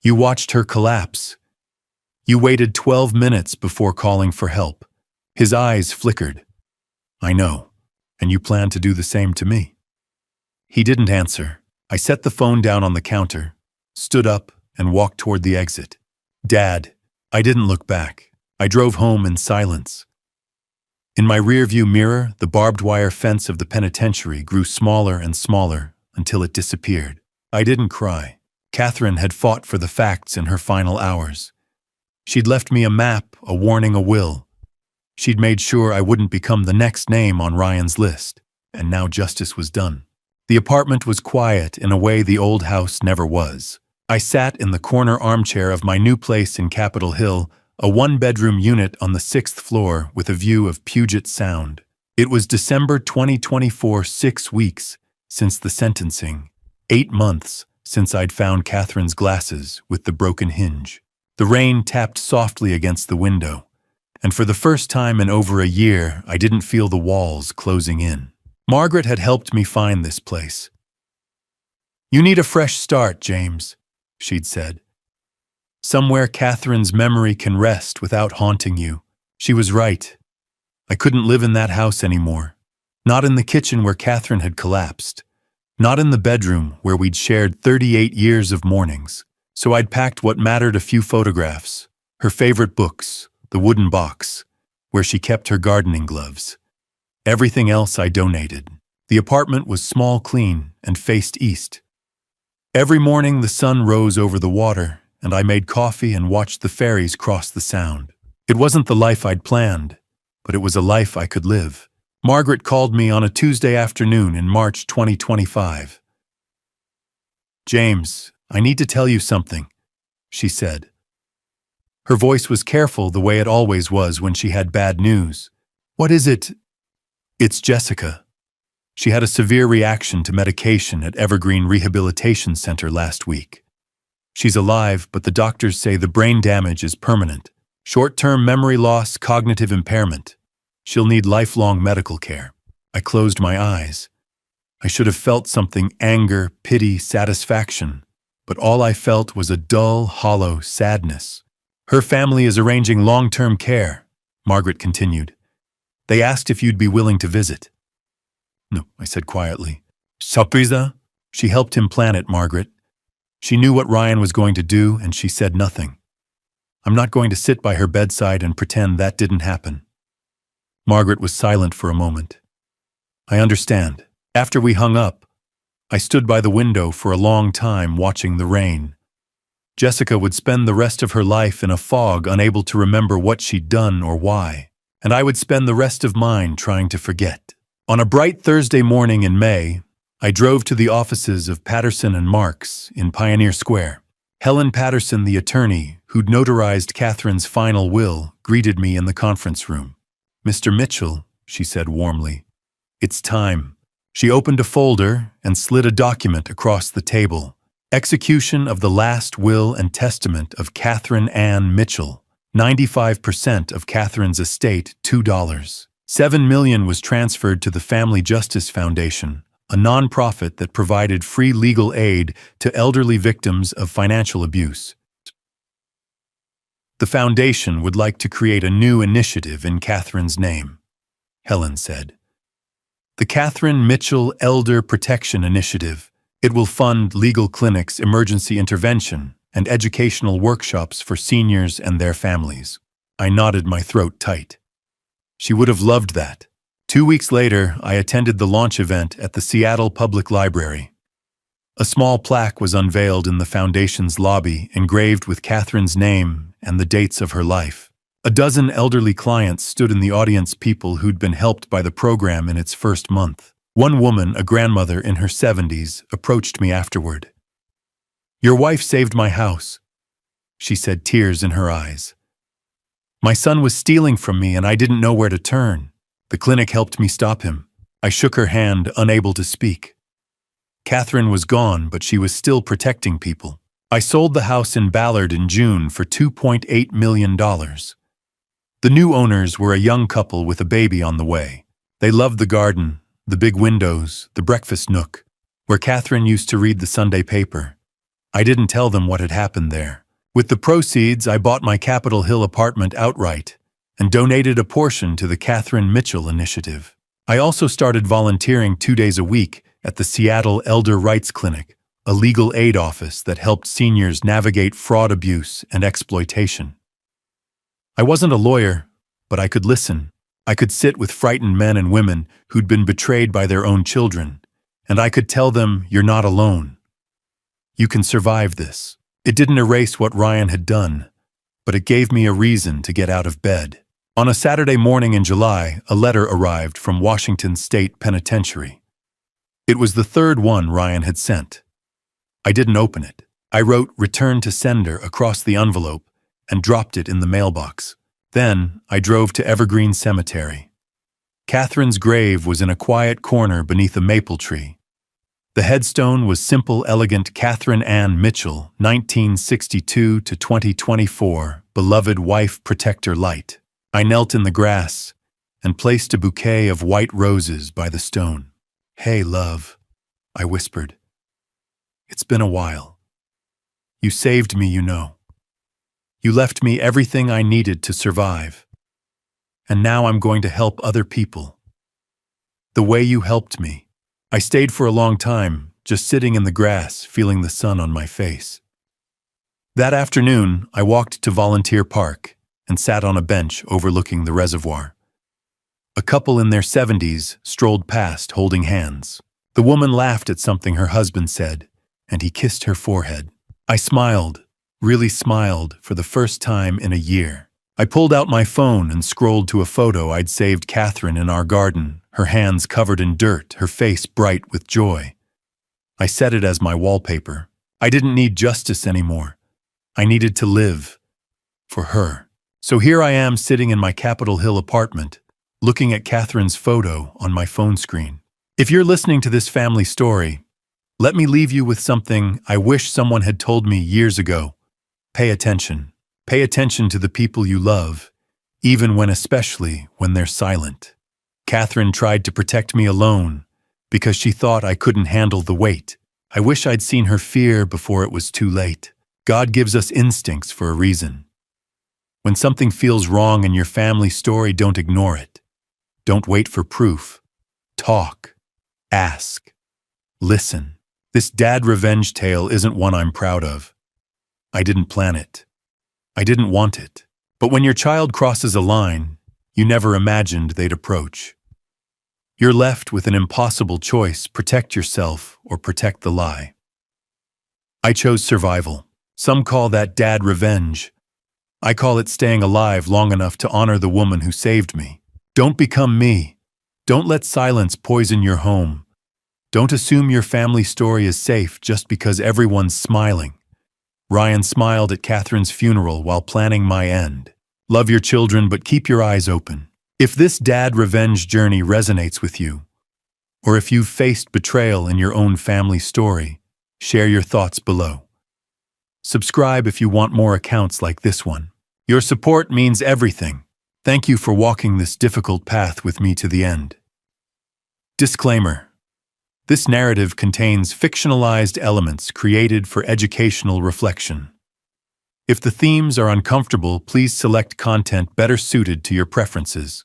"You watched her collapse. You waited 12 minutes before calling for help." His eyes flickered. "I know, and you plan to do the same to me." He didn't answer. I set the phone down on the counter, stood up, and walked toward the exit. "Dad," I didn't look back. I drove home in silence. In my rearview mirror, the barbed wire fence of the penitentiary grew smaller and smaller until it disappeared. I didn't cry. Catherine had fought for the facts in her final hours. She'd left me a map, a warning, a will. She'd made sure I wouldn't become the next name on Ryan's list, and now justice was done. The apartment was quiet in a way the old house never was. I sat in the corner armchair of my new place in Capitol Hill, a 1-bedroom unit on the 6th floor with a view of Puget Sound. It was December 2024, 6 weeks since the sentencing, 8 months since I'd found Catherine's glasses with the broken hinge. The rain tapped softly against the window, and for the first time in over a year, I didn't feel the walls closing in. Margaret had helped me find this place. "You need a fresh start, James," she'd said. "Somewhere Catherine's memory can rest without haunting you." She was right. I couldn't live in that house anymore. Not in the kitchen where Catherine had collapsed. Not in the bedroom where we'd shared 38 years of mornings. So I'd packed what mattered: a few photographs, her favorite books, the wooden box, where she kept her gardening gloves. Everything else I donated. The apartment was small, clean, and faced east. Every morning the sun rose over the water, and I made coffee and watched the ferries cross the Sound. It wasn't the life I'd planned, but it was a life I could live. Margaret called me on a Tuesday afternoon in March 2025. "James, I need to tell you something," she said. Her voice was careful, the way it always was when she had bad news. "What is it?" "It's Jessica. She had a severe reaction to medication at Evergreen Rehabilitation Center last week. She's alive, but the doctors say the brain damage is permanent. Short-term memory loss, cognitive impairment. She'll need lifelong medical care." I closed my eyes. I should have felt something: anger, pity, satisfaction. But all I felt was a dull, hollow sadness. "Her family is arranging long-term care," Margaret continued. "They asked if you'd be willing to visit." "No," I said quietly. "Surprise?" She helped him plan it, Margaret. She knew what Ryan was going to do, and she said nothing. I'm not going to sit by her bedside and pretend that didn't happen. Margaret was silent for a moment. "I understand." After we hung up, I stood by the window for a long time watching the rain. Jessica would spend the rest of her life in a fog, unable to remember what she'd done or why, and I would spend the rest of mine trying to forget. On a bright Thursday morning in May, I drove to the offices of Patterson and Marks in Pioneer Square. Helen Patterson, the attorney who'd notarized Catherine's final will, greeted me in the conference room. "Mr. Mitchell," she said warmly, "it's time." She opened a folder and slid a document across the table. "Execution of the last will and testament of Catherine Ann Mitchell, 95% of Catherine's estate, $2. $7 million was transferred to the Family Justice Foundation, a nonprofit that provided free legal aid to elderly victims of financial abuse. The foundation would like to create a new initiative in Catherine's name, Helen said. The Catherine Mitchell Elder Protection Initiative. It will fund legal clinics, emergency intervention, and educational workshops for seniors and their families. I nodded, my throat tight. She would have loved that. 2 weeks later, I attended the launch event at the Seattle Public Library. A small plaque was unveiled in the foundation's lobby, engraved with Catherine's name and the dates of her life. A dozen elderly clients stood in the audience, people who'd been helped by the program in its first month. One woman, a grandmother in her 70s, approached me afterward. "Your wife saved my house," she said, tears in her eyes. "My son was stealing from me and I didn't know where to turn. The clinic helped me stop him." I shook her hand, unable to speak. Catherine was gone, but she was still protecting people. I sold the house in Ballard in June for $2.8 million. The new owners were a young couple with a baby on the way. They loved the garden, the big windows, the breakfast nook, where Catherine used to read the Sunday paper. I didn't tell them what had happened there. With the proceeds, I bought my Capitol Hill apartment outright and donated a portion to the Catherine Mitchell Initiative. I also started volunteering 2 days a week at the Seattle Elder Rights Clinic, a legal aid office that helped seniors navigate fraud, abuse, and exploitation. I wasn't a lawyer, but I could listen. I could sit with frightened men and women who'd been betrayed by their own children, and I could tell them, "You're not alone. You can survive this." It didn't erase what Ryan had done, but it gave me a reason to get out of bed. On a Saturday morning in July, a letter arrived from Washington State Penitentiary. It was the third one Ryan had sent. I didn't open it. I wrote "Return to Sender" across the envelope and dropped it in the mailbox. Then I drove to Evergreen Cemetery. Catherine's grave was in a quiet corner beneath a maple tree. The headstone was simple, elegant: Catherine Ann Mitchell, 1962 to 2024, beloved wife, protector, light. I knelt in the grass and placed a bouquet of white roses by the stone. "Hey, love," I whispered. "It's been a while. You saved me, you know. You left me everything I needed to survive. And now I'm going to help other people. The way you helped me." I stayed for a long time, just sitting in the grass, feeling the sun on my face. That afternoon, I walked to Volunteer Park and sat on a bench overlooking the reservoir. A couple in their 70s strolled past, holding hands. The woman laughed at something her husband said, and he kissed her forehead. I smiled, really smiled, for the first time in a year. I pulled out my phone and scrolled to a photo I'd saved Catherine in our garden, her hands covered in dirt, her face bright with joy. I set it as my wallpaper. I didn't need justice anymore. I needed to live. For her. So here I am, sitting in my Capitol Hill apartment, looking at Catherine's photo on my phone screen. If you're listening to this family story, let me leave you with something I wish someone had told me years ago. Pay attention. Pay attention to the people you love, especially when they're silent. Catherine tried to protect me alone because she thought I couldn't handle the weight. I wish I'd seen her fear before it was too late. God gives us instincts for a reason. When something feels wrong in your family story, don't ignore it. Don't wait for proof. Talk. Ask. Listen. This dad revenge tale isn't one I'm proud of. I didn't plan it. I didn't want it. But when your child crosses a line you never imagined they'd approach, you're left with an impossible choice: protect yourself or protect the lie. I chose survival. Some call that dad revenge. I call it staying alive long enough to honor the woman who saved me. Don't become me. Don't let silence poison your home. Don't assume your family story is safe just because everyone's smiling. Ryan smiled at Catherine's funeral while planning my end. Love your children, but keep your eyes open. If this dad revenge journey resonates with you, or if you've faced betrayal in your own family story, share your thoughts below. Subscribe if you want more accounts like this one. Your support means everything. Thank you for walking this difficult path with me to the end. Disclaimer. This narrative contains fictionalized elements created for educational reflection. If the themes are uncomfortable, please select content better suited to your preferences.